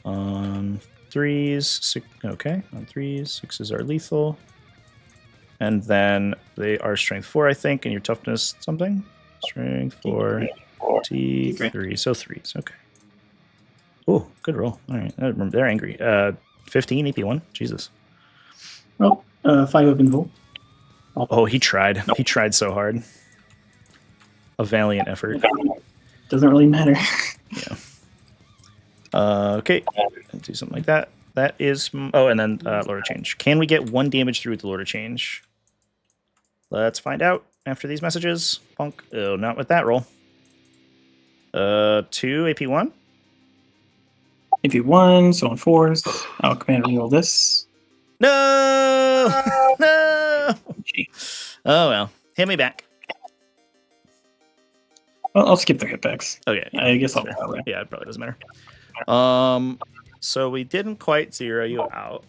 On 3s, 6, okay. On 3s, 6s are lethal. And then they are strength 4, I think, and your toughness something. Strength 4, T3, so 3s, okay. Oh, good roll. All right, they're angry. 15 EP1, Jesus. Oh, 5 open goal. Oh, he tried. He tried so hard. A valiant effort. Doesn't really matter. Yeah. Okay, let's do something like that. That is... Oh, and then Lord of Change. Can we get 1 damage through with the Lord of Change? Let's find out after these messages. Punk. Oh, not with that roll. 2 AP1. AP1, so on 4s. I'll command reroll this. No! No! Oh, well. Hit me back. Well, I'll skip their hitbacks. Okay. Yeah, I guess I'll fair. go that way. Yeah, it probably doesn't matter. So we didn't quite zero you out,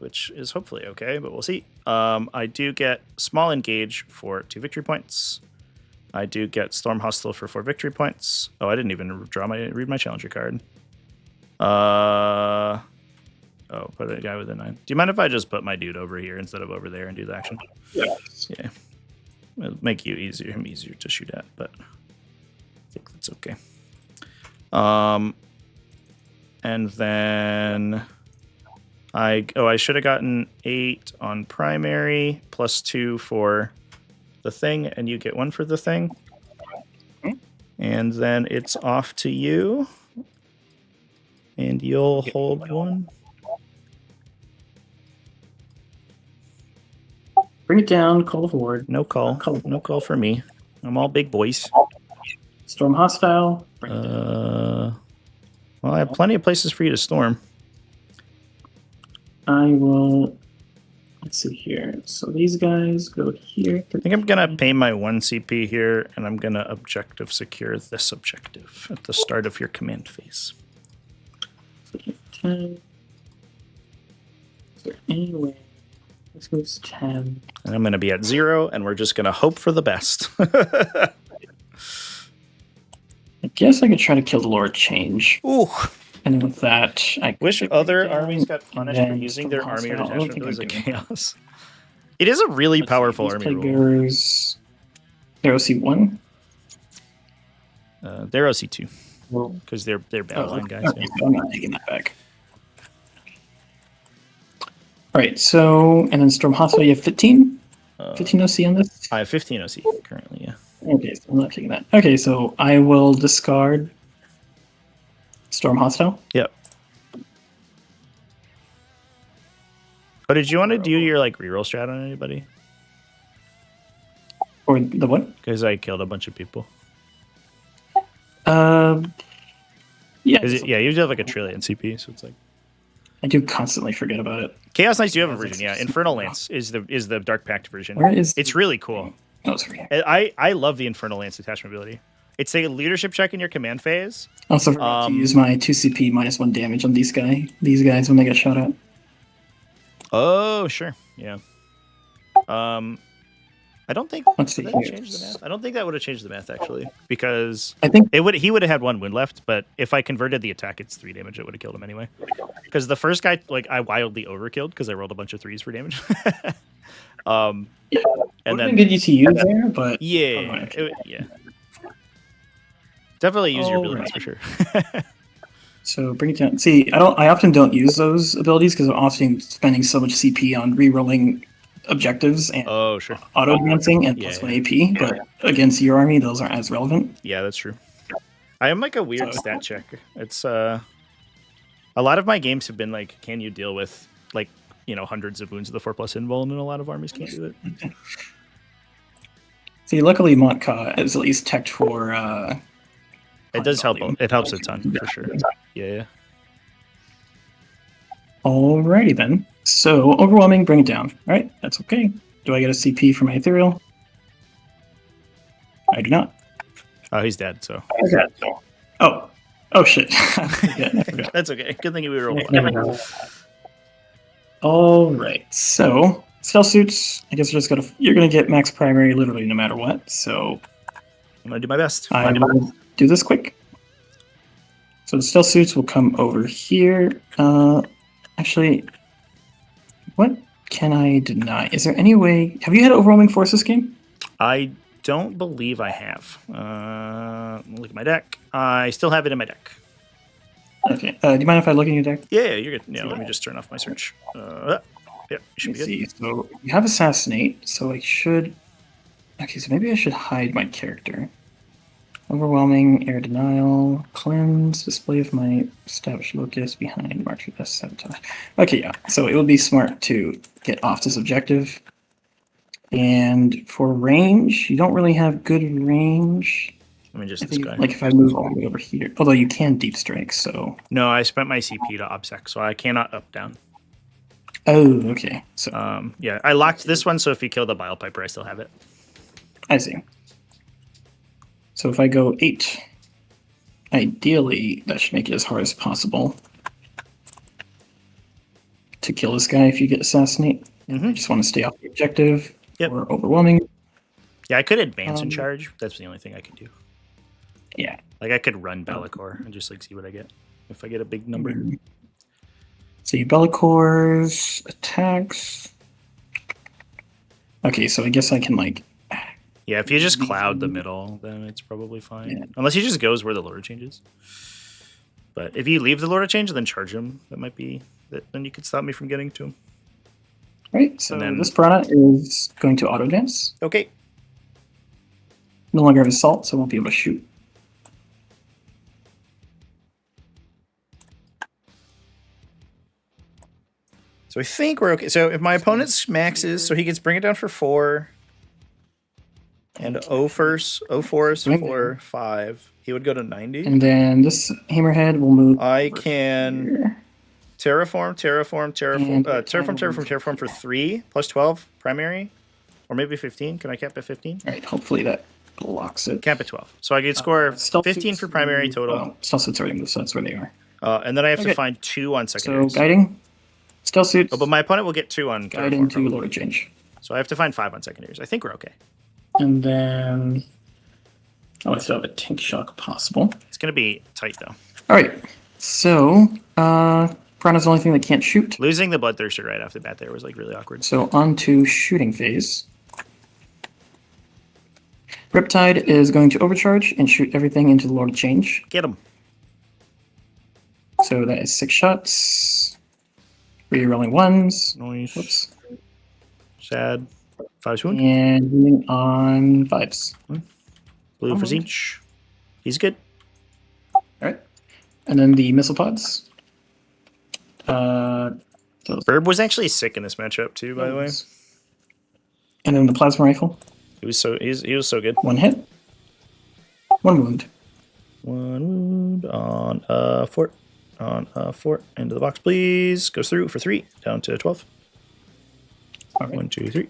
which is hopefully okay, but we'll see. I do get Small Engage for 2 victory points. I do get Storm Hostile for 4 victory points. Oh, I didn't even read my Challenger card. Put a guy with a 9. Do you mind if I just put my dude over here instead of over there and do the action? Yes. Yeah. It'll make him easier to shoot at, but I think that's okay. And then I should have gotten 8 on primary plus 2 for the thing, and you get 1 for the thing. And then it's off to you. And you'll hold 1. Bring it down, call forward. No call. No call for me. I'm all big boys. Storm hostile. Bring it down. Well, I have plenty of places for you to storm. I will. Let's see here. So these guys go here. I think I'm going to pay my 1 CP here, and I'm going to objective secure this objective at the start of your command phase. 10. So anyway, this goes 10. And I'm going to be at 0, and we're just going to hope for the best. I guess I could try to kill the Lord Change. Ooh. And then with that, I Wish could other bring it down, armies got and punished for then using Storm their army Hostile. I don't detachment think abilities I'm of doing that. chaos. It is a really Let's see, powerful these army Plague rule. Bearers. They're OC1. They're OC2 Well, because they're battleline guys. okay, Yeah. so I'm not taking that back. All right, so, and then Storm Hostile, you have 15? 15 OC on this? I have 15 OC currently, yeah. Okay, so I'm not taking that. Okay, so I will discard Storm Hostile. Yep. But did you want to do your reroll strat on anybody? Or the what? Because I killed a bunch of people. Yeah. Yeah, you do have a trillion CP, so it's like I do constantly forget about it. Chaos Knights do have a version, yeah. Infernal Lance is the Dark Pact version. Where is It's really cool. Oh, it's right here. I love the Infernal Lance attachment ability. It's a leadership check in your command phase. Also forgot to use my 2 CP -1 damage on these guys when they get shot at. Oh, sure. Yeah. I don't think Let's see did that here. change the math. I don't think that would have changed the math actually, because I think he would have had 1 wound left, but if I converted the attack, it's 3 damage. It would have killed him anyway. Because the first guy, I wildly overkilled because I rolled a bunch of 3s for damage. And would have then been good to use there, but yeah, yeah. Definitely use your abilities for sure. so bring it down. See, I often don't use those abilities because I'm often spending so much CP on re-rolling objectives and Oh, sure. auto advancing and Yeah, plus 1 AP, but against your army, those aren't as relevant. Yeah, that's true. I am a weird stat check. It's a lot of my games have been can you deal with hundreds of wounds of the 4+ invul, and a lot of armies can't do it. See, luckily Montka is at least teched for. It does help. It helps a ton for sure. Yeah. Alrighty then. So overwhelming, bring it down. All right, that's okay. Do I get a CP for my ethereal? I do not. Oh, he's dead. So Okay. Oh shit. I forgot. that's okay. Good thing we were. All right. So stealth suits. I guess you're gonna get max primary literally no matter what. So I'm gonna do my best. I will do this quick. So the stealth suits will come over here. Actually, what can I deny? Is there any way? Have you had overwhelming force this game? I don't believe I have. Look at my deck. I still have it in my deck. Okay. Do you mind if I look in your deck? Yeah, you're good. Yeah, let me just turn off my search. Yeah, you should Let be me good. see. So you have assassinate. So I should. Okay, so maybe I should hide my character. Overwhelming, air denial, cleanse, display of my established locus behind, mark for this sabotage. Okay, yeah. So it would be smart to get off this objective. And for range, you don't really have good range. Let me just I this think, guy. like if I move all the way over here, although you can deep strike, so. No, I spent my CP to obsec, so I cannot up down. Oh, okay. So Yeah, I locked this one, so if you kill the Bile Piper, I still have it. I see. So if I go 8, ideally that should make it as hard as possible to kill this guy if you get assassinate. I just want to stay off the objective or overwhelming. Yeah, I could advance and charge. That's the only thing I could do. Yeah. Like I could run Bellicor and just like see what I get if I get a big number. So you Bellicors, attacks. Okay, so I guess I can like. Yeah, if you just cloud the middle, then it's probably fine. Yeah. Unless he just goes where the Lord changes. But if you leave the Lord of Change, then charge him. That might be that. Then you could stop me from getting to him. Right. So then, this Piranha is going to auto dance. Okay. No longer have assault, so I won't be able to shoot. So I think we're okay. So if my opponent's maxes, so he gets bring it down for 4. And O fours for 5. He would go to 90. And then this Hammerhead will move. I can terraform for 3 plus 12 primary, or maybe 15. Can I cap at 15? All right. Hopefully that blocks it. Cap at 12. So I could score 15 for primary total. Oh, stealth suits already moved, so that's where they are. And then I have to find 2 on secondaries. So guiding, stealth suits. Oh, but my opponent will get 2 on guide into Lord of Change. So I have to find 5 on secondaries. I think we're okay. And then, I still have a tank shock possible. It's going to be tight, though. All right. So, Piranha's the only thing that can't shoot. Losing the Bloodthirster right off the bat there was like really awkward. So, on to shooting phase. Riptide is going to overcharge and shoot everything into the Lord of Change. Get him. So, that is 6 shots. Rerolling 1s. Nice. Whoops. Sad. 5 wound. And wounding on 5s. Blue for Zinch. He's good. All right. And then the missile pods. Burb was actually sick in this matchup too, by the way. And then the plasma rifle. He was so good. 1 hit. 1 wound. 1 wound on fort. On fort. Into the box, please. Goes through for 3. Down to 12. All right. 1, 2, 3.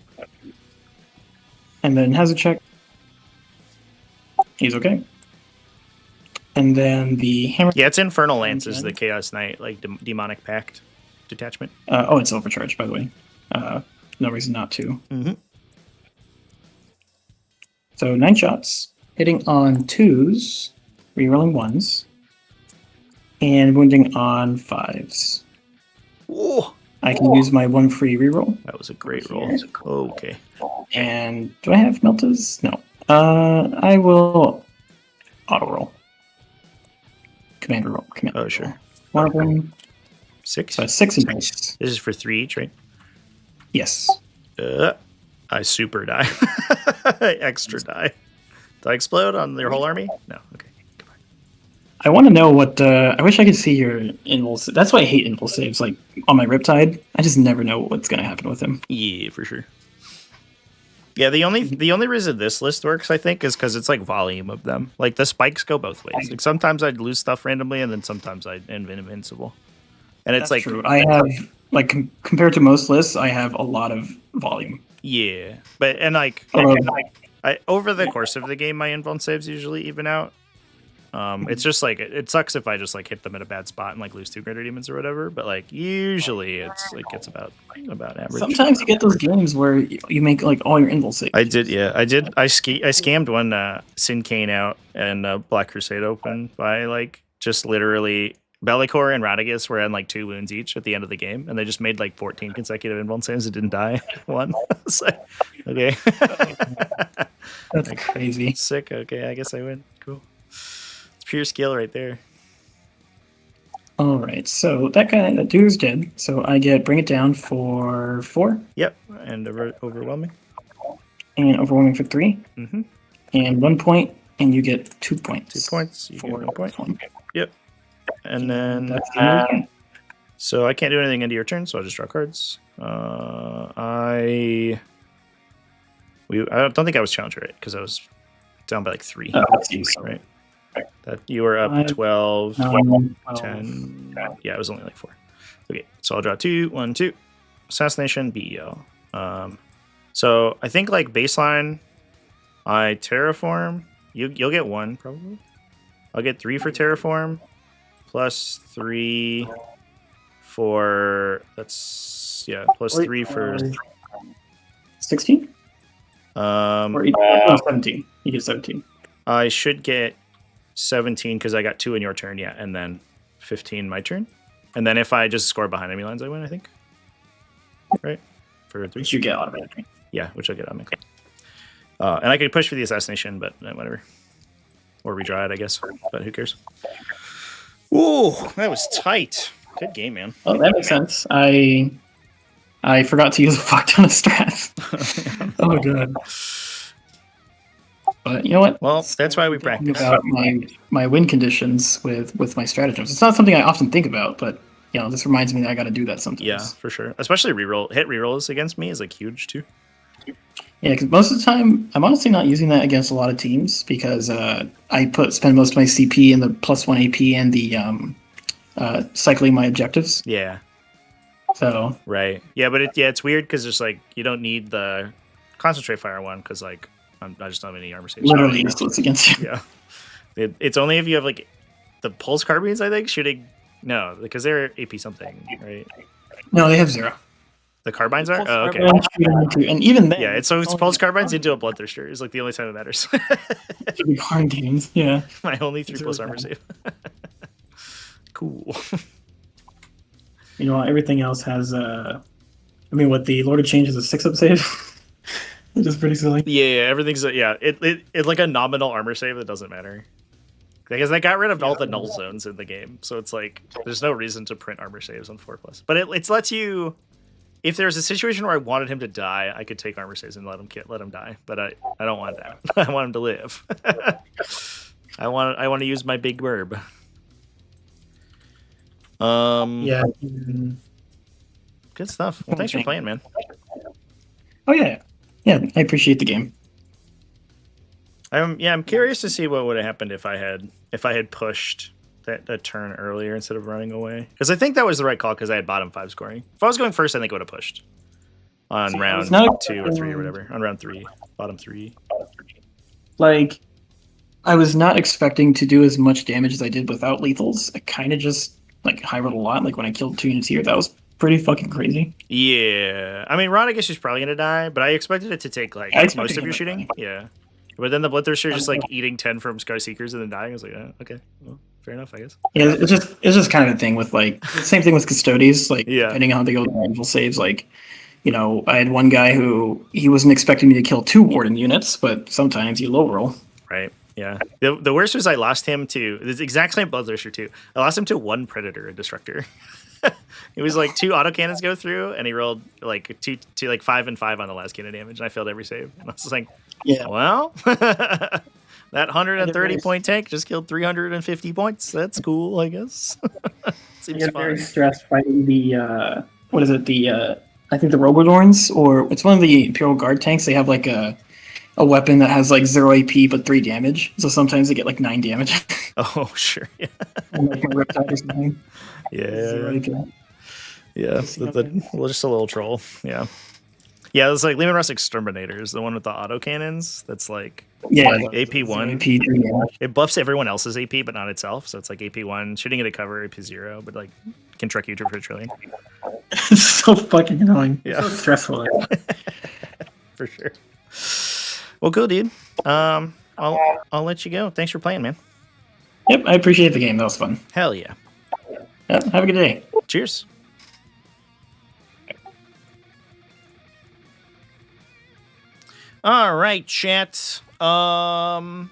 And then hazard check. He's okay. And then the hammer. Yeah, it's Infernal Lance is the Chaos Knight, like Demonic Pact detachment. It's overcharged, by the way. No reason not to. Mm-hmm. So 9 shots, hitting on 2s, rerolling 1s, and wounding on 5s. Oh, I can use my 1 free reroll. that was a great roll. Okay. And do I have Meltas? No. I will auto roll. Command roll. Oh, sure. One of them. 6. So 6 in base. This is for 3 each, right? Yes. I super die. I extra die. Did I explode on your whole army? No. Okay. Goodbye. I want to know what. I wish I could see your invul. That's why I hate invul saves. Like on my Riptide, I just never know what's going to happen with him. Yeah, for sure. Yeah, the only reason this list works, I think, is because it's like volume of them. Like the spikes go both ways. Like sometimes I'd lose stuff randomly, and then sometimes I'd end invincible. And it's That's like true. I have like compared to most lists, I have a lot of volume. Yeah, but like over the course of the game, my invuln saves usually even out. It's just like it sucks if I just like hit them at a bad spot and like lose 2 Greater Demons or whatever. But like usually it's like it's about average. Sometimes you get those games where you make like all your invul saves. I did, yeah. I scammed one Sin Kane out and Black Crusade open by like just literally Bellicor and Radagast were on like 2 wounds each at the end of the game, and they just made like 14 consecutive invuln saves and didn't die. One. It's like, okay. That's crazy. Sick. Okay, I guess I win. Cool. It's pure skill right there. All right, so that dude is dead. So I get bring it down for 4. Yep, and overwhelming. And overwhelming for 3. Mm-hmm. And 1 point, and you get 2 points. 2 points. You for get 1 point. one. Yep. And then That's the end of the game. so I can't do anything into your turn, so I'll just draw cards. I don't think I was challenged right because I was down by like 3. Oh, that's you. So. Right. That you were up 12, 10. Yeah, it was only like 4. Okay, so I'll draw 2, 1, 2. Assassination, BEL. So I think like baseline, I terraform. You'll get 1 probably. I'll get 3 for terraform, plus 3 for plus 3 for 16? Or no, 17. You get 17. I should get 17 because I got 2 in your turn, yeah, and then 15 my turn. And then if I just score behind enemy lines, I win, I think. Right? For 3. Which you get automatically. Yeah, which I'll get automatically. And I could push for the assassination, but whatever. Or redraw it, I guess. But who cares? Ooh, that was tight. Good game, man. Oh, that makes sense. I forgot to use a fuck ton of strats. Oh, god. But you know what? Well, that's why we practice. About my win conditions with my stratagems. It's not something I often think about, but you know, this reminds me that I got to do that sometimes. Yeah, for sure. Especially hit rerolls against me is like huge too. Yeah, because most of the time I'm honestly not using that against a lot of teams because I spend most of my CP in the +1 AP and the cycling my objectives. Yeah. So. Right. Yeah, but it's weird because it's like you don't need the concentrate fire one because like I just don't have any armor saves. Literally useless against you. Yeah. It's only if you have like the pulse carbines, I think, shooting. No, because they're AP something, right? No, they have 0. The carbines are? Oh, okay. And even then, yeah, it's pulse carbines into a bloodthirster is like the only time it matters. hard games, yeah. My only 3+ really armor save. Cool. You know, everything else has what the Lord of Change is a 6-up save. Which is pretty silly. Yeah, everything's it's like a nominal armor save that doesn't matter. Because they got rid of all the null zones in the game, so it's like there's no reason to print armor saves on 4+. But it lets you, if there's a situation where I wanted him to die, I could take armor saves and let him die. But I don't want that. I want him to live. I want to use my big burb. Yeah. Good stuff. Well, thanks for playing, man. Oh yeah. Yeah, I appreciate the game. I'm curious to see what would have happened if I had pushed that turn earlier instead of running away. Because I think that was the right call because I had bottom 5 scoring. If I was going first, I think I would have pushed on round 2 or 3 or whatever. On round 3, bottom 3. Like, I was not expecting to do as much damage as I did without lethals. I kind of just like high rolled a lot. Like when I killed 2 units here, that was pretty fucking crazy. Yeah, I mean, Radagast is probably gonna die, but I expected it to take like most of your shooting. Yeah. But then the Bloodthirster just like eating 10 from Scar Seekers and then dying. I was like, okay, well, fair enough, I guess. Yeah, it's just kind of a thing with like the same thing with Custodes. Like depending on how they go with angel saves, like you know, I had one guy who he wasn't expecting me to kill 2 Warden units, but sometimes you low roll. Right. Yeah. The worst was I lost him to the exact same Bloodthirster too. I lost him to 1 Predator and Destructor. It was like 2 autocannons go through, and he rolled like 2 like 5 and 5 on the last cannon damage, and I failed every save. And I was like, yeah, well, that 130 point tank just killed 350 points. That's cool, I guess. Seems fun. Very stressed fighting the what is it? The I think the Rogodorns, or it's one of the Imperial Guard tanks. They have like a weapon that has like 0 AP but 3 damage. So sometimes they get like 9 damage. Oh, sure. Yeah. Like a Riptide or something. Yeah. Yeah. Well, just a little troll. Yeah. Yeah, it's like Lehman Russ Exterminators, the one with the autocannons. That's like Yeah, AP1. AP3 damage. It buffs everyone else's AP, but not itself. So it's like AP1, shooting at a cover, AP0, but like can trick you for a trillion. It's so fucking annoying. Yeah. So stressful. For sure. Well, cool, dude. I'll let you go. Thanks for playing, man. Yep, I appreciate the game. That was fun. Hell yeah. Yep, have a good day. Cheers. All right, chat. That's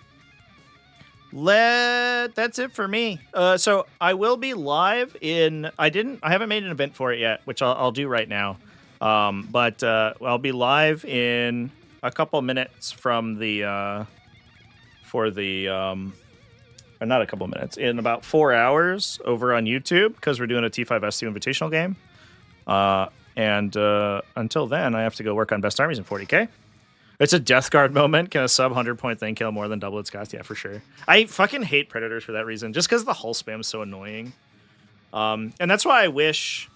it for me. So I will be live in. I haven't made an event for it yet, which I'll do right now. But I'll be live in a couple minutes from the or not a couple minutes, in about 4 hours over on YouTube, because we're doing a T5S2 invitational game. And until then, I have to go work on best armies in 40k. It's a Death Guard moment. Can a sub 100-point thing kill more than double its cost? Yeah, for sure. I fucking hate Predators for that reason, just because the hull spam is so annoying. And that's why I wish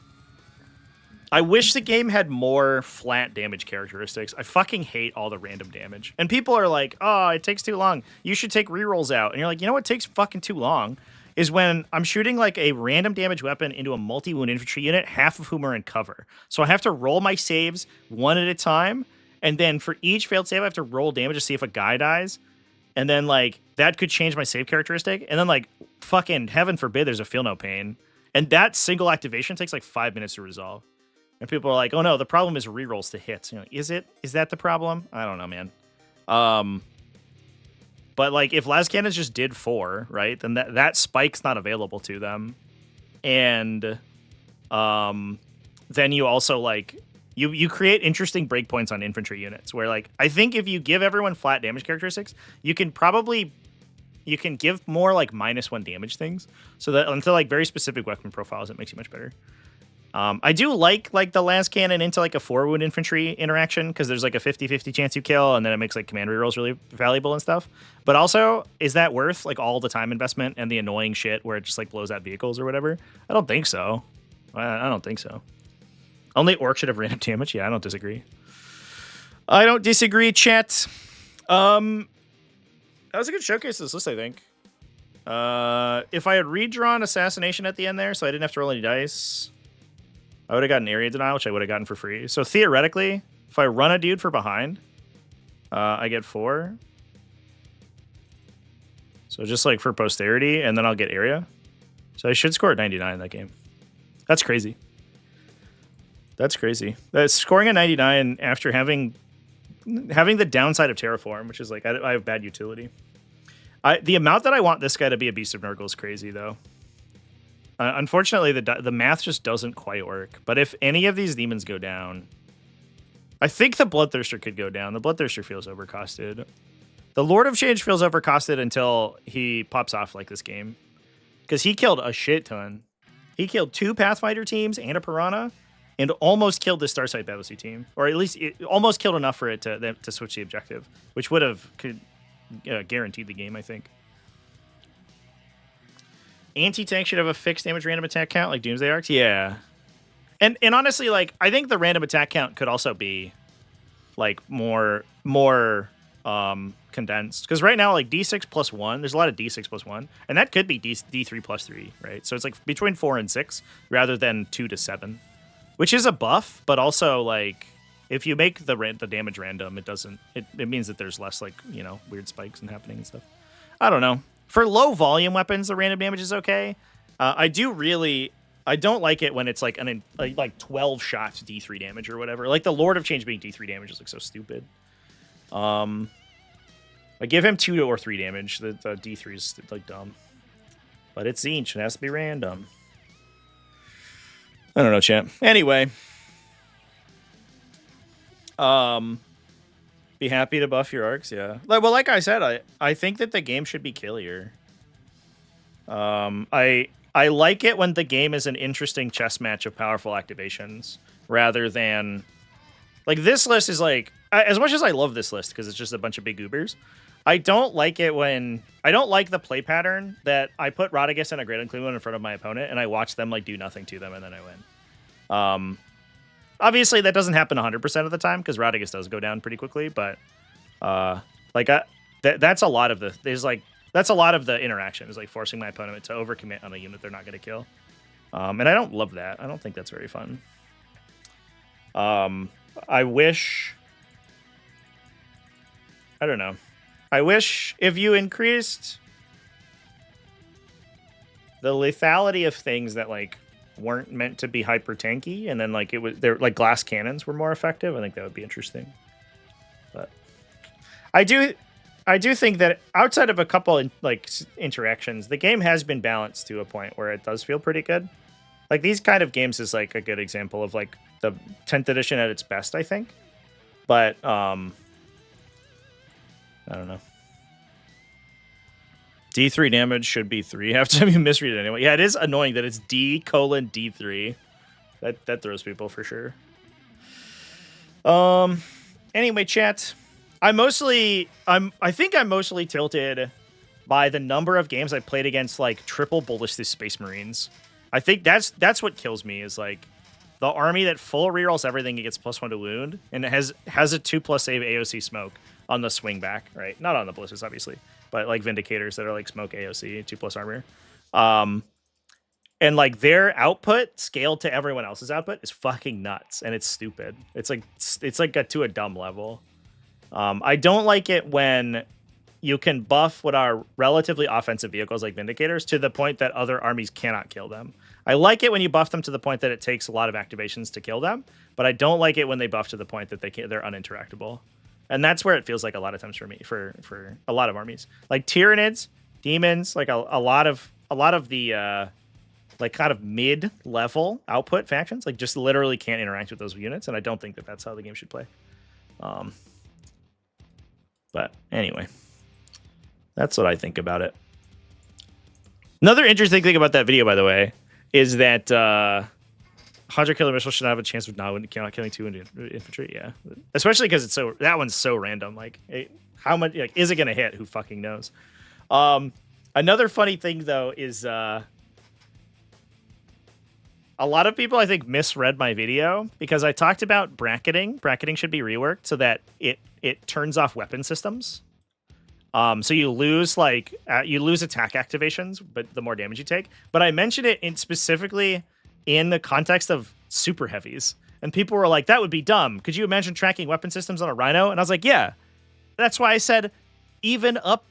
the game had more flat damage characteristics. I fucking hate all the random damage. And people are like, oh, it takes too long. You should take rerolls out. And you're like, you know what takes fucking too long? Is when I'm shooting like a random damage weapon into a multi-wound infantry unit, half of whom are in cover. So I have to roll my saves one at a time. And then for each failed save, I have to roll damage to see if a guy dies. And then, like, that could change my save characteristic. And then, like, fucking heaven forbid there's a feel no pain. And that single activation takes, like, 5 minutes to resolve. And people are like, oh, no, the problem is rerolls to hits. You know, is it? Is that the problem? I don't know, man. But, like, if las cannons just did 4, right, then that spike's not available to them. And then you also, like... You create interesting breakpoints on infantry units where, like, I think if you give everyone flat damage characteristics, you can give more like -1 damage things. So that until like very specific weapon profiles, it makes you much better. I do like the las cannon into like a 4-wound infantry interaction, because there's like a 50-50 chance you kill, and then it makes like command rerolls really valuable and stuff. But also, is that worth like all the time investment and the annoying shit where it just like blows out vehicles or whatever? I don't think so. I don't think so. Only Orc should have random damage. Yeah, I don't disagree. I don't disagree, chat. That was a good showcase of this list, I think. If I had redrawn Assassination at the end there, so I didn't have to roll any dice, I would have gotten Area Denial, which I would have gotten for free. So theoretically, if I run a dude for behind, I get 4. So just like for posterity, and then I'll get Area. So I should score at 99 in that game. That's crazy. That's crazy. Scoring a 99 after having the downside of Terraform, which is like I have bad utility. The amount that I want this guy to be a Beast of Nurgle is crazy, though. Unfortunately, the math just doesn't quite work. But if any of these demons go down, I think the Bloodthirster could go down. The Bloodthirster feels overcosted. The Lord of Change feels overcosted until he pops off like this game, because he killed a shit ton. He killed 2 Pathfinder teams and a Piranha, and almost killed the Starsight Battlesea team, or at least it almost killed enough for it to switch the objective, which would have guaranteed the game, I think. Anti-tank should have a fixed damage random attack count like Doomsday Arcs. Yeah, and honestly, like, I think the random attack count could also be like more condensed, because right now, like, D6 plus 1, there's a lot of D6 plus 1, and that could be D3 plus 3, right? So it's like between 4 and 6 rather than 2 to 7. Which is a buff, but also, like, if you make the damage random, it means that there's less, like, you know, weird spikes and happening and stuff. I don't know. For low volume weapons, the random damage is okay. I don't like it when it's like 12 shots D3 damage or whatever. Like the Lord of Change being D3 damage is like so stupid. I give him 2 or 3 damage. The D3 is like dumb. But it's Zinch. It has to be random. I don't know, champ. Anyway. Be happy to buff your arcs, yeah. Like I said, I think that the game should be killier. I like it when the game is an interesting chess match of powerful activations, rather than... Like, this list is like... As much as I love this list, because it's just a bunch of big goobers, I don't like it when... I don't like the play pattern that I put Rodriguez and a Great Unclean One in front of my opponent, and I watch them, like, do nothing to them, and then I win. Obviously, that doesn't happen 100% of the time because Radigus does go down pretty quickly, but that's a lot of that's a lot of the interaction is like forcing my opponent to overcommit on a unit they're not going to kill. And I don't love that. I don't think that's very fun. I wish... I don't know. I wish if you increased the lethality of things that like weren't meant to be hyper tanky, and then like they're like glass cannons were more effective. I think that would be interesting. But I do think that outside of a couple like interactions, the game has been balanced to a point where it does feel pretty good. Like these kind of games is like a good example of like the 10th edition at its best, I think. But I don't know. D3 damage should be 3 half time you misread it anyway. Yeah, it is annoying that it's D:D3. That throws people for sure. Anyway, chat. I think I'm mostly tilted by the number of games I played against like triple ballistic space marines. I think that's what kills me is like the army that full rerolls everything, it gets +1 to wound, and it has a 2+ save AOC smoke on the swing back, right? Not on the ballistics, obviously, but like Vindicators that are like smoke AOC, 2+ armor. And like their output scaled to everyone else's output is fucking nuts, and it's stupid. It's like to a dumb level. I don't like it when you can buff what are relatively offensive vehicles like Vindicators to the point that other armies cannot kill them. I like it when you buff them to the point that it takes a lot of activations to kill them, but I don't like it when they buff to the point that they're uninteractable. And that's where it feels like a lot of times for me, for a lot of armies. Like Tyranids, Demons, like a lot of the like kind of mid-level output factions, like just literally can't interact with those units, and I don't think that that's how the game should play. But anyway, that's what I think about it. Another interesting thing about that video, by the way, is that 100 killer missile should have a chance of not killing 2 infantry. Yeah, especially because that one's so random. Like, how much? Like, is it gonna hit? Who fucking knows? Another funny thing though is a lot of people I think misread my video because I talked about bracketing. Bracketing should be reworked so that it turns off weapon systems. So you lose attack activations, but the more damage you take. But I mentioned it specifically in the context of super heavies, and people were like, "That would be dumb. Could you imagine tracking weapon systems on a Rhino?" And I was like, "Yeah." That's why I said even up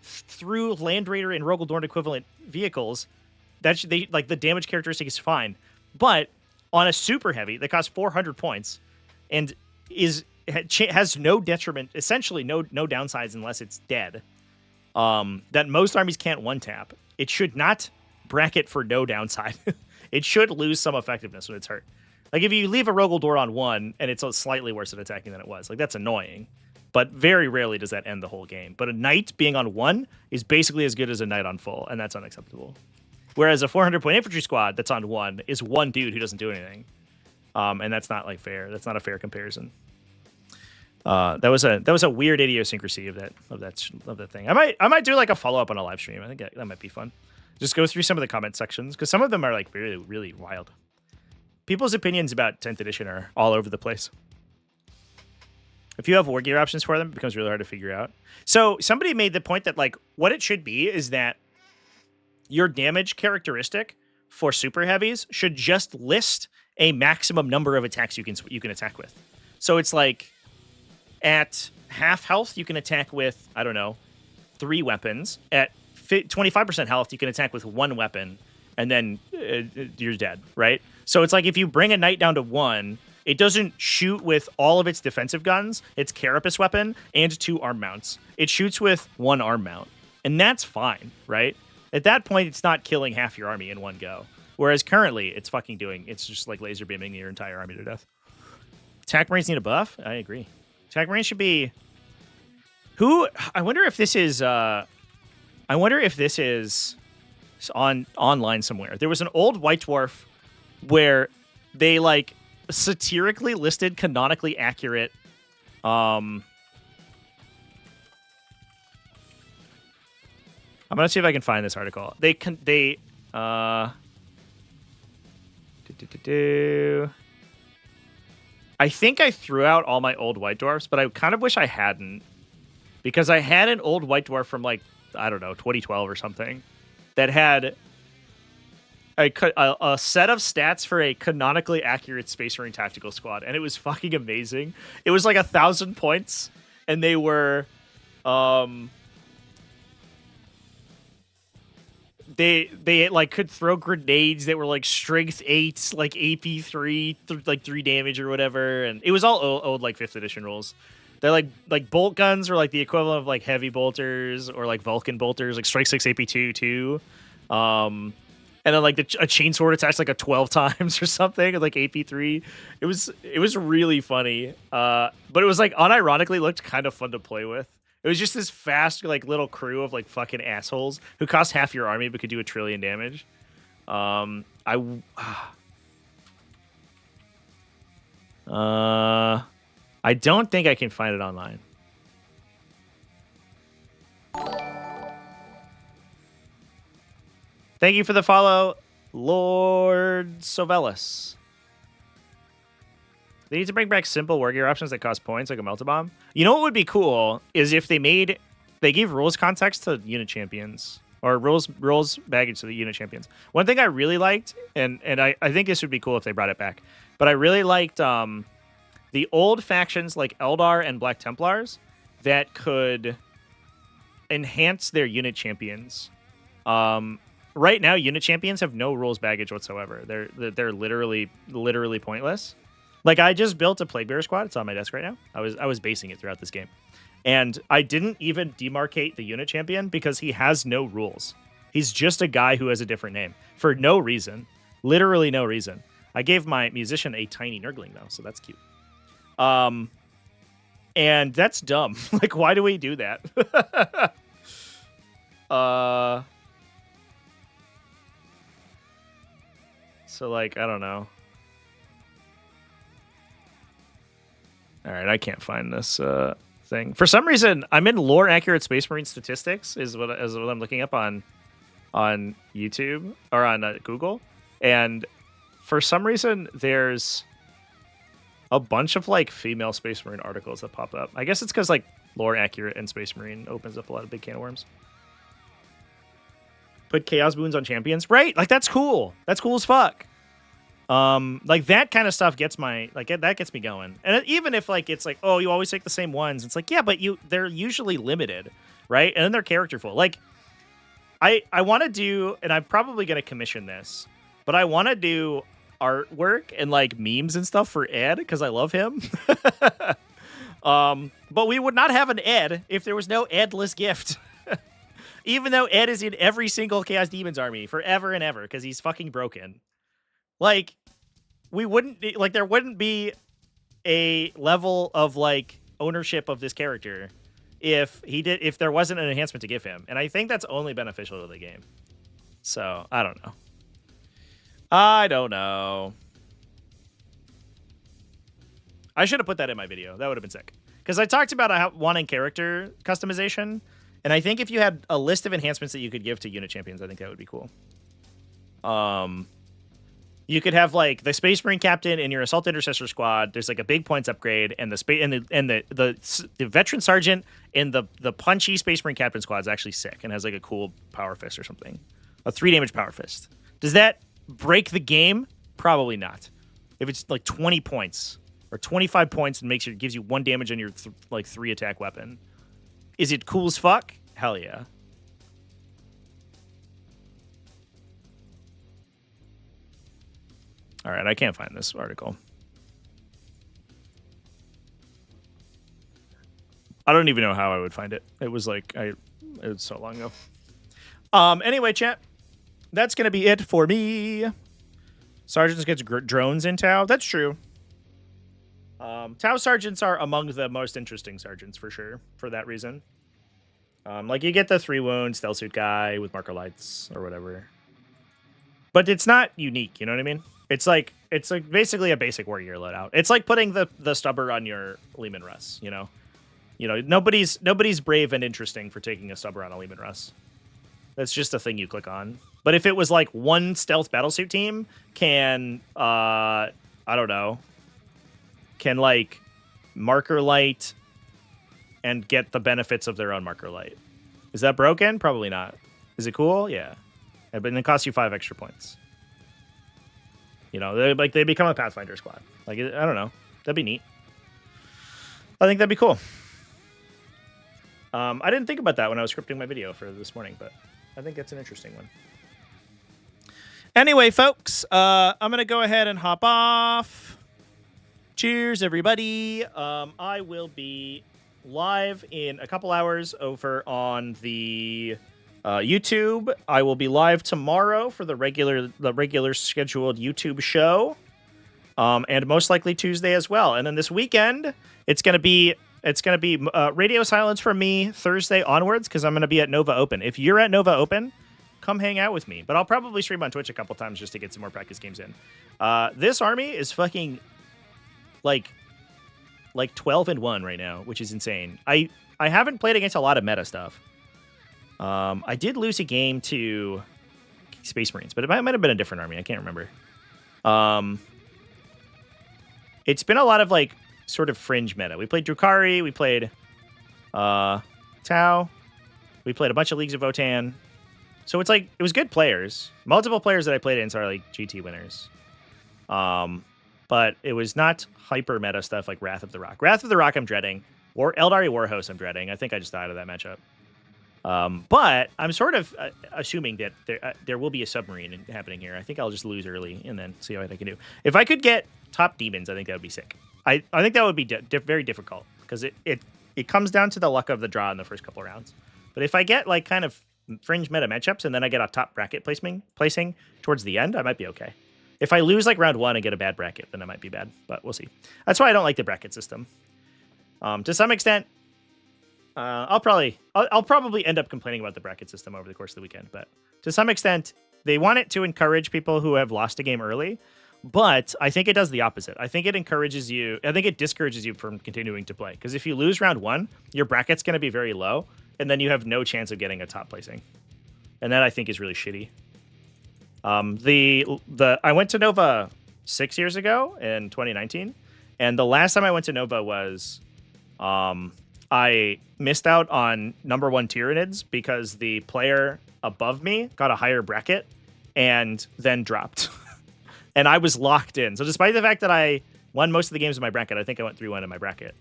through Land Raider and Rogal Dorn equivalent vehicles, the damage characteristic is fine. But on a super heavy that costs 400 points and has no detriment, essentially no downsides unless it's dead, that most armies can't one tap, it should not bracket for no downside. It should lose some effectiveness when it's hurt. Like if you leave a Rogal Door on 1 and it's slightly worse at attacking than it was, like that's annoying. But very rarely does that end the whole game. But a Knight being on 1 is basically as good as a Knight on full, and that's unacceptable. Whereas a 400-point infantry squad that's on 1 is one dude who doesn't do anything, and that's not like fair. That's not a fair comparison. That was a weird idiosyncrasy of that thing. I might do like a follow up on a live stream. I think that might be fun. Just go through some of the comment sections because some of them are like really really wild. People's opinions about 10th edition are all over the place. If you have war gear options for them, it becomes really hard to figure out. So somebody made the point that like what it should be is that your damage characteristic for super heavies should just list a maximum number of attacks you can attack with. So it's like at half health you can attack with, I don't know, 3 weapons. At 25% health you can attack with 1 weapon, and then you're dead, right? So it's like if you bring a Knight down to 1, it doesn't shoot with all of its defensive guns, its carapace weapon, and 2 arm mounts. It shoots with 1 arm mount, and that's fine, right? At that point, it's not killing half your army in one go. Whereas currently, it's just like laser beaming your entire army to death. Attack Marines need a buff? I agree. Attack Marines should be... I wonder if this is online somewhere. There was an old White Dwarf where they like satirically listed canonically accurate I'm gonna see if I can find this article. I think I threw out all my old White Dwarfs, but I kind of wish I hadn't. Because I had an old White Dwarf from, like, I don't know, 2012 or something, that had a set of stats for a canonically accurate Space Marine tactical squad, and it was fucking amazing. It was like 1,000 points, and they were, they like could throw grenades that were like strength 8, like AP 3, like 3 damage or whatever, and it was all old like 5th edition rules. They're like bolt guns were like the equivalent of like heavy bolters or like Vulcan bolters, like strike 6 AP 2 too. And then like a chainsword attacks like a 12 times or something, like AP 3. It was really funny. But it was like unironically looked kind of fun to play with. It was just this fast like little crew of like fucking assholes who cost half your army but could do 1 trillion damage. I don't think I can find it online. Thank you for the follow, Lord Sovelis. They need to bring back simple war gear options that cost points, like a Melta Bomb. You know what would be cool is if they gave rules context to unit champions, or rules baggage to the unit champions. One thing I really liked, and I think this would be cool if they brought it back, but I really liked the old factions like Eldar and Black Templars that could enhance their unit champions. Right now, unit champions have no rules baggage whatsoever. They're literally pointless. Like, I just built a Plague Bearer squad. It's on my desk right now. I was basing it throughout this game. And I didn't even demarcate the unit champion because he has no rules. He's just a guy who has a different name for no reason. Literally no reason. I gave my musician a tiny Nurgling, though, so that's cute. And that's dumb. Like, why do we do that? So, like, I don't know. All right, I can't find this thing. For some reason, I'm in lore accurate Space Marine statistics is what I'm looking up on YouTube or on Google, and for some reason there's a bunch of like female Space Marine articles that pop up. I guess it's because like lore accurate and Space Marine opens up a lot of big can of worms. Put chaos boons on champions, right? Like that's cool. That's cool as fuck. Like that kind of stuff gets that gets me going. And even if like it's like, oh, you always take the same ones, it's like, yeah, but they're usually limited, right? And then they're characterful. Like I want to do, and I'm probably gonna commission this, but I want to do artwork and like memes and stuff for Ed because I love him. But we would not have an Ed if there was no Edless gift. Even though Ed is in every single Chaos Demons army forever and ever because he's fucking broken. Like, we wouldn't like there wouldn't be a level of like ownership of this character if there wasn't an enhancement to give him. And I think that's only beneficial to the game. So, I don't know. I should have put that in my video. That would have been sick. Because I talked about wanting character customization. And I think if you had a list of enhancements that you could give to unit champions, I think that would be cool. You could have like the Space Marine captain in your Assault Intercessor squad. There's like a big points upgrade, and the veteran sergeant in the punchy Space Marine captain squad is actually sick and has like a cool power fist or something, a 3 damage power fist. Does that break the game? Probably not. If it's like 20 points or 25 points and gives you 1 damage on your 3 attack weapon. Is it cool as fuck? Hell yeah. All right, I can't find this article. I don't even know how I would find it. It was like it was so long ago. Anyway, chat, that's gonna be it for me. Sergeants gets drones in Tau. That's true. Tau sergeants are among the most interesting sergeants for sure. For that reason, like you get the 3 wound stealth suit guy with marker lights or whatever, but it's not unique. You know what I mean? It's like basically a basic warrior loadout. It's like putting the stubber on your Lehman Russ. You know, nobody's brave and interesting for taking a stubber on a Lehman Russ. That's just a thing you click on. But if it was like one stealth battlesuit team can can like marker light and get the benefits of their own marker light. Is that broken? Probably not. Is it cool? Yeah. But it costs you 5 extra points. You know, they become a Pathfinder squad. Like, I don't know. That'd be neat. I think that'd be cool. I didn't think about that when I was scripting my video for this morning, but I think that's an interesting one. Anyway, folks, I'm going to go ahead and hop off. Cheers, everybody. I will be live in a couple hours over on the YouTube. I will be live tomorrow for the regular scheduled YouTube show, and most likely Tuesday as well. And then this weekend, it's gonna be radio silence from me Thursday onwards because I'm gonna be at Nova Open. If you're at Nova Open, come hang out with me. But I'll probably stream on Twitch a couple times just to get some more practice games in. This army is fucking like 12-1 right now, which is insane. I haven't played against a lot of meta stuff. I did lose a game to Space Marines, but it might have been a different army. I can't remember. It's been a lot of like sort of fringe meta. We played Drukhari, we played Tau, we played a bunch of Leagues of Votann. So it's like it was good players. Multiple players that I played against are like GT winners. But it was not hyper meta stuff like Wrath of the Rock. Wrath of the Rock I'm dreading. Or Eldari Warhost I'm dreading. I think I just died of that matchup. But I'm sort of assuming that there will be a submarine happening here. I think I'll just lose early and then see what I can do. If I could get top Demons, I think that would be sick. I think that would be very difficult because it comes down to the luck of the draw in the first couple of rounds. But if I get like kind of fringe meta matchups and then I get a top bracket placing towards the end, I might be okay. If I lose like round 1 and get a bad bracket, then I might be bad. But we'll see. That's why I don't like the bracket system. To some extent, I'll probably end up complaining about the bracket system over the course of the weekend. But to some extent, they want it to encourage people who have lost a game early. But I think it does the opposite. I think it encourages you. I think it discourages you from continuing to play. Because if you lose round 1, your bracket's going to be very low. And then you have no chance of getting a top placing. And that I think is really shitty. I went to Nova 6 years ago in 2019. And the last time I went to Nova was I missed out on number 1 Tyranids because the player above me got a higher bracket and then dropped. And I was locked in. So despite the fact that I won most of the games in my bracket, I think I went 3-1 in my bracket.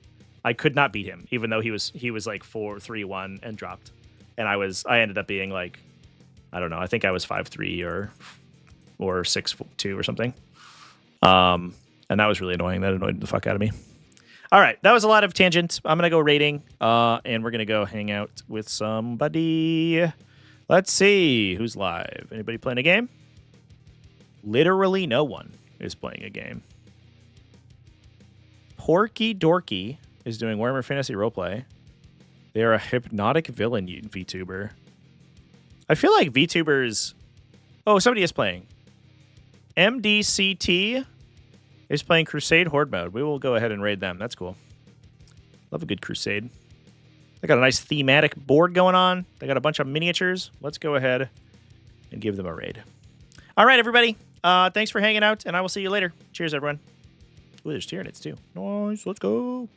I could not beat him, even though he was like 4-3-1 and dropped. And I ended up being like, I don't know, I think I was 5-3 or 6-2 or something. And that was really annoying. That annoyed the fuck out of me. All right, that was a lot of tangents. I'm going to go raiding, and we're going to go hang out with somebody. Let's see who's live. Anybody playing a game? Literally no one is playing a game. Porky Dorky is doing Warhammer Fantasy Roleplay. They're a hypnotic villain VTuber. I feel like VTubers... Oh, somebody is playing. MDCT is playing Crusade Horde mode. We will go ahead and raid them. That's cool. Love a good Crusade. They got a nice thematic board going on. They got a bunch of miniatures. Let's go ahead and give them a raid. All right, everybody. Thanks for hanging out, and I will see you later. Cheers, everyone. Ooh, there's Tyranids, too. Nice. Let's go.